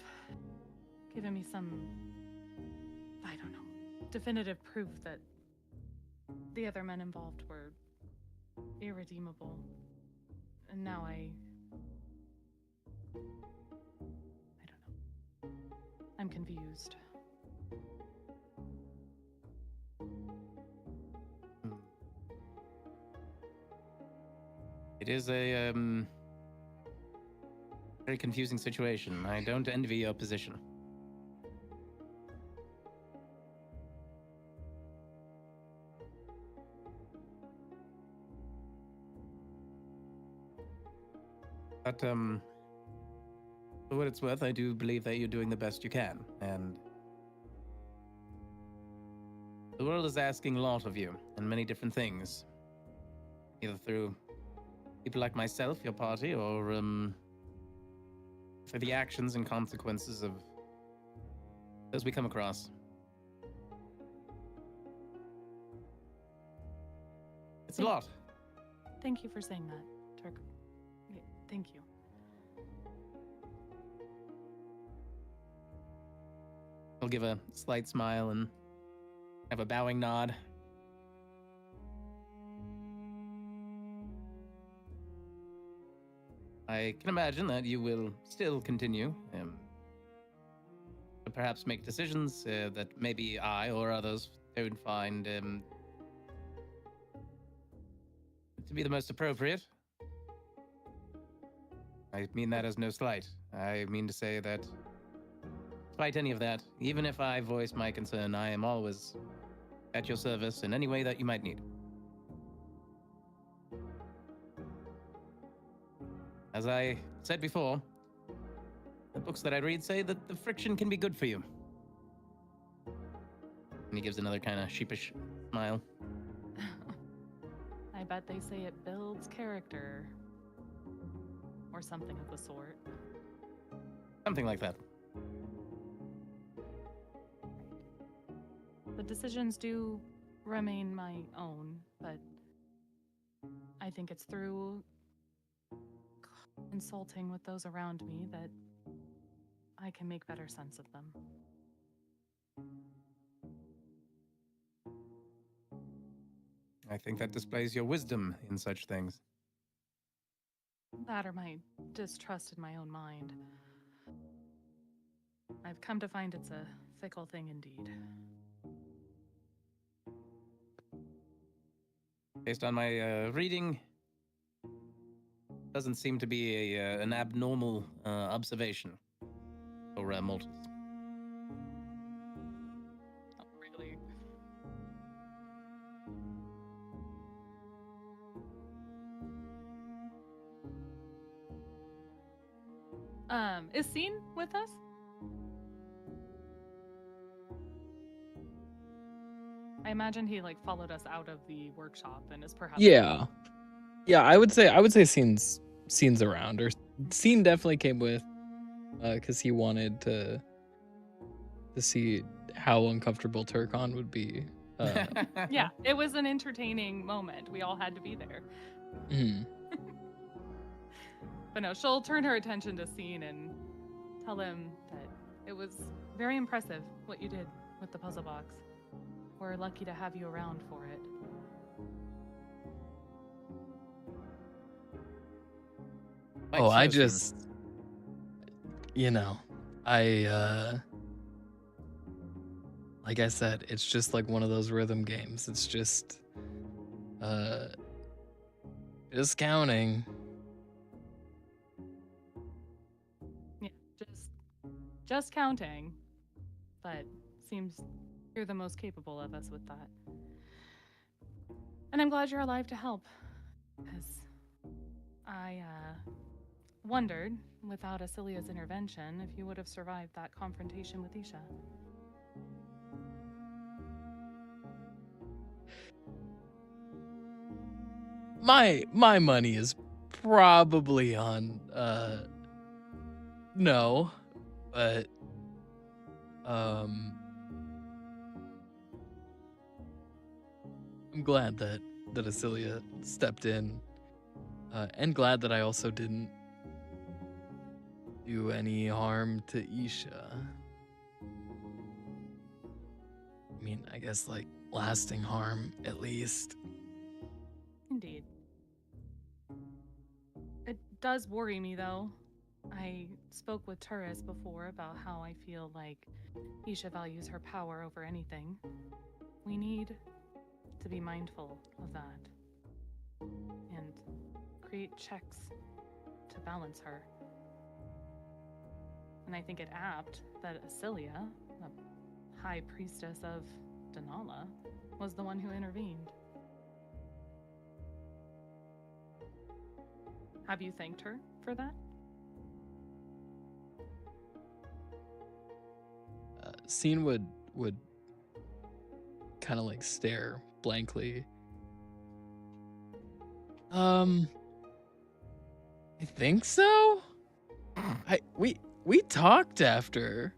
given me some, I don't know, definitive proof that the other men involved were irredeemable. And now I don't know. I'm confused. It is a very confusing situation. I don't envy your position. But for what it's worth, I do believe that you're doing the best you can, and the world is asking a lot of you, and many different things, either through people like myself, your party, or for the actions and consequences of those we come across. It's a lot. Thank you for saying that, Turk. Yeah, thank you. I'll give a slight smile and have a bowing nod. I can imagine that you will still continue to perhaps make decisions that maybe I or others don't find to be the most appropriate. I mean that as no slight. I mean to say that despite any of that, even if I voice my concern, I am always at your service in any way that you might need. As I said before, the books that I read say that the friction can be good for you. And he gives another kind of sheepish smile. I bet they say it builds character. Or something of the sort. Something like that. The decisions do remain my own, but I think it's through consulting with those around me that I can make better sense of them. I think that displays your wisdom in such things. That or my distrust in my own mind. I've come to find it's a fickle thing indeed. Based on my reading, doesn't seem to be an abnormal observation for mortals. Not really. Is Scene with us? I imagine he like followed us out of the workshop and is perhaps. Yeah. Yeah, I would say scene's around, or Scene definitely came with because he wanted to see how uncomfortable Turkon would be. Yeah, it was an entertaining moment. We all had to be there. Mhm. But no, she'll turn her attention to Scene and tell him that it was very impressive what you did with the puzzle box. We're lucky to have you around for it. Oh, I Quite so, Scene. just, I like I said, it's just like one of those rhythm games. It's just counting. Yeah, just counting. But seems you're the most capable of us with that. And I'm glad you're alive to help. Because I wondered, without Acilia's intervention, if you would have survived that confrontation with Isha. My money is probably on no, but I'm glad that Acilia stepped in, and glad that I also didn't do any harm to Isha. I mean, I guess like lasting harm at least. Indeed. It does worry me, though. I spoke with Turris before about how I feel like Isha values her power over anything. We need to be mindful of that and create checks to balance her. And I think it apt that Acilia, the high priestess of Denala, was the one who intervened. Have you thanked her for that? Scene would kind of like stare blankly. I think so. We talked after.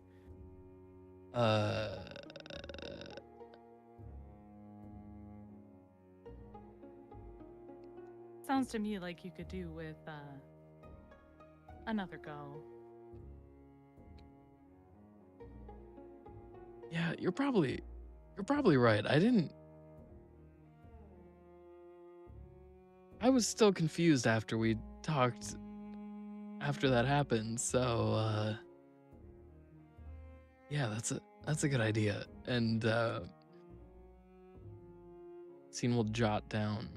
Sounds to me like you could do with another go. Yeah, you're probably right. I was still confused after we talked after that happened, so yeah, that's a good idea. And Scene will jot down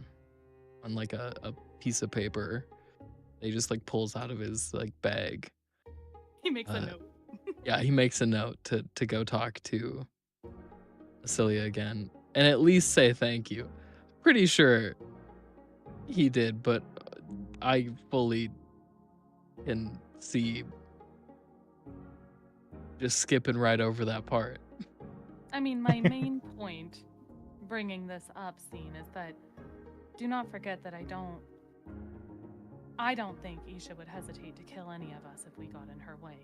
on like a piece of paper. He just like pulls out of his like bag. He makes a note. Yeah, he makes a note to go talk to Acilia again and at least say thank you. Pretty sure he did, but I fully can see just skipping right over that part. I mean, my main point bringing this up, Scene, is that do not forget that I don't think Isha would hesitate to kill any of us if we got in her way.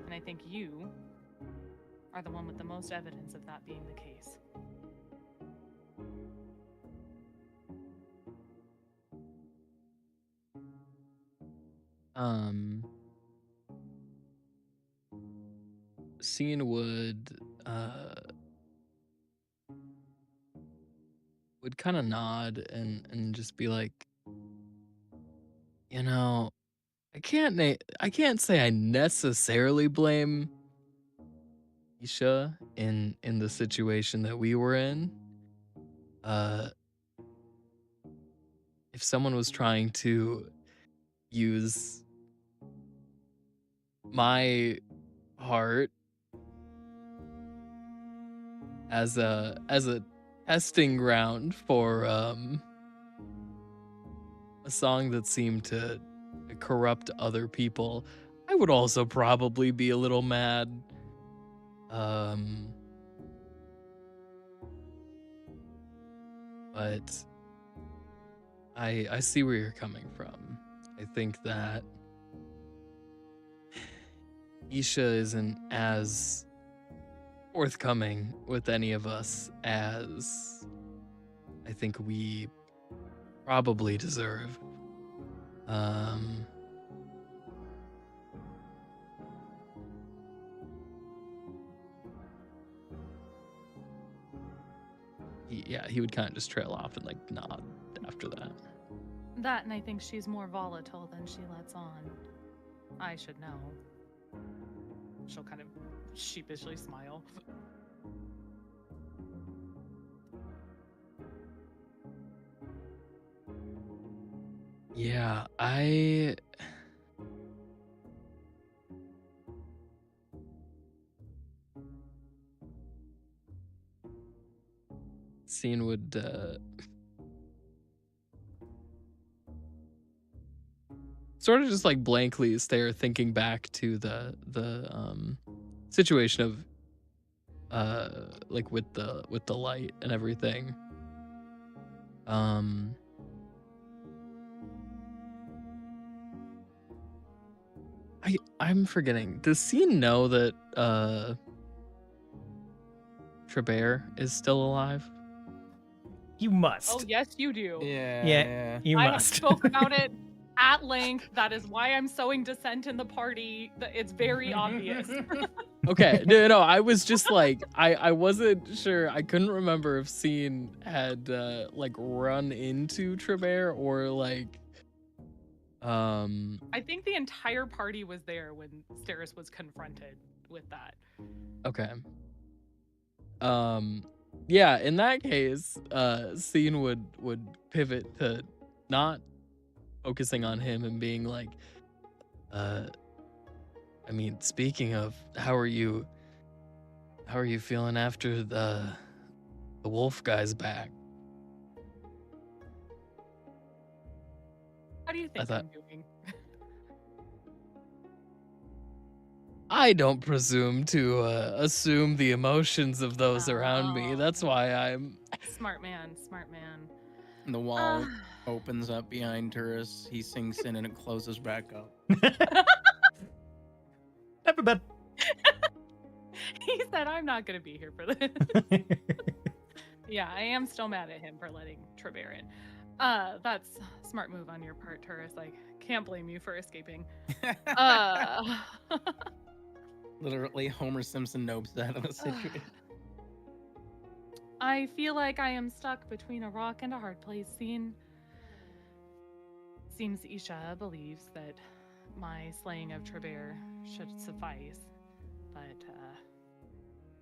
And I think you are the one with the most evidence of that being the case. Scene would kind of nod and just be like, You know, I can't say I necessarily blame Isha in the situation that we were in. Uh, if someone was trying to use my heart as a testing ground for a song that seemed to corrupt other people, I would also probably be a little mad. Um, but I see where you're coming from. I think that Isha isn't as forthcoming with any of us as I think we probably deserve. Um, he would kind of just trail off and like nod after that. That, and I think she's more volatile than she lets on. I should know. She'll kind of sheepishly smile. Yeah, Scene would sort of just like blankly stare, thinking back to the situation of like with the light and everything. I'm forgetting. Does Scene know that Trabert is still alive? You must. Oh, yes, you do. Yeah, you I must. spoke about it at length. That is why I'm sowing dissent in the party. It's very obvious. Okay, no, I was just like, I wasn't sure. I couldn't remember if Scene had like run into Trabert or like I think the entire party was there when Staris was confronted with that. Okay. Yeah, in that case, Scene would pivot to not focusing on him and being like, I mean, speaking of, how are you feeling after the wolf guy's back? How do you think I'm doing? I don't presume to assume the emotions of those around me. That's why I'm Smart man, smart man. The wall opens up behind Turris. He sinks in and it closes back up. Never been. He said, I'm not going to be here for this. Yeah, I am still mad at him for letting Trabert in. That's a smart move on your part, Turris. I can't blame you for escaping. Literally, Homer Simpson nopes out of the situation. I feel like I am stuck between a rock and a hard place. Seems Isha believes that my slaying of Trabert should suffice, but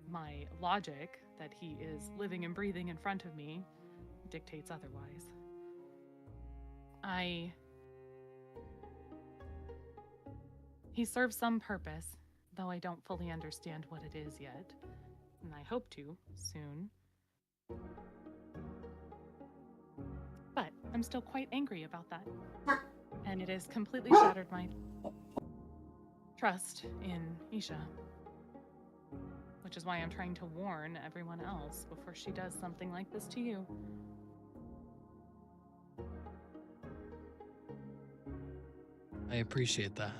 my logic that he is living and breathing in front of me dictates otherwise. He serves some purpose, though I don't fully understand what it is yet, and I hope to soon. But I'm still quite angry about that, and it has completely shattered my trust in Isha, which is why I'm trying to warn everyone else before she does something like this to you. I appreciate that.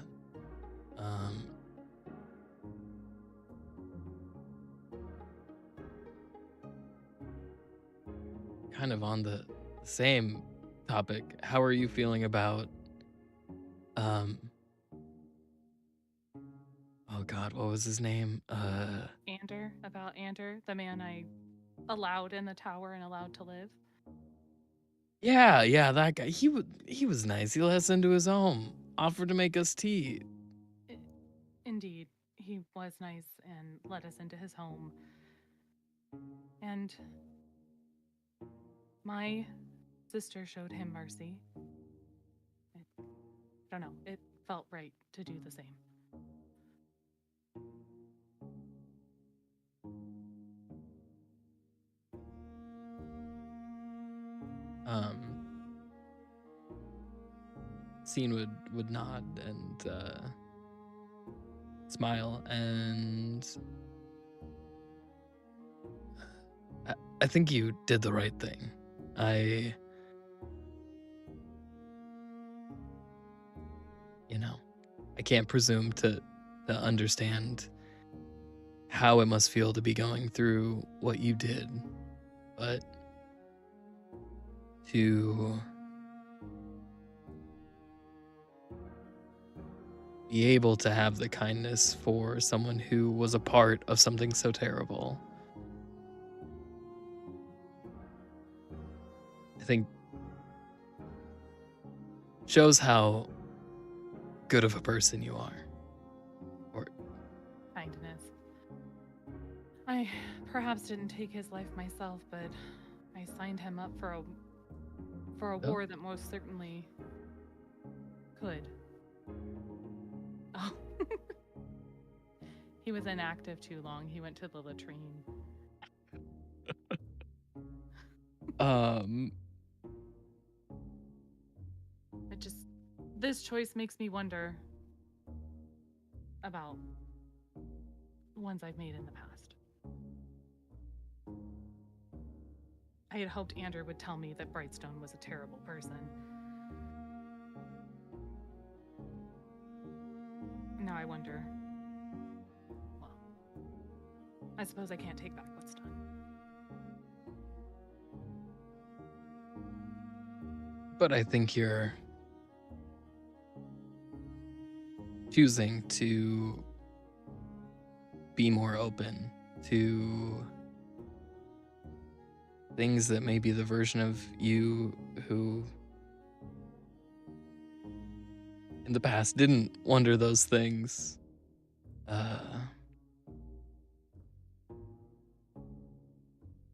Kind of on the same topic, how are you feeling about oh god, what was his name? Ander, the man I allowed in the tower and allowed to live. Yeah, that guy. He was nice. He let us into his home, offered to make us tea. Indeed, he was nice and let us into his home. And my sister showed him mercy. I don't know, it felt right to do the same. Scene would nod and smile, and I think you did the right thing. I can't presume to understand how it must feel to be going through what you did, but to be able to have the kindness for someone who was a part of something so terrible, I think shows how good of a person you are. Or Kindness. I perhaps didn't take his life myself, but I signed him up for a war that most certainly could. Oh. He was inactive too long. He went to the latrine. This choice makes me wonder about ones I've made in the past. I had hoped Andrew would tell me that Brightstone was a terrible person. Now I wonder, well, I suppose I can't take back what's done. But I think you're choosing to be more open to things that may be the version of you who in the past didn't wonder those things.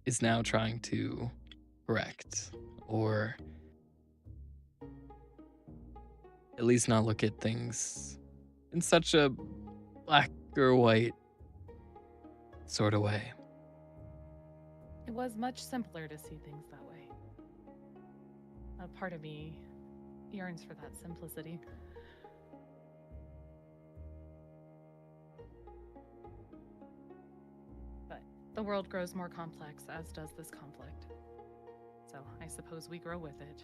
Is now trying to correct, or at least not look at things in such a black or white sort of way. It was much simpler to see things that way. A part of me yearns for that simplicity. But the world grows more complex, as does this conflict. So I suppose we grow with it.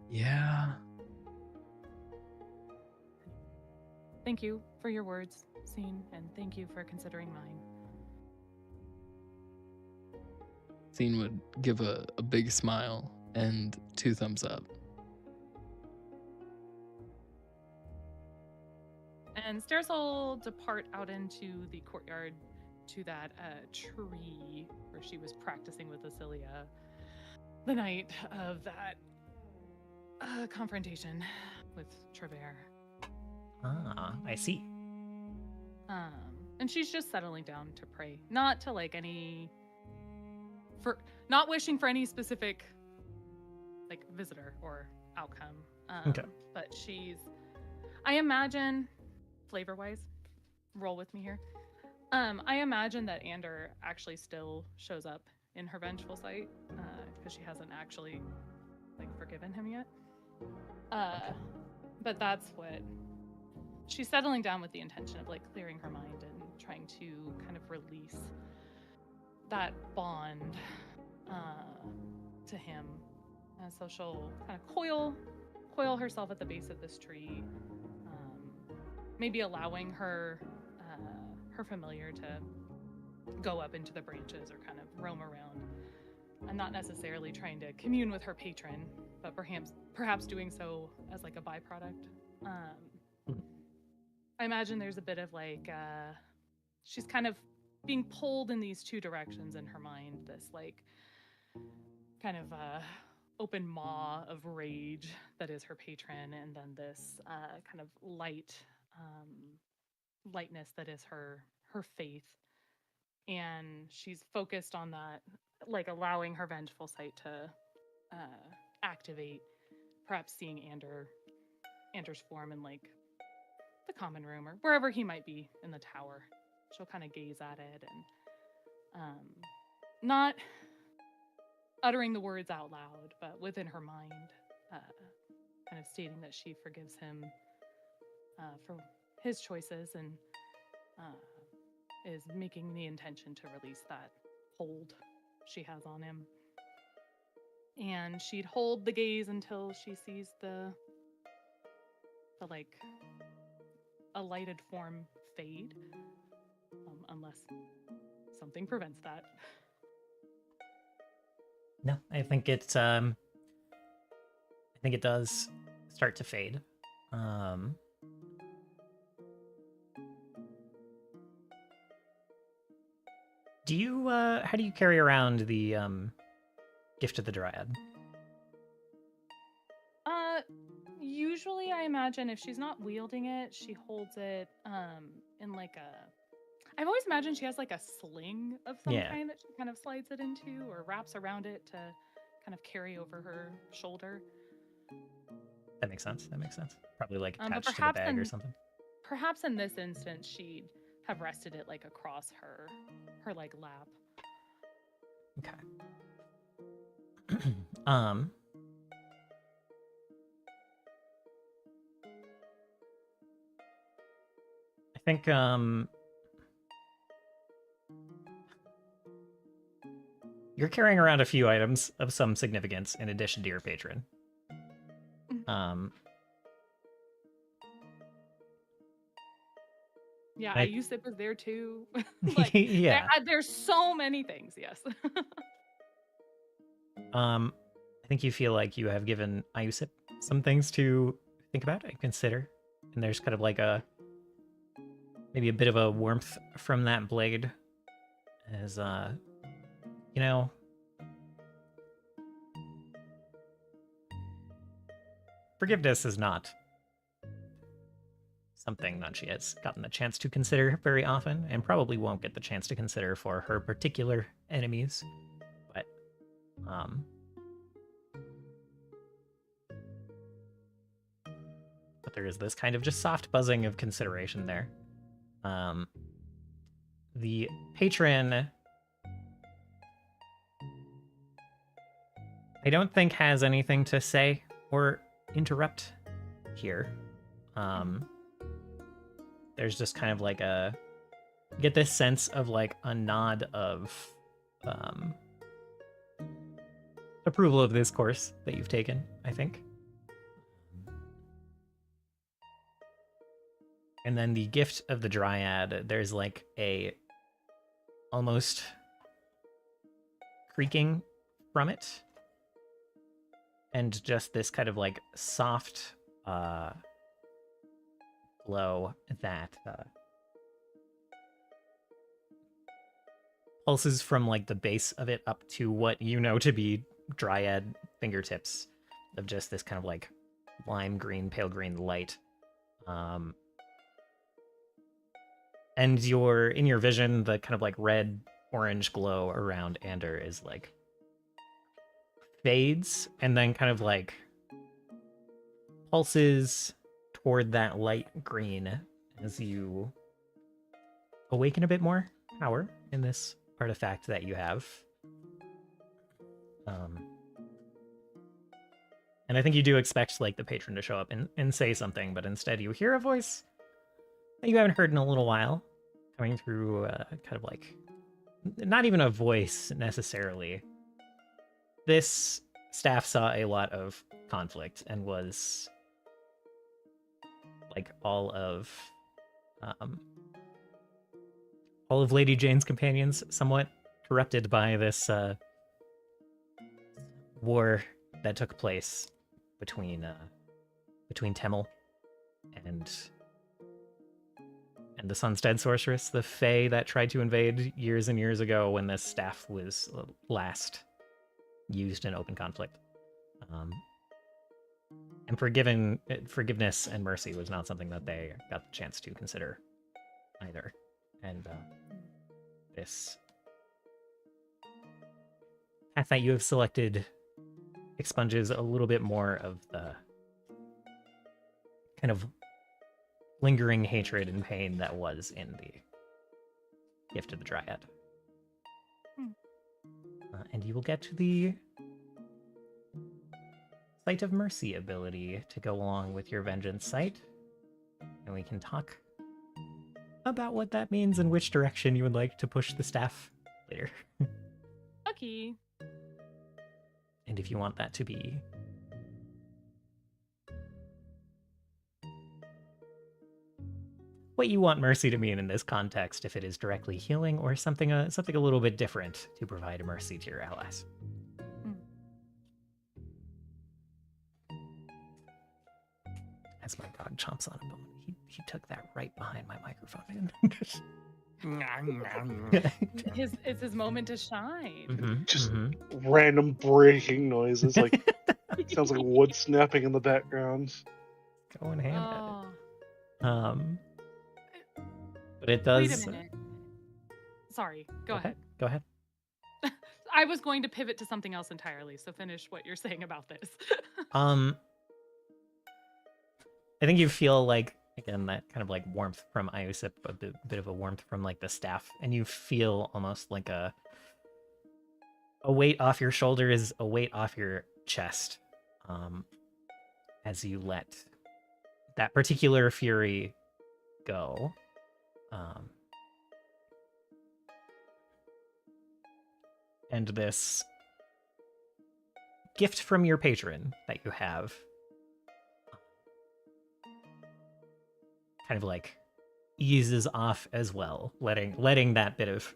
Yeah. Thank you for your words, Scene, and thank you for considering mine. Scene would give a big smile and 2 thumbs up. And Staris will depart out into the courtyard to that tree where she was practicing with Acilia the night of that confrontation with Trevere. Ah, I see. And she's just settling down to pray, not to not wishing for any specific visitor or outcome. Okay. But I imagine, flavor-wise, roll with me here. I imagine that Ander actually still shows up in her vengeful sight because she hasn't actually forgiven him yet. But that's what she's settling down with, the intention of clearing her mind and trying to kind of release that bond to him. And so she'll kind of coil herself at the base of this tree, maybe allowing her familiar to go up into the branches or kind of roam around, and not necessarily trying to commune with her patron, but perhaps doing so as a byproduct. I imagine there's a bit of she's kind of being pulled in these two directions in her mind. This like kind of open maw of rage that is her patron, and then this kind of lightness that is her faith. And she's focused on that, like allowing her vengeful sight to activate, perhaps seeing Ander's form in like the common room or wherever he might be in the tower. She'll kind of gaze at it and not uttering the words out loud, but within her mind, kind of stating that she forgives him for his choices and is making the intention to release that hold she has on him. And she'd hold the gaze until she sees the like a lighted form fade, unless something prevents that. No, I think it does start to fade. Do you how do you carry around the gift of the Dryad? Usually I imagine if she's not wielding it, she holds it in like a I've always imagined she has like a sling of some kind that she kind of slides it into or wraps around it to kind of carry over her shoulder. That makes sense. Probably like But attached to the bag or something. Perhaps in this instance she'd have rested it like across her like lap. Okay. I think you're carrying around a few items of some significance in addition to your patron. Yeah, I Ayusip is there too. Like, yeah. There's so many things, yes. I think you feel like you have given Ayusip some things to think about and consider. And there's kind of like maybe a bit of a warmth from that blade as, you know, forgiveness is not something that she has gotten the chance to consider very often, and probably won't get the chance to consider for her particular enemies. But there is this kind of just soft buzzing of consideration there. The patron, I don't think has anything to say or interrupt here. There's just kind of like you get this sense of like a nod of approval of this course that you've taken, I think. And then the gift of the Dryad, there's like a almost creaking from it. And just this kind of like soft glow that pulses from like the base of it up to what you know to be Dryad fingertips of just this kind of like lime green, pale green light. And in your vision, the kind of like red orange glow around Ander is like fades and then kind of like pulses toward that light green as you awaken a bit more power in this artifact that you have. And I think you do expect like the patron to show up and say something, but instead you hear a voice that you haven't heard in a little while coming through kind of like not even a voice necessarily. This staff saw a lot of conflict and was like all of Lady Jane's companions somewhat corrupted by this war that took place between Temel and and the Sunstead Sorceress, the Fae that tried to invade years and years ago when this staff was last used in open conflict. And forgiveness and mercy was not something that they got the chance to consider either. And this path that you have selected expunges a little bit more of the kind of lingering hatred and pain that was in the Gift of the Dryad. And you will get to the Sight of Mercy ability to go along with your Vengeance Sight. And we can talk about what that means and which direction you would like to push the staff later. Lucky. And if you want that to be what you want mercy to mean in this context, if it is directly healing or something a little bit different to provide mercy to your allies. As my dog chomps on a bone, he took that right behind my microphone, man. It's his moment to shine. Just random breaking noises, like sounds like wood snapping in the background. Going ham Oh. at it. But it does. Wait a minute. Sorry, go ahead. Go ahead. I was going to pivot to something else entirely, so finish what you're saying about this. I think you feel like, again, that kind of like warmth from Iosip, a bit of a warmth from like the staff, and you feel almost like a weight off your shoulders, a weight off your chest, as you let that particular fury go. And this gift from your patron that you have kind of like eases off as well, letting that bit of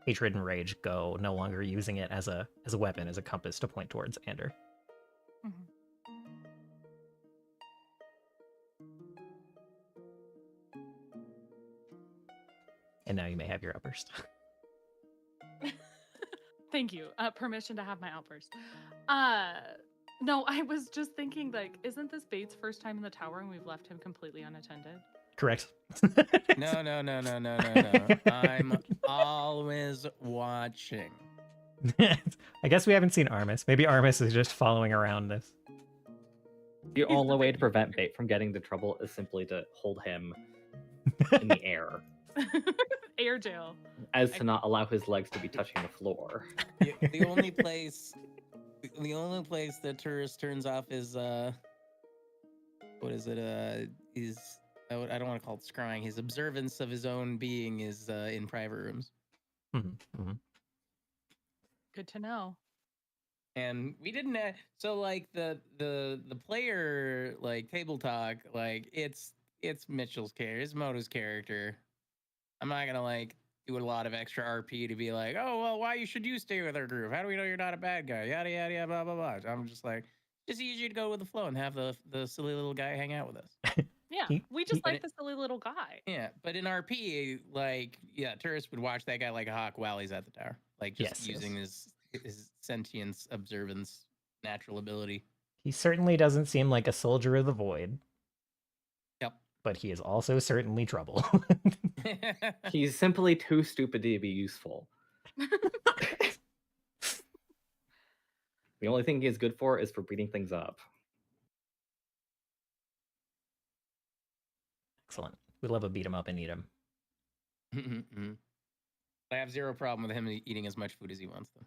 hatred and rage go, no longer using it as a weapon, as a compass to point towards Ander. And now you may have your outburst. Thank you. Permission to have my outburst. No, I was just thinking, like, isn't this Bates' first time in the tower and we've left him completely unattended? Correct. No. I'm always watching. I guess we haven't seen Armis. Maybe Armis is just following around this. The only way to prevent Bait from getting into trouble is simply to hold him in the air, Air jail. as to not allow his legs to be touching the floor. The only place that tourist turns off is what is it? Is I don't want to call it scrying. His observance of his own being is in private rooms. Good to know. And we didn't so like the player like table talk, like it's Mitchell's character, it's Moto's character. I'm not gonna like do a lot of extra RP to be like, oh well, why should you stay with our group? How do we know you're not a bad guy? Yada yada yada blah blah blah. I'm just like, it's easier to go with the flow and have the silly little guy hang out with us. Yeah, we just like the silly little guy. Yeah, but in RP, like, yeah, tourists would watch that guy like a hawk while he's at the tower, like just using his sentience, observance, natural ability. He certainly doesn't seem like a soldier of the void. Yep. But he is also certainly trouble. He's simply too stupid to be useful. The only thing he's good for is for beating things up. Excellent. We love a beat him up and eat him. I have zero problem with him eating as much food as he wants, though.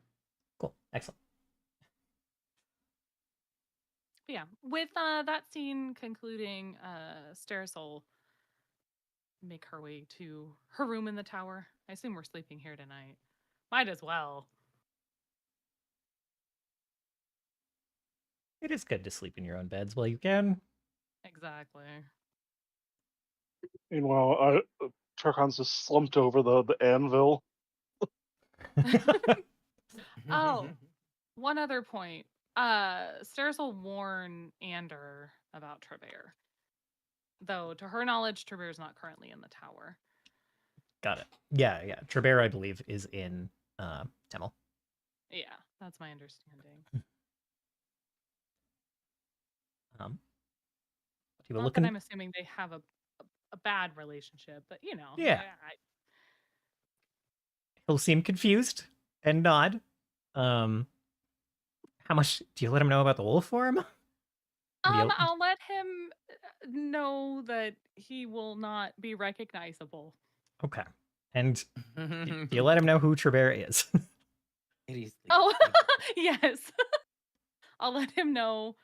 Cool. Excellent. But yeah, with that scene concluding, Staris will make her way to her room in the tower. I assume we're sleeping here tonight. Might as well. It is good to sleep in your own beds while you can. Exactly. Meanwhile, Tarkon's just slumped over the anvil. Oh, one other point. Staris will warn Ander about Trevere. though, to her knowledge, Trebear's not currently in the tower. Got it. Yeah. Trebear, I believe, is in Temel. Yeah, that's my understanding. You were Not looking. that I'm assuming they have a bad relationship, but you know. Yeah. He'll seem confused and nod. How much do you let him know about the wolf form? I'll let him know that he will not be recognizable. Okay. And you let him know who Trebear is. Oh, yes. I'll let him know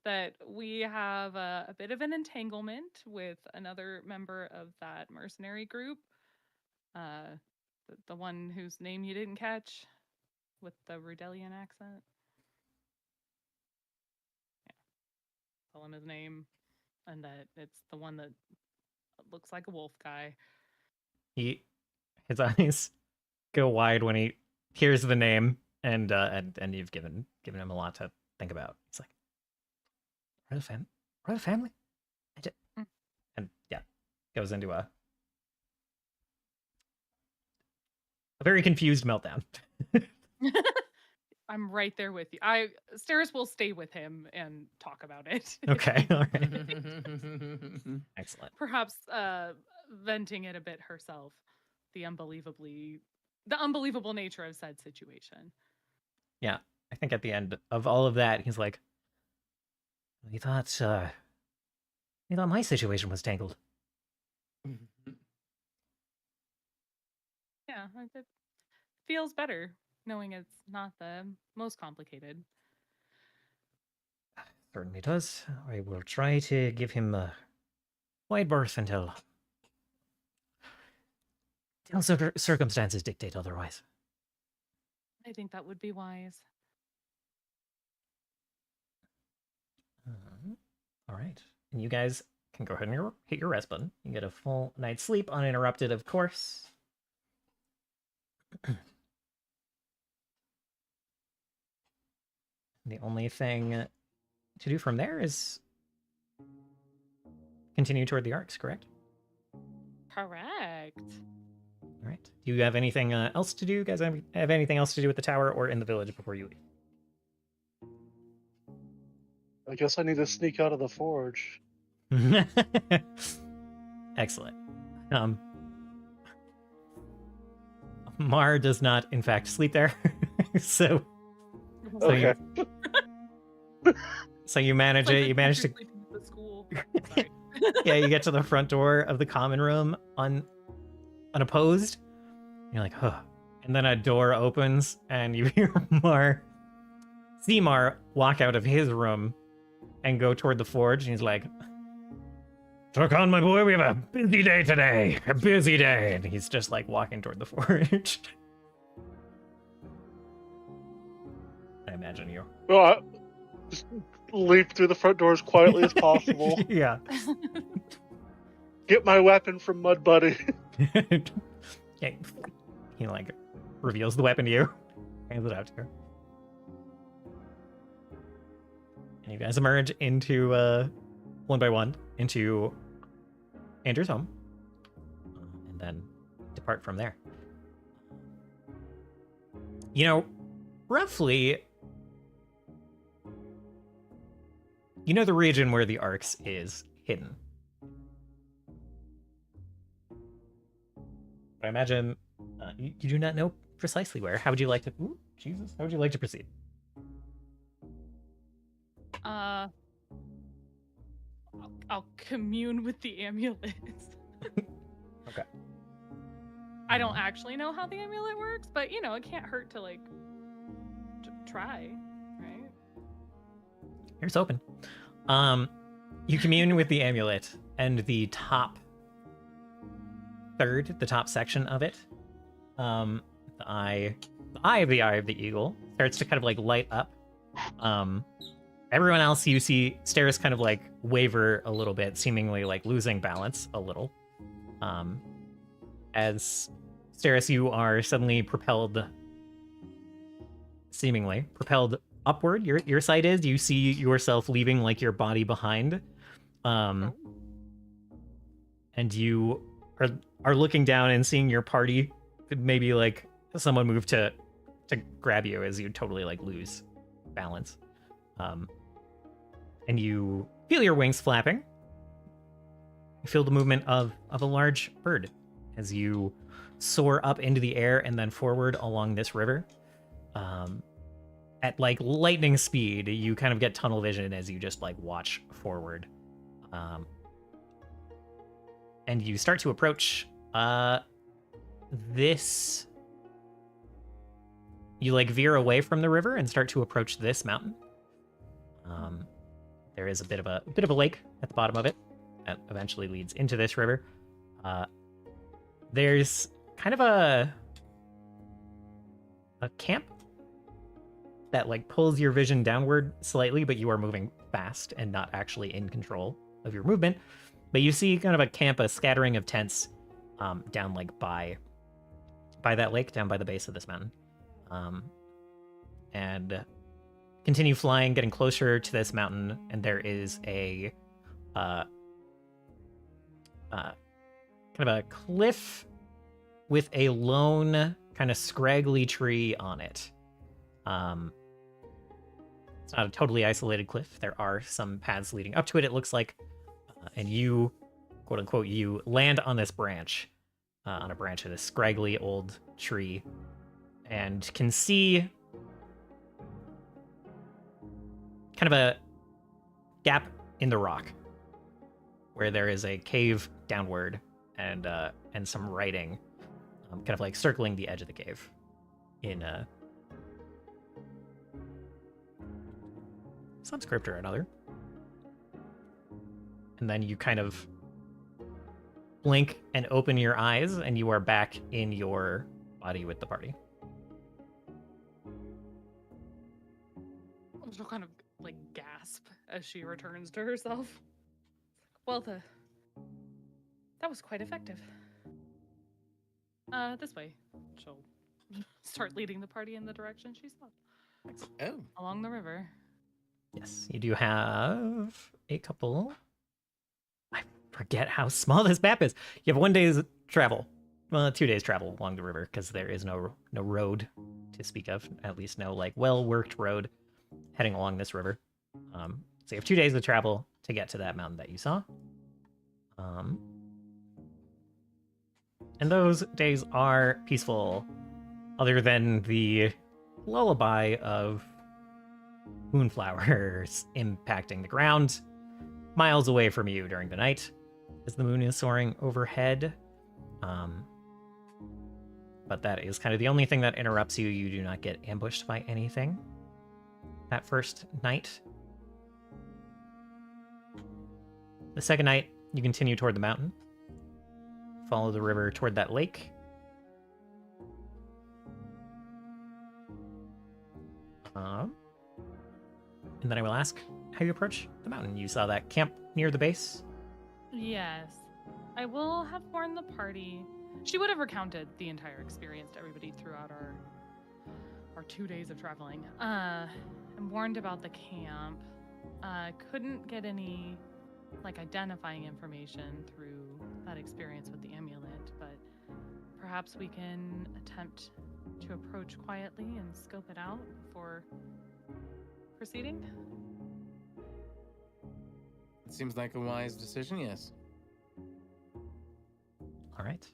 that we have a bit of an entanglement with another member of that mercenary group. The one whose name you didn't catch with the Rudelian accent. Yeah. Tell him his name and that it's the one that looks like a wolf guy. His eyes go wide when he hears the name, and you've given him a lot to think about. He's like, "We're the family," and yeah, goes into a very confused meltdown. I'm right there with you. Staris will stay with him and talk about it. Okay, all right. Excellent. Perhaps venting it a bit herself. The unbelievable nature of said situation. Yeah, I think at the end of all of that, he's like, "You thought my situation was tangled." Yeah, it feels better knowing it's not the most complicated. Certainly does. I will try to give him a wide berth until circumstances dictate otherwise. I think that would be wise. All right. And you guys can go ahead and hit your rest button. You get a full night's sleep, uninterrupted, of course. The only thing to do from there is continue toward the arcs, correct? Correct. All right. Do you have anything else to do? You guys have anything else to do with the tower or in the village before you leave? I guess I need to sneak out of the forge. Excellent. Mar does not, in fact, sleep there. so Okay. so you manage it. You manage to. The school. Yeah, you get to the front door of the common room unopposed. You're like, huh. And then a door opens, and you hear see Mar walk out of his room and go toward the forge. And he's like, "Torkan, my boy, we have a busy day today. A busy day." And he's just like walking toward the forge. I imagine you. Well, I just leap through the front door as quietly as possible. Yeah. Get my weapon from Mud Buddy. Yeah. He like reveals the weapon to you, hands it out to her. And you guys emerge into one by one into Andrew's home, and then depart from there. You know, roughly, you know the region where the Arcs is hidden. But I imagine you do not know precisely where. How would you like to? Ooh, Jesus! How would you like to proceed? I'll commune with the amulets. Okay. I don't actually know how the amulet works, but you know, it can't hurt to like try, right? Here's open. You commune with the amulet, and the top third, the top section of it, the eye of the eagle starts to kind of like light up. Everyone else, you see Staris kind of like waver a little bit, seemingly like losing balance a little. As Staris, you are suddenly seemingly propelled upward. Your sight is, you see yourself leaving like your body behind. and you are looking down and seeing your party. Maybe like someone move to grab you as you totally like lose balance. And you feel your wings flapping. You feel the movement of a large bird as you soar up into the air and then forward along this river. At like lightning speed, you kind of get tunnel vision as you just like watch forward. And you start to approach this. You like veer away from the river and start to approach this mountain. There is a bit of a lake at the bottom of it that eventually leads into this river. There's kind of a camp that like pulls your vision downward slightly, but you are moving fast and not actually in control of your movement. But you see kind of a camp, a scattering of tents down like by that lake, down by the base of this mountain. And continue flying, getting closer to this mountain, and there is a kind of a cliff with a lone, kind of scraggly tree on it. It's not a totally isolated cliff. There are some paths leading up to it, it looks like. And you, quote unquote, you land on this branch, on a branch of this scraggly old tree, and can see kind of a gap in the rock where there is a cave downward and some writing kind of like circling the edge of the cave in some script or another. And then you kind of blink and open your eyes, and you are back in your body with the party. She'll kind of like gasp as she returns to herself. Well, that was quite effective. This way. She'll start leading the party in the direction she saw. Oh. Along the river. Yes, you do have a couple. I forget how small this map is. You have 1 day's travel. Well, 2 days travel along the river because there is no road to speak of. At least no like well-worked road heading along this river. So you have 2 days of travel to get to that mountain that you saw. And those days are peaceful, other than the lullaby of moonflowers impacting the ground miles away from you during the night as the moon is soaring overhead. But that is kind of the only thing that interrupts you. You do not get ambushed by anything that first night. The second night, you continue toward the mountain. Follow the river toward that lake. And then I will ask how you approach the mountain. You saw that camp near the base? Yes. I will have warned the party. She would have recounted the entire experience to everybody throughout our 2 days of traveling. I'm warned about the camp. Couldn't get any like identifying information through that experience with the amulet, but perhaps we can attempt to approach quietly and scope it out before proceeding. It seems like a wise decision, yes. All right.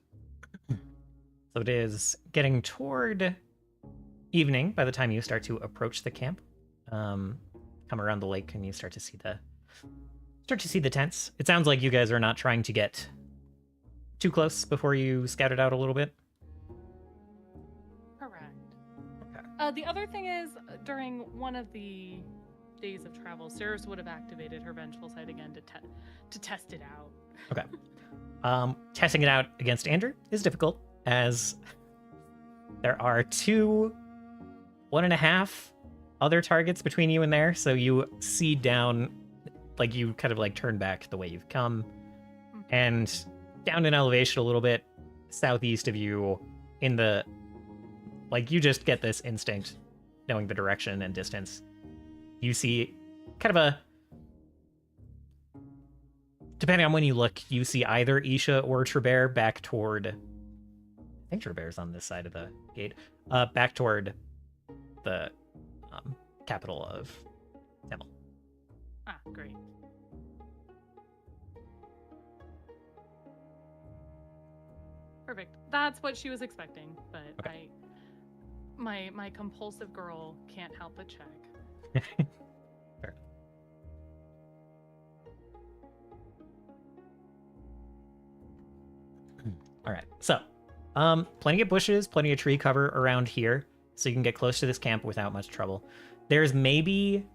So it is getting toward evening by the time you start to approach the camp. Come around the lake and you start to see the tents. It sounds like you guys are not trying to get too close before you scout it out a little bit. Correct. Okay. The other thing is, during one of the days of travel, Sarah's would have activated her vengeful sight again to test it out. Okay. Testing it out against Andrew is difficult, as there are 1.5 other targets between you and there, so you see down, like you kind of like turn back the way you've come, and down in elevation a little bit, southeast of you, in the, like you just get this instinct, knowing the direction and distance. You see kind of depending on when you look, you see either Isha or Trebert back toward. I think Trebert's on this side of the gate. Back toward the capital of Temel. Ah, great. Perfect. That's what she was expecting, but Okay. my compulsive girl can't help but check. Fair. All right. So, plenty of bushes, plenty of tree cover around here, so you can get close to this camp without much trouble. There's maybe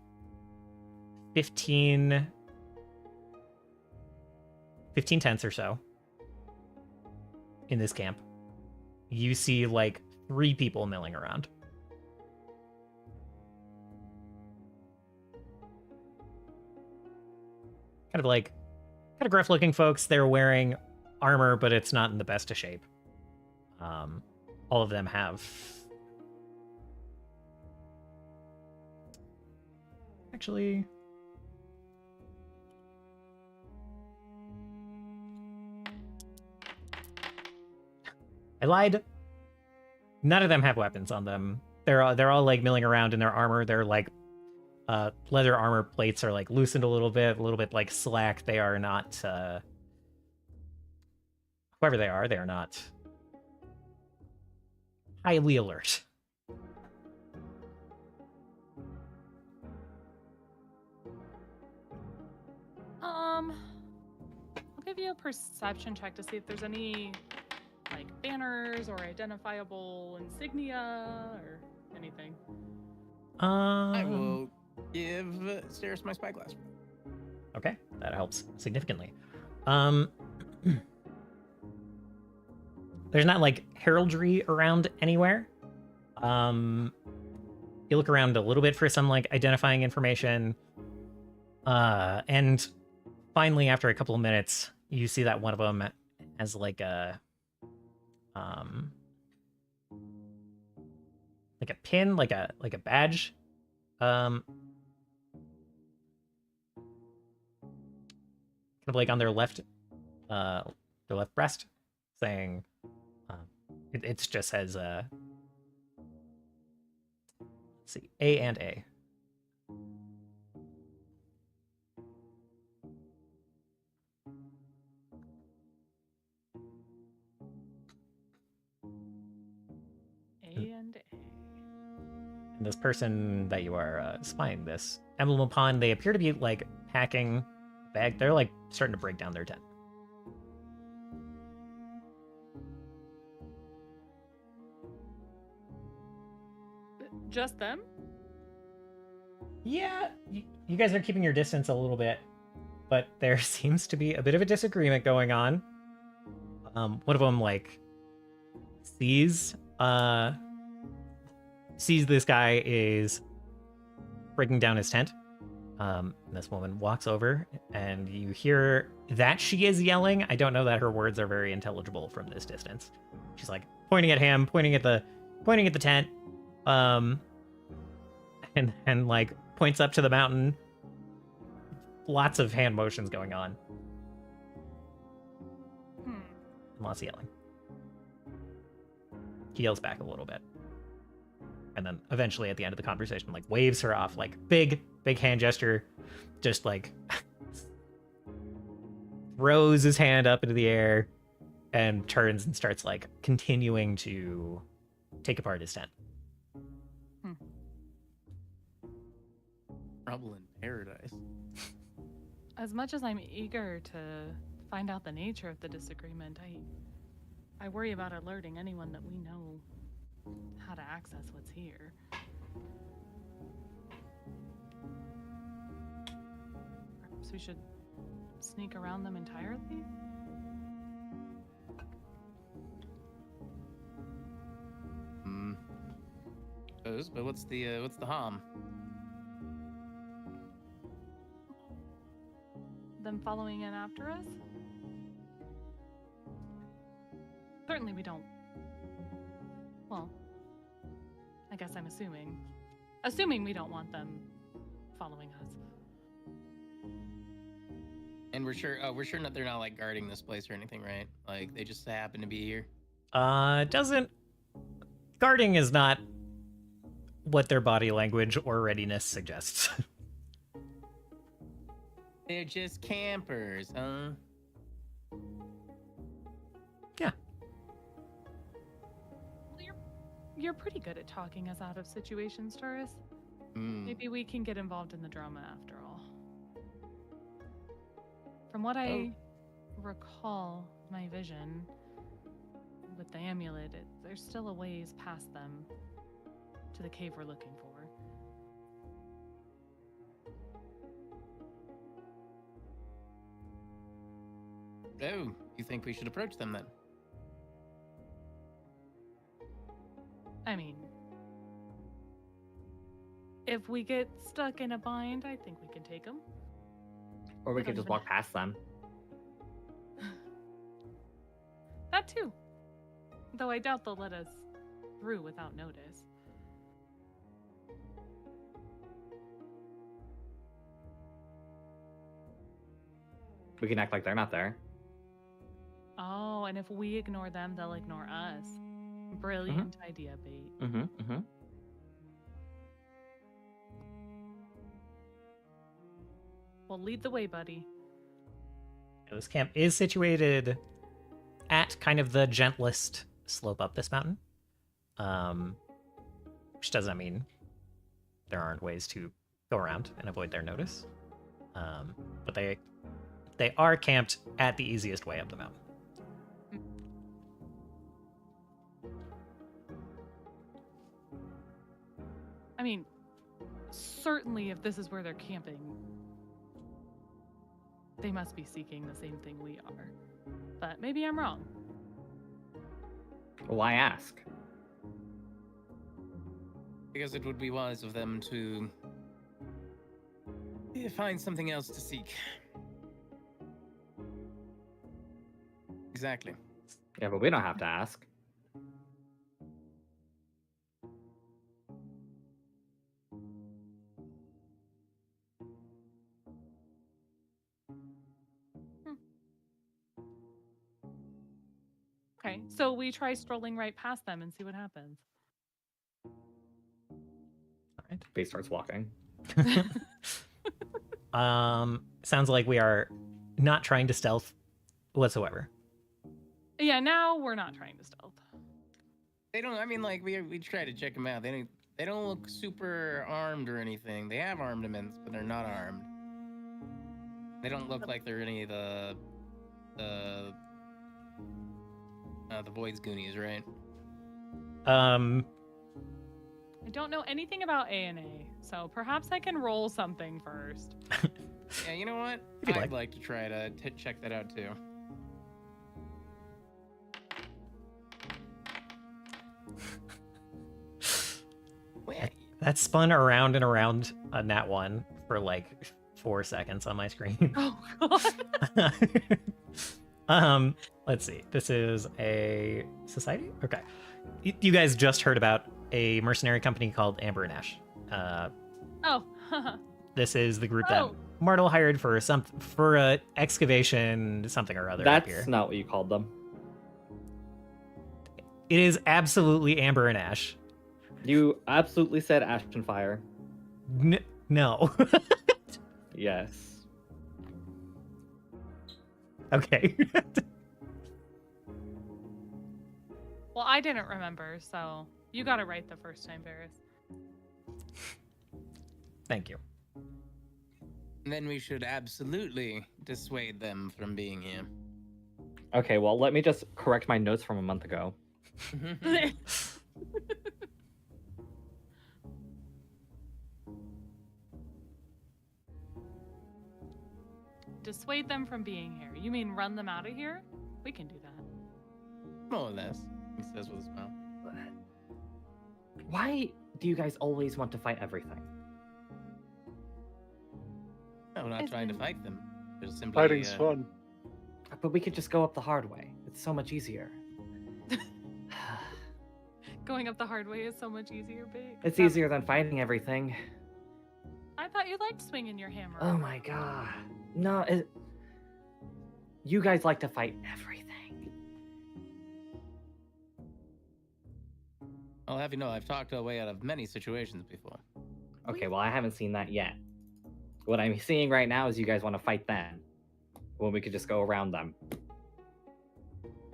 15 tents or so in this camp. You see like 3 people milling around. Kind of gruff looking folks. They're wearing armor, but it's not in the best of shape. All of them have. Actually. I lied. None of them have weapons on them. They're all like milling around in their armor. They're like leather armor plates are like loosened a little bit like slack. They are not whoever they are not highly alert. I'll give you a perception check to see if there's any like banners or identifiable insignia or anything. I will give Staris my spyglass. Okay, that helps significantly. There's not like heraldry around anywhere. You look around a little bit for some like identifying information. And finally, after a couple of minutes, you see that one of them has like a pin, like a badge. Kind of like on their left breast, saying, it just says, let's see, A and A. And And this person that you are spying this emblem upon, they appear to be like packing a bag. They're like starting to break down their tent. just them? Yeah, you guys are keeping your distance a little bit, but there seems to be a bit of a disagreement going on. One of them like sees this guy is breaking down his tent. This woman walks over, and you hear that she is yelling. I don't know that her words are very intelligible from this distance. She's like pointing at him, pointing at the tent, and like points up to the mountain. Lots of hand motions going on. Lots of yelling. He yells back a little bit. And then eventually at the end of the conversation, like waves her off, like big hand gesture, just like throws his hand up into the air and turns and starts like continuing to take apart his tent. Trouble in paradise. As much as I'm eager to find out the nature of the disagreement, I worry about alerting anyone that we know how to access what's here. Perhaps we should sneak around them entirely? But what's the harm? Them following in after us? Certainly we don't. Well, I guess I'm assuming. Assuming we don't want them following us. And we're sure that they're not like guarding this place or anything, right? Like they just happen to be here. Doesn't guarding is not what their body language or readiness suggests. They're just campers, huh? Yeah. Well, you're pretty good at talking us out of situations, Staris. Maybe we can get involved in the drama after all. From what I recall, my vision with the amulet, there's still a ways past them to the cave we're looking for. Oh, you think we should approach them then? I mean, if we get stuck in a bind, I think we can take them. Or we I could don't just even- walk past them. That too. Though I doubt they'll let us through without notice. We can act like they're not there. Oh, and if we ignore them, they'll ignore us. Brilliant idea, Bait. Well, lead the way, buddy. This camp is situated at kind of the gentlest slope up this mountain. Which doesn't mean there aren't ways to go around and avoid their notice. But they are camped at the easiest way up the mountain. I mean, certainly if this is where they're camping, they must be seeking the same thing we are. But maybe I'm wrong. Why ask? Because it would be wise of them to find something else to seek. Exactly. Yeah, but we don't have to ask. Okay, so we try strolling right past them and see what happens. Faye starts walking. Sounds like we are not trying to stealth whatsoever. Yeah, now we're not trying to stealth. They don't. I mean, like we try to check them out. They don't look super armed or anything. They have armaments, but they're not armed. They don't look like they're any of the Void's Goonies, right? I don't know anything about A&A, so perhaps I can roll something first. Yeah, you know what? If you'd I'd like. like to try to check that out too. Wait, That spun around and around a nat 1 for like 4 seconds on my screen. Oh god. Let's see. This is a society? Okay. You guys just heard about a mercenary company called Amber and Ash. Oh. This is the group that Oh. Martel hired for a excavation something or other up here. That's not what you called them. It is absolutely Amber and Ash. You absolutely said ash and fire. No. Yes. Okay. Well, I didn't remember, so you got it right the first time, Varys. Thank you. then we should absolutely dissuade them from being here. Okay, well, let me just correct my notes from a month ago. Dissuade them from being here. You mean run them out of here? We can do that. More or less, he says with a smile. Why do you guys always want to fight everything? No, we're not As trying to in- fight them. They're simply, Fighting's fun. But we could just go up the hard way. It's so much easier. Going up the hard way is so much easier, babe. It's easier than fighting everything. I thought you liked swinging your hammer. Oh my god. No, You guys like to fight everything. I'll have you know, I've talked our way out of many situations before. Okay, well, I haven't seen that yet. What I'm seeing right now is you guys want to fight them, when we could just go around them.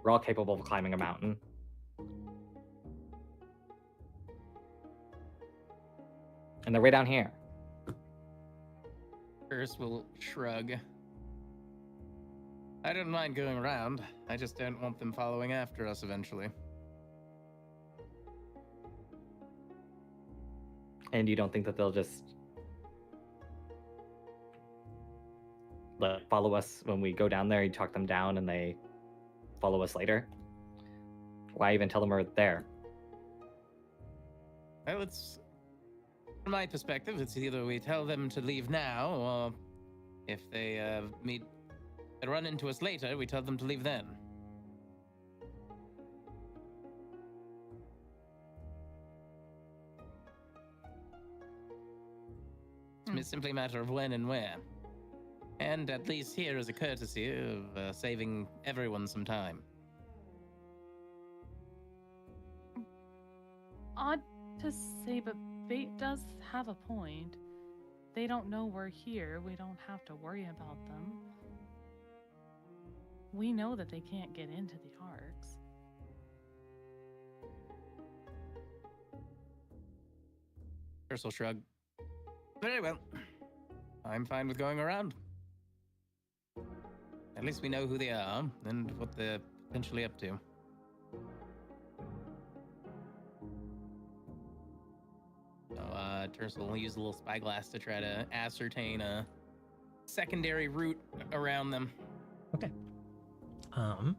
We're all capable of climbing a mountain. And they're way down here. Curse will shrug. I don't mind going around. I just don't want them following after us eventually. And you don't think that they'll just follow us when we go down there? You talk them down and they follow us later? Why even tell them we're there? Well, it's... From my perspective, it's either we tell them to leave now, or if they run into us later, we tell them to leave then. It's simply a matter of when and where. And at least here is a courtesy of saving everyone some time. Odd to say, but Fate does have a point. They don't know we're here. We don't have to worry about them. We know that they can't get into the arcs. Ursel shrug. Very well. I'm fine with going around. At least we know who they are and what they're potentially up to. So, Ursel will use a little spyglass to try to ascertain a secondary route around them. Okay. All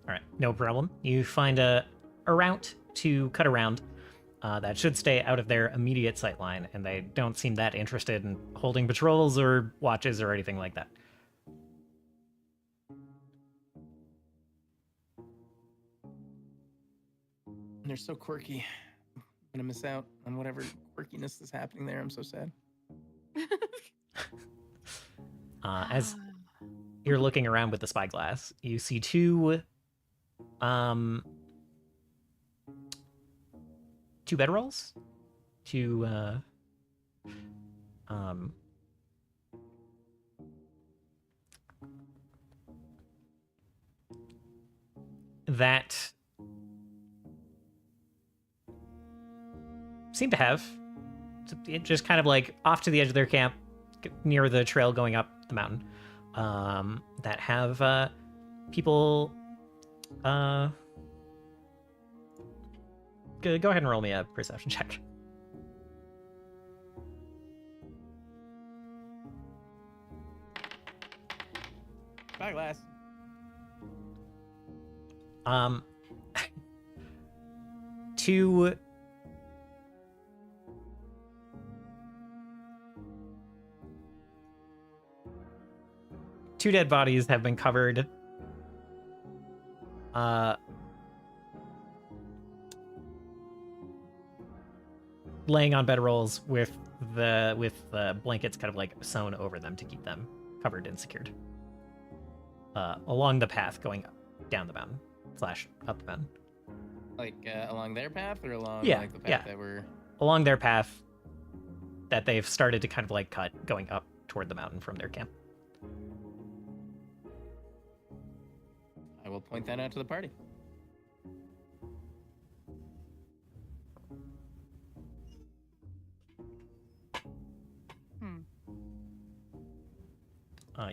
right, no problem. You find a route to cut around that should stay out of their immediate sight line, and they don't seem that interested in holding patrols or watches or anything like that. They're so quirky. I'm gonna miss out on whatever quirkiness is happening there. I'm so sad. As you're looking around with the spyglass, you see two bedrolls, that seem to have just kind of like off to the edge of their camp, near the trail going up the mountain, that have people. Go ahead and roll me a perception check. Spyglass. Two dead bodies have been covered laying on bedrolls with the blankets kind of like sewn over them to keep them covered and secured along the path going down the mountain / up the mountain. Like along their path or along Yeah, like the path yeah. that we're... Along their path that they've started to kind of like cut going up toward the mountain from their camp. I will point that out to the party.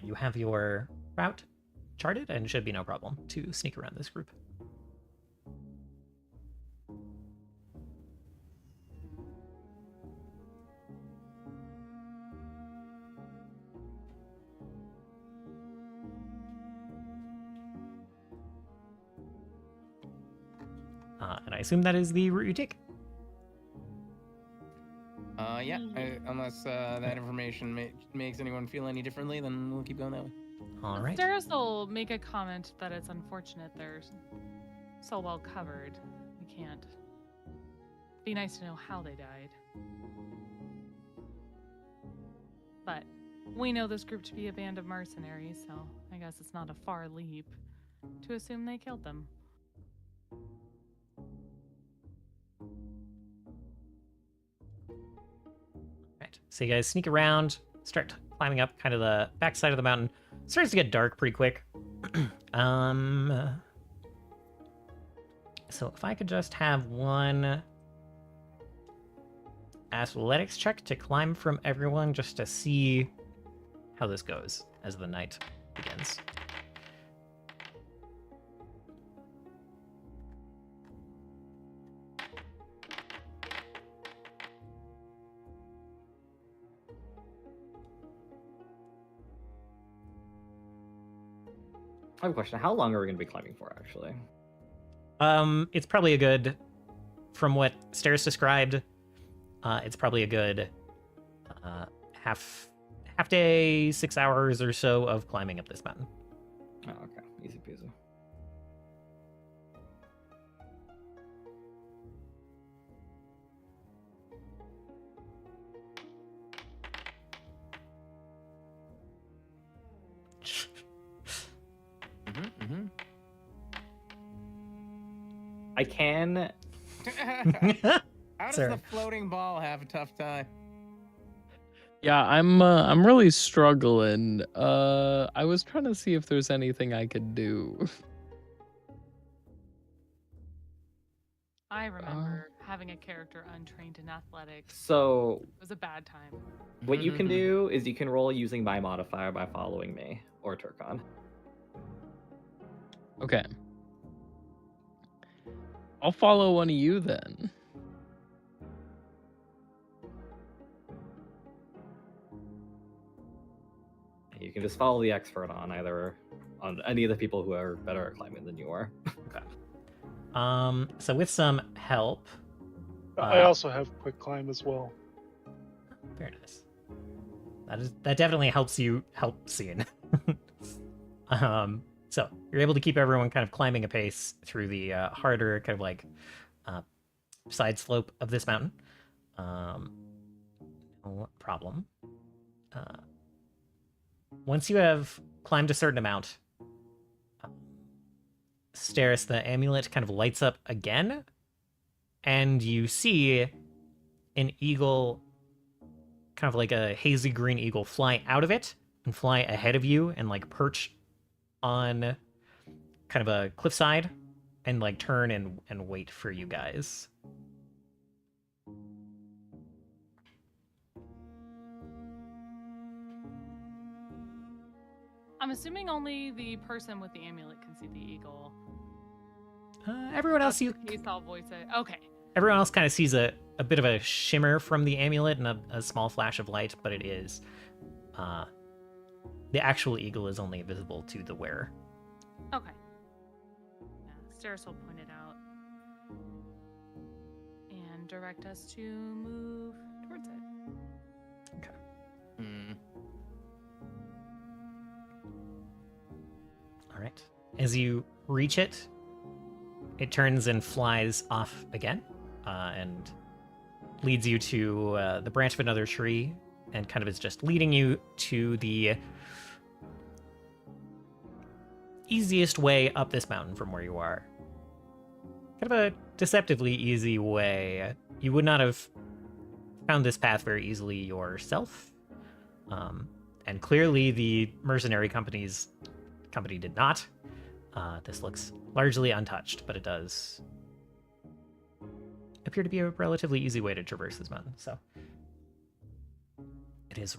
You have your route charted, and it should be no problem to sneak around this group. And I assume that is the route you take. Yeah, unless that information makes anyone feel any differently, then we'll keep going that way. All right. Staris will make a comment that it's unfortunate they're so well covered. We can't Be nice to know how they died. But we know this group to be a band of mercenaries, so I guess it's not a far leap to assume they killed them. Right. So you guys sneak around, start climbing up kind of the backside of the mountain. It starts to get dark pretty quick. So if I could just have one athletics check to climb from everyone just to see how this goes as the night begins. I have a question. How long are we going to be climbing for, actually? It's probably a good, from what Staris described, it's probably a good half day, 6 hours or so of climbing up this mountain. Oh, okay. Easy peasy. I can. How does Sir. the floating ball have a tough time? Yeah, I'm really struggling. I was trying to see if there's anything I could do. I remember having a character untrained in athletics. So It was a bad time. what you can do is you can roll using my modifier by following me or Turkon. Okay. I'll follow one of you then. You can just follow the expert on any of the people who are better at climbing than you are. So with some help, I also have quick climb as well. very nice. That definitely helps you help Scene. So you're able to keep everyone kind of climbing a pace through the harder kind of like side slope of this mountain. No problem. Once you have climbed a certain amount, Staris, the amulet kind of lights up again, and you see an eagle, kind of like a hazy green eagle, fly out of it and fly ahead of you and like perch on kind of a cliffside and like turn and wait for you guys. I'm assuming only the person with the amulet can see the eagle. Everyone else In case I'll voice it. Okay. everyone else kind of sees a bit of a shimmer from the amulet and a small flash of light, but it is the actual eagle is only visible to the wearer. Okay. Yeah, Staris will point it out and direct us to move towards it. Okay. All right. As you reach it, it turns and flies off again, and leads you to the branch of another tree, and kind of is just leading you to the easiest way up this mountain from where you are. Kind of a deceptively easy way. You would not have found this path very easily yourself, and clearly the mercenary company did not. This looks largely untouched, but it does appear to be a relatively easy way to traverse this mountain. So it is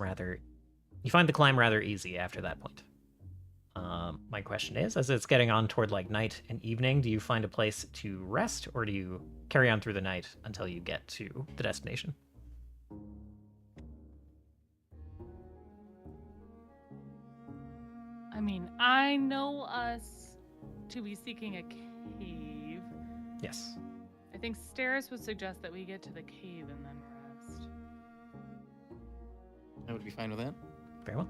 you find the climb rather easy after that point. My question is, as it's getting on toward like night and evening, do you find a place to rest, or do you carry on through the night until you get to the destination? I mean, I know us to be seeking a cave. Yes. I think Staris would suggest that we get to the cave and then rest. I would be fine with that. Very well.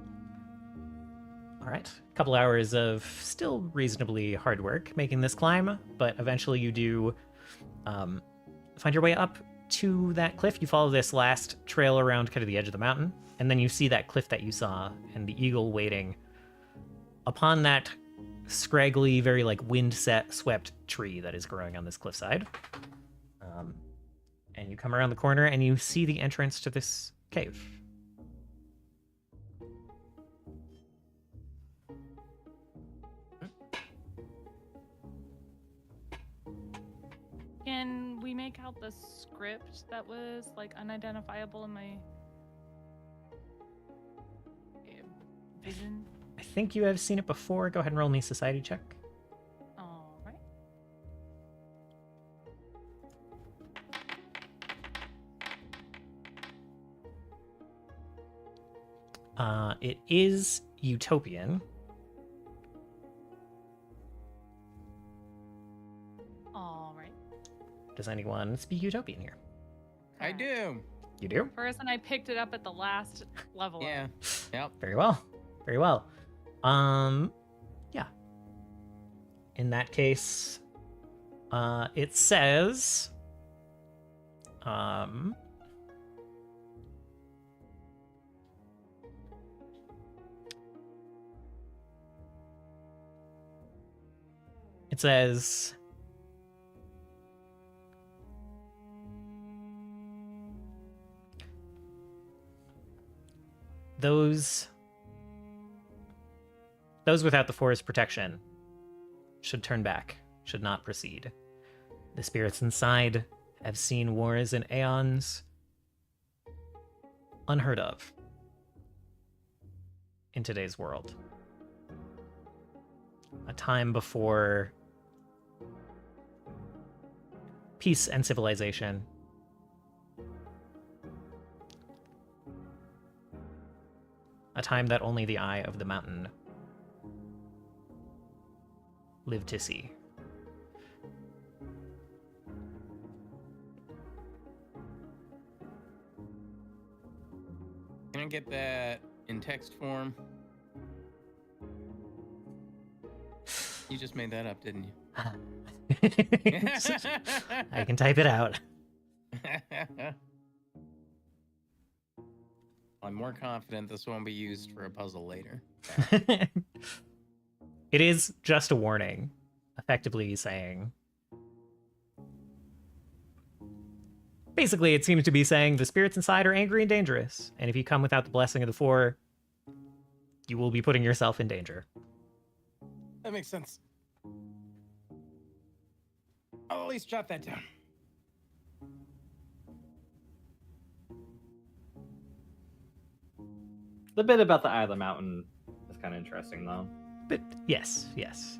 All right. A couple hours of still reasonably hard work making this climb, but eventually you do find your way up to that cliff. You follow this last trail around kind of the edge of the mountain, and then you see that cliff that you saw and the eagle waiting upon that scraggly, very like swept tree that is growing on this cliffside. And you come around the corner and you see the entrance to this cave. Can we make out the script that was like unidentifiable in my vision? I think you have seen it before. Go ahead and roll me a society check. All right. It is utopian. All right. Does anyone speak utopian here? I do. You do? First, and I picked it up at the last level. Yeah. Yep. Very well. Very well. Yeah. In that case, it says, it says, those without the forest protection should turn back, should not proceed. The spirits inside have seen wars and aeons unheard of in today's world. A time before peace and civilization. A time that only the eye of the mountain lived to see. Can I get that in text form? You just made that up, didn't you? I can type it out. I'm more confident this won't be used for a puzzle later. It is just a warning, effectively saying. Basically, it seems to be saying the spirits inside are angry and dangerous, and if you come without the blessing of the four, you will be putting yourself in danger. That makes sense. I'll at least jot that down. The bit about the eye of the mountain is kind of interesting, though. But yes, yes.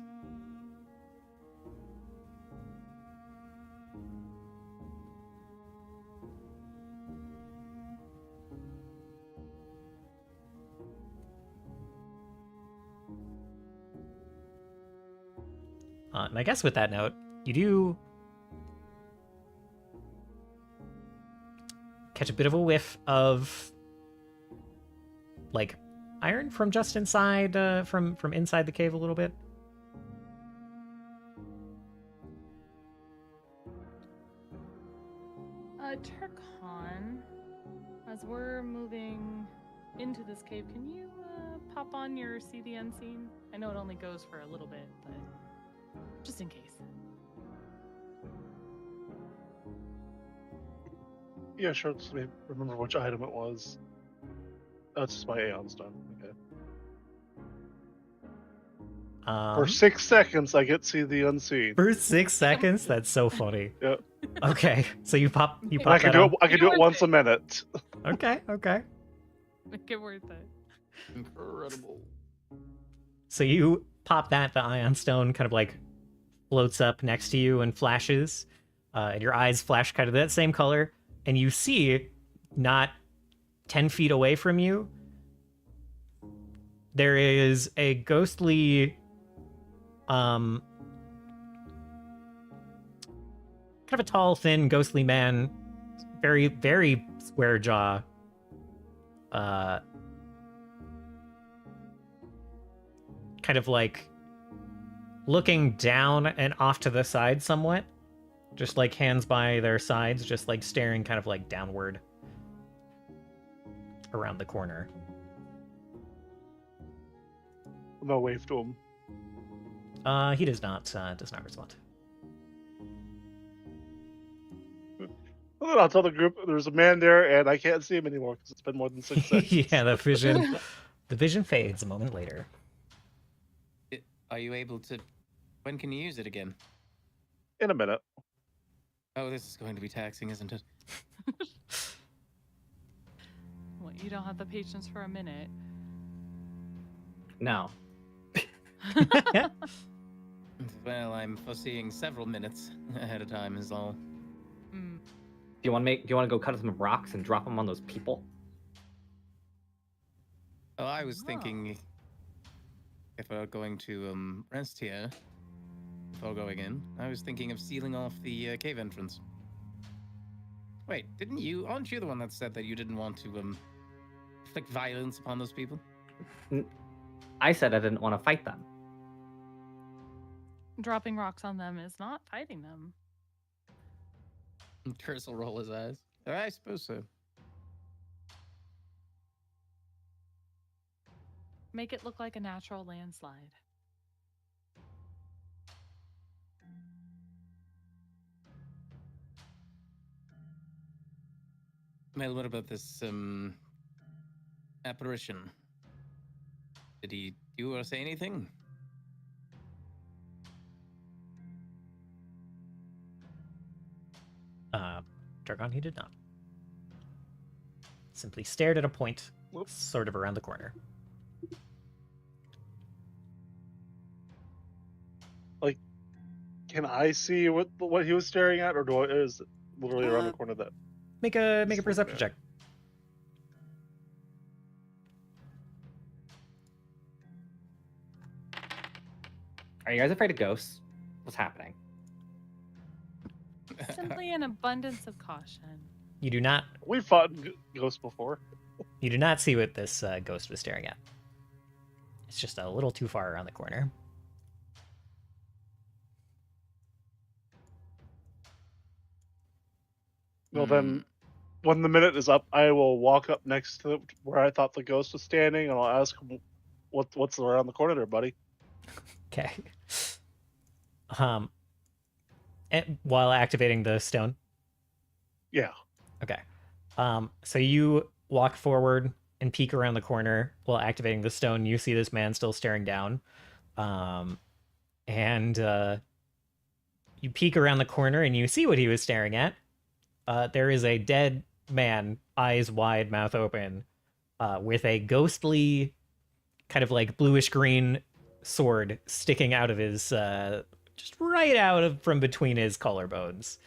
And I guess with that note, you do catch a bit of a whiff of, like, iron from just inside, from inside the cave a little bit. Turkhan, as we're moving into this cave, can you pop on your See the Unseen? I know it only goes for a little bit, but just in case. Yeah, sure. Let me remember which item it was. Oh, it's just my Aeon's done. Okay. For 6 seconds, I get See the Unseen. For 6 seconds? That's so funny. Yep. Okay, so you pop I can that do on. it. I can do it once a minute. Okay. Make it worth it. Incredible. So you pop that, the ion stone kind of like floats up next to you and flashes, and your eyes flash kind of that same color, and you see, not 10 feet away from you, there is a ghostly, kind of a tall, thin, ghostly man, very, very square jaw, kind of like looking down and off to the side somewhat, just like hands by their sides, just like staring kind of like downward around the corner. I'm gonna wave to him. He does not respond. I'll tell the group there's a man there, and I can't see him anymore because it's been more than 6 seconds. Yeah, the vision fades a moment later. Are you able to? When can you use it again? In a minute. Oh, this is going to be taxing, isn't it? Well, you don't have the patience for a minute. No. Well, I'm foreseeing several minutes ahead of time is all. Mm. Do you want to go cut some rocks and drop them on those people? Oh, I was Oh. thinking if we're going to rest here before going in, I was thinking of sealing off the cave entrance. Wait, aren't you the one that said that you didn't want to inflict violence upon those people? I said I didn't want to fight them. Dropping rocks on them is not fighting them. Curse will roll his eyes. I suppose so. Make it look like a natural landslide. Well, what about this apparition? Did he do or say anything? Dragon, he did not. Simply stared at a point, Whoops. sort of around the corner. Can I see what he was staring at, or is it literally around the corner that? Make a perception check. Are you guys afraid of ghosts? What's happening? Simply an abundance of caution. You do not We've fought ghosts before. see what this ghost was staring at. It's just a little too far around the corner. Well, then, when the minute is up, I will walk up next to where I thought the ghost was standing, and I'll ask him, "What's around the corner there, buddy?" Okay. While activating the stone. Yeah. Okay. So you walk forward and peek around the corner while activating the stone. You see this man still staring down. And you peek around the corner and you see what he was staring at. There is a dead man, eyes wide, mouth open, with a ghostly, kind of like bluish green sword sticking out of his, just right out of from between his collarbones.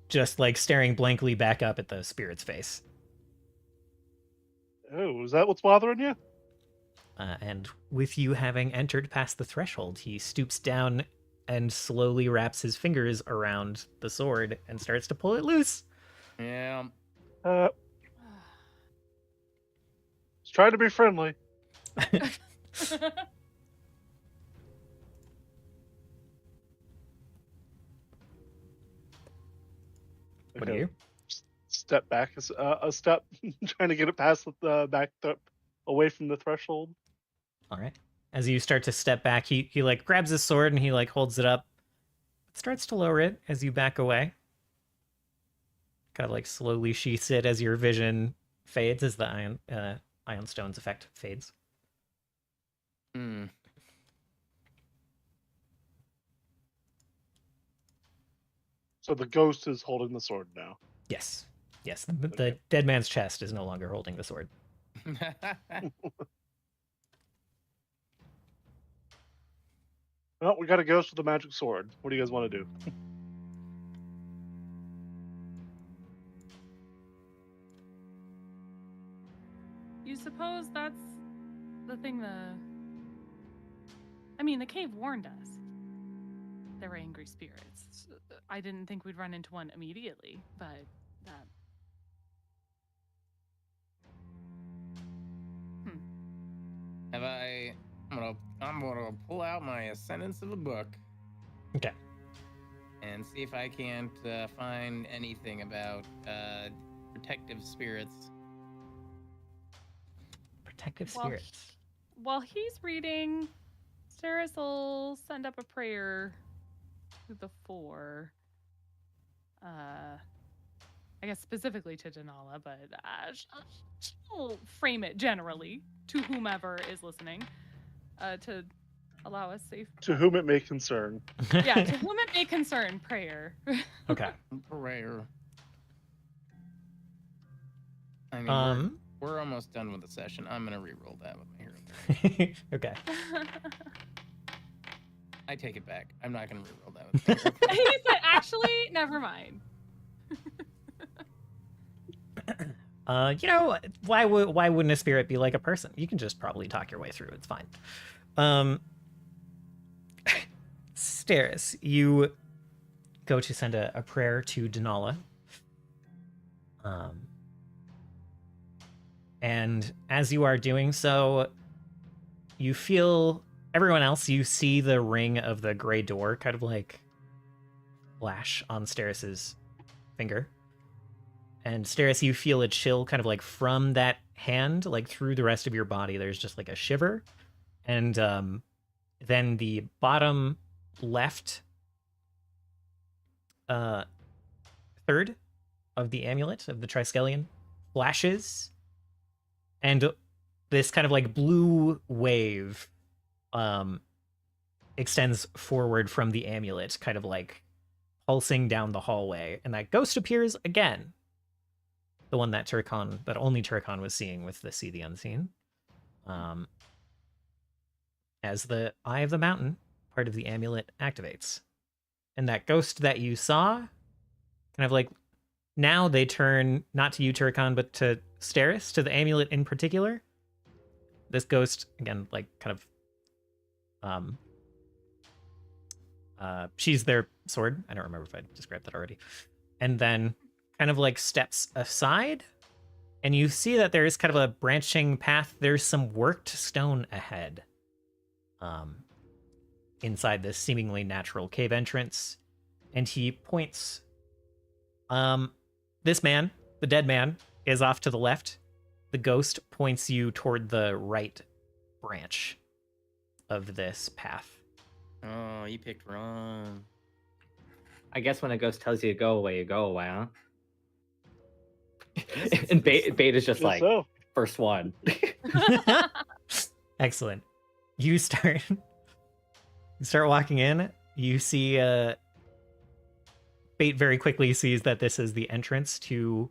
Just like staring blankly back up at the spirit's face. Oh, is that what's bothering you? And with you having entered past the threshold, he stoops down and slowly wraps his fingers around the sword and starts to pull it loose. Yeah. Just trying to be friendly. What do you? Step back a step, trying to get it past the back away from the threshold. All right. As you start to step back, he like grabs his sword and he like holds it up. Starts to lower it as you back away. Kind of like slowly sheaths it as your vision fades, as the ion stone's effect fades. Hmm. So the ghost is holding the sword now. Yes. Yes. The dead man's chest is no longer holding the sword. Well, we got a ghost with a magic sword. What do you guys want to do? You suppose that's the thing the cave warned us. There were angry spirits. I didn't think we'd run into one immediately, but that... I'm gonna pull out my Ascendance of the Book Okay. And see if I can't find anything about protective spirits. Protective Well, spirits. While he's reading, Staris will send up a prayer to the four. I guess specifically to Denala, but she'll frame it generally to whomever is listening to allow us safe. To whom it may concern. Yeah, to whom it may concern, prayer. Okay. Prayer. I mean, we're almost done with the session. I'm gonna re-roll that with my hero. Okay. I take it back. I'm not gonna re-roll that with my hero. He said, actually, never mind. Why wouldn't a spirit be like a person? You can just probably talk your way through. It's fine. Staris, you go to send a prayer to Denala. And as you are doing so, you feel everyone else, you see the ring of the gray door kind of like flash on Staris's finger. And Staris, you feel a chill kind of like from that hand, like through the rest of your body. There's just like a shiver. And then the bottom left third of the amulet of the Triskelion flashes. And this kind of like blue wave extends forward from the amulet, kind of like pulsing down the hallway. And that ghost appears again. The one that only Turkon was seeing with the See the Unseen. As the Eye of the Mountain, part of the amulet, activates. And that ghost that you saw, kind of like, now they turn, not to you, Turkon, but to Staris, to the amulet in particular. This ghost, again, like, kind of, she's their sword. I don't remember if I described that already. And then kind of like steps aside, and you see that there is kind of a branching path. There's some worked stone ahead, inside this seemingly natural cave entrance, and he points. This man, the dead man, is off to the left. The ghost points you toward the right branch of this path. Oh, you picked wrong. I guess when a ghost tells you to go away, huh? And Bait is just Guess like, so. first one. Excellent. You start walking in. You see Bait very quickly sees that this is the entrance to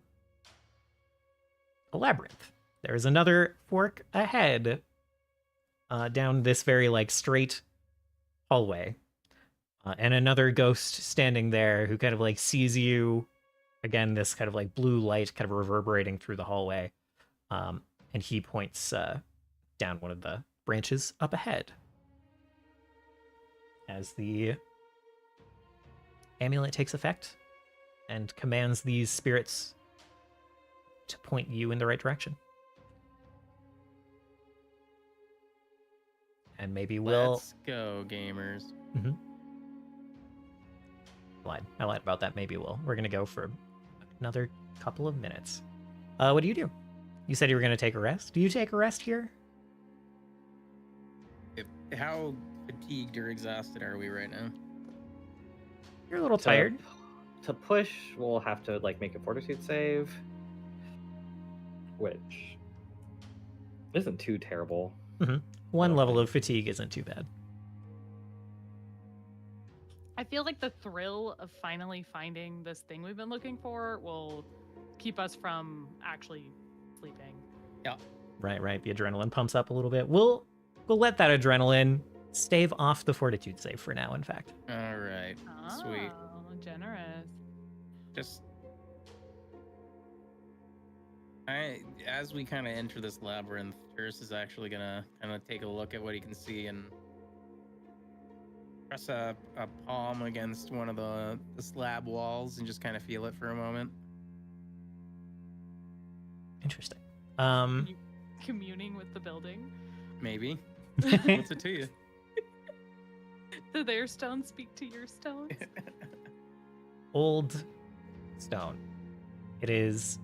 a labyrinth. There is another fork ahead, down this very like straight hallway, and another ghost standing there who kind of like sees you. Again, this kind of like blue light kind of reverberating through the hallway, and he points down one of the branches up ahead. As the amulet takes effect and commands these spirits to point you in the right direction. And maybe we'll... Let's go, gamers. Mm-hmm. I lied about that. Maybe we're going to go for another couple of minutes. What do? You said you were going to take a rest. Do you take a rest here? How fatigued or exhausted are we right now? You're a little tired. To push, we'll have to like make a fortitude save, which isn't too terrible. Mm-hmm. One level of fatigue isn't too bad. I feel like the thrill of finally finding this thing we've been looking for will keep us from actually sleeping. Yeah. Right. The adrenaline pumps up a little bit. We'll let that adrenaline stave off the fortitude save for now, in fact. All right. Sweet. Oh, generous. Just as we kind of enter this labyrinth, Terrace is actually gonna kind of take a look at what he can see and press a palm against one of the slab walls and just kind of feel it for a moment. Interesting. Communing with the building. Maybe. What's it to you? Do their stones speak to your stones? Old stone. It is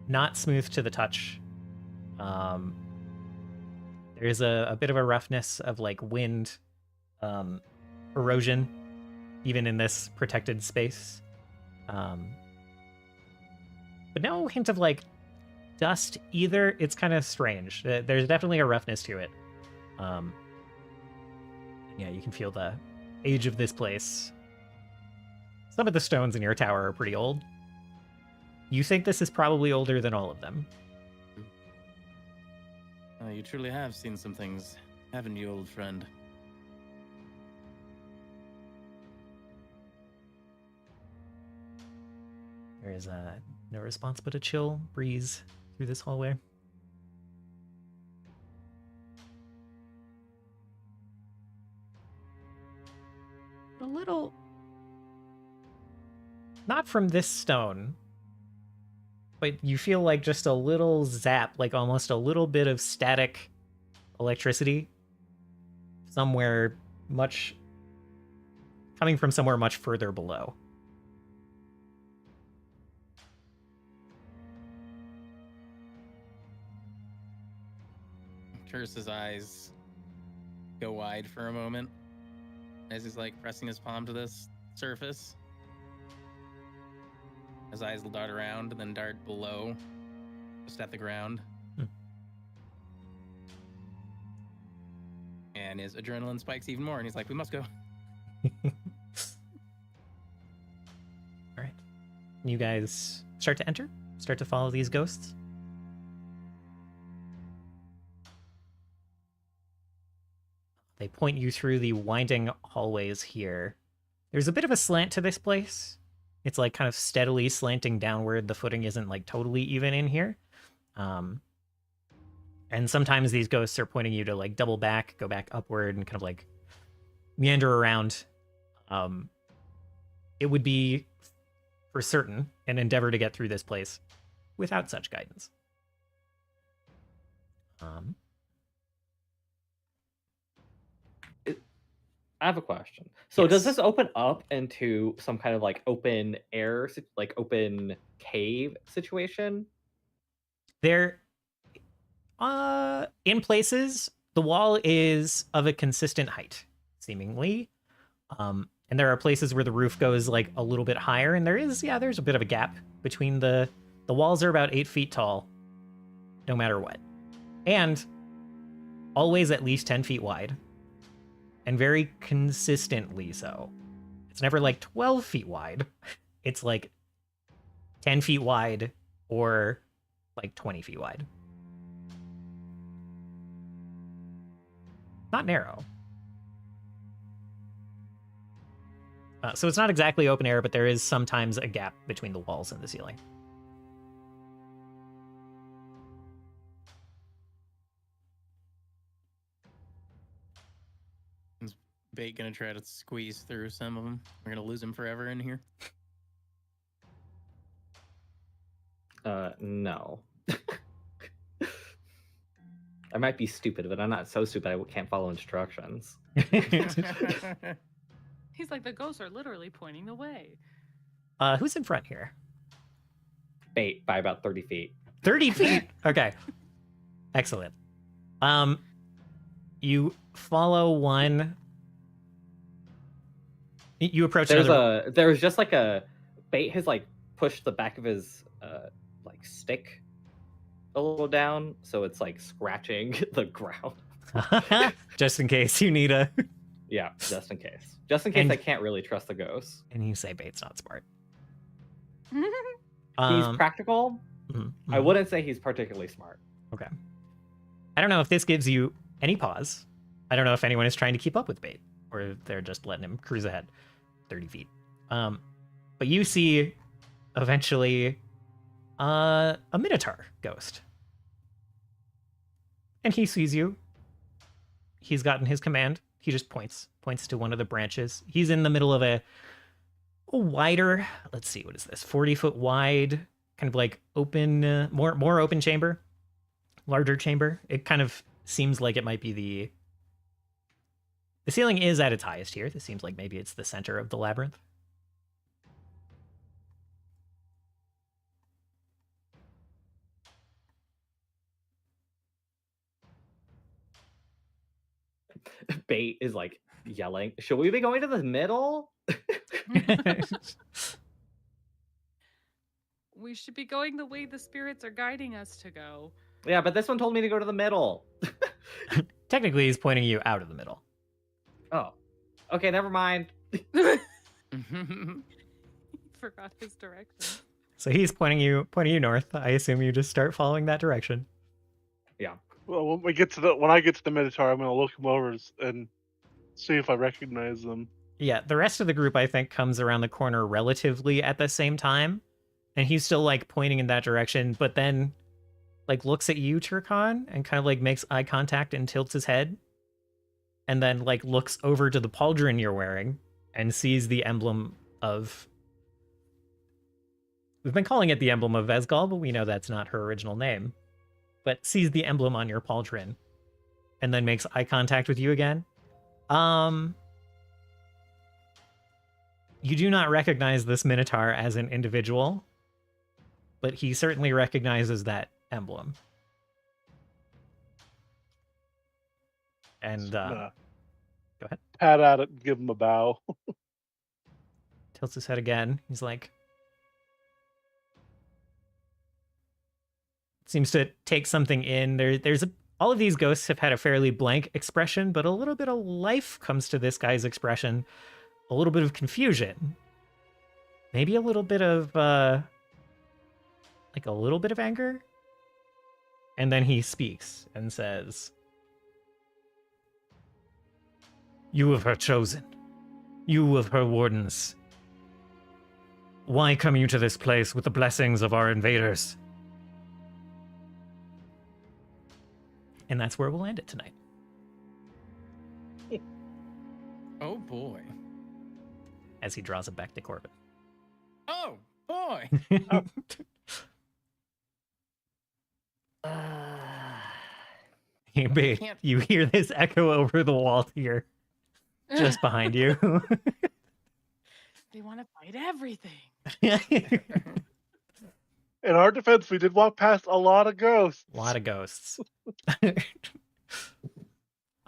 not smooth to the touch. There's a bit of a roughness of like wind erosion, even in this protected space. But no hint of like dust either. It's kind of strange. There's definitely a roughness to it. Yeah, you can feel the age of this place. Some of the stones in your tower are pretty old. You think this is probably older than all of them. You truly have seen some things, haven't you, old friend? There is no response but a chill breeze through this hallway. A little... Not from this stone, but you feel like just a little zap, like almost a little bit of static electricity somewhere coming from somewhere much further below. Curse's eyes go wide for a moment as he's like pressing his palm to this surface. His eyes will dart around and then dart below, just at the ground. And his adrenaline spikes even more, and he's like, we must go. All right. You guys start to enter? Start to follow these ghosts? They point you through the winding hallways here. There's a bit of a slant to this place. It's like kind of steadily slanting downward. The footing isn't like totally even in here. And sometimes these ghosts are pointing you to like double back, go back upward, and kind of like meander around. It would be, for certain, an endeavor to get through this place without such guidance. I have a question. So Yes. does this open up into some kind of like open air, like open cave situation? There, in places, the wall is of a consistent height, seemingly. And there are places where the roof goes like a little bit higher, and there's a bit of a gap between the walls are about 8 feet tall, no matter what. And always at least 10 feet wide. And very consistently so. It's never like 12 feet wide. It's like 10 feet wide or like 20 feet wide. Not narrow. So it's not exactly open air, but there is sometimes a gap between the walls and the ceiling. Bait gonna try to squeeze through some of them. We're gonna lose him forever in here. No. I might be stupid, but I'm not so stupid I can't follow instructions. He's like, the ghosts are literally pointing the way. Who's in front here? Bait by about 30 feet. 30 feet? Okay. Excellent. You follow one. You approach another. There's just like a Bait has like pushed the back of his like stick a little down, so it's like scratching the ground. Just in case you need a. Yeah, just in case. Just in case And- I can't really trust the ghost. And you say Bait's not smart. He's practical. Mhm, I mhm. wouldn't say he's particularly smart. Okay. I don't know if this gives you any pause. I don't know if anyone is trying to keep up with Bait, or if they're just letting him cruise ahead 30 feet. But you see eventually a Minotaur ghost. And he sees you. He's gotten his command. He just points to one of the branches. He's in the middle of a wider, let's see, what is this? 40-foot wide, kind of like open, more open chamber, larger chamber. It kind of seems like it might be The ceiling is at its highest here. This seems like maybe it's the center of the labyrinth. Bait is like yelling, should we be going to the middle? We should be going the way the spirits are guiding us to go. Yeah, but this one told me to go to the middle. Technically, he's pointing you out of the middle. Oh. Okay, never mind. Forgot his direction. So he's pointing you north. I assume you just start following that direction. Well, when I get to the Minotaur, I'm gonna look him over and see if I recognize them. Yeah, the rest of the group, I think, comes around the corner relatively at the same time. And he's still, like, pointing in that direction, but then, like, looks at you, Turkon, and kind of, like, makes eye contact and tilts his head. And then, like, looks over to the pauldron you're wearing and sees the emblem of... We've been calling it the emblem of Vesgal, but we know that's not her original name. But sees the emblem on your pauldron and then makes eye contact with you again. You do not recognize this Minotaur as an individual, but he certainly recognizes that emblem. And go ahead. Pat at it and give him a bow. Tilts his head again. He's like, seems to take something in. All of these ghosts have had a fairly blank expression, but a little bit of life comes to this guy's expression. A little bit of confusion. Maybe a little bit of, like a little bit of anger. And then he speaks and says, "You of her chosen. You of her wardens. Why come you to this place with the blessings of our invaders?" And that's where we'll end it tonight. Oh boy. As he draws it back to Corbin. Oh boy. You hear this echo over the wall here, just behind you. They want to fight everything. In our defense, we did walk past a lot of ghosts. A lot of ghosts.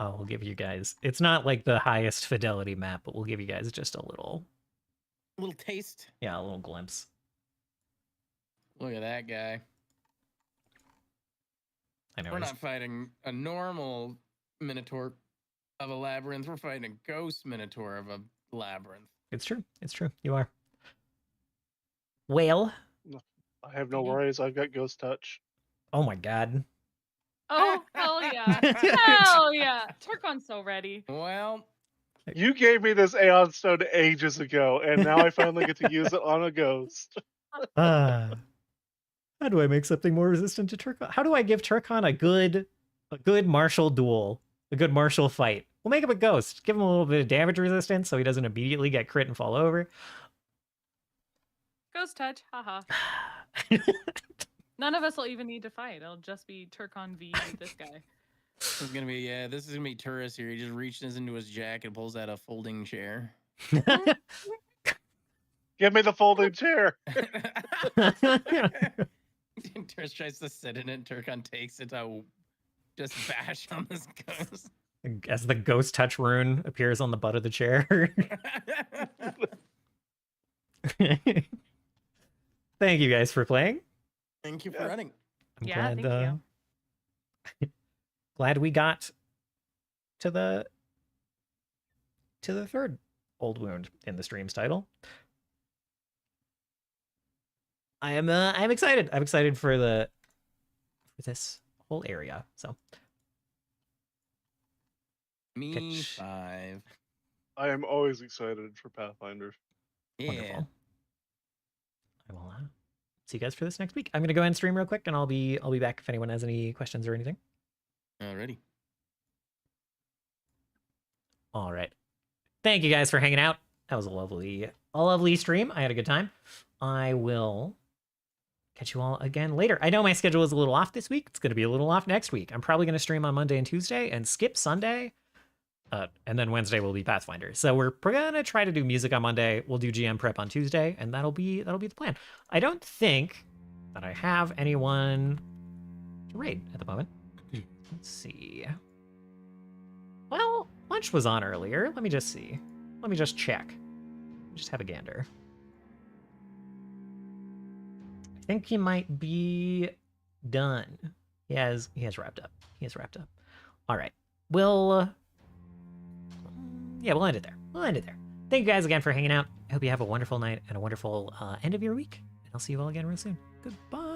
Oh, we'll give you guys... It's not like the highest fidelity map, but we'll give you guys just a little... A little taste. Yeah, a little glimpse. Look at that guy. I know. We're not fighting a normal Minotaur of a labyrinth. We're fighting a ghost Minotaur of a labyrinth. It's true. It's true. You are. Whale. I have no worries. I've got ghost touch. Oh my god. Oh, hell yeah. Hell yeah. Turkon's so ready. Well, You gave me this Aeon Stone ages ago, and now I finally get to use it on a ghost. How do I make something more resistant to Turkon? How do I give Turkon a good martial duel? A good martial fight? We'll make him a ghost. Give him a little bit of damage resistance so he doesn't immediately get crit and fall over. Ghost touch. Haha. None of us will even need to fight. It'll just be Turkon v this guy. this is gonna be Turris here. He just reaches into his jacket and pulls out a folding chair. Give me the folding chair. Turris tries to sit in it. Turkon takes it to just bash on this ghost. As the ghost touch rune appears on the butt of the chair. Thank you guys for playing. Thank you for running. I'm Yeah, glad, thank you. glad we got to the third old wound in the stream's title. I'm excited. I'm excited for this whole area. So Me Pitch. 5. I am always excited for Pathfinder. Yeah. wonderful. I will see you guys for this next week. I'm gonna go ahead and stream real quick, and I'll be back if anyone has any questions or anything. Alrighty. All right. Thank you guys for hanging out. That was a lovely stream. I had a good time. I will catch you all again later. I know my schedule is a little off this week. It's going to be a little off next week. I'm probably going to stream on Monday and Tuesday and skip Sunday. And then Wednesday will be Pathfinder. So we're gonna try to do music on Monday. We'll do GM prep on Tuesday, and that'll be the plan. I don't think that I have anyone to raid at the moment. Let's see. Well, lunch was on earlier. Let me just see. Let me just check. Just have a gander. I think he might be done. He has wrapped up. He has wrapped up. All right. We'll end it there. We'll end it there. Thank you guys again for hanging out. I hope you have a wonderful night and a wonderful end of your week. And I'll see you all again real soon. Goodbye.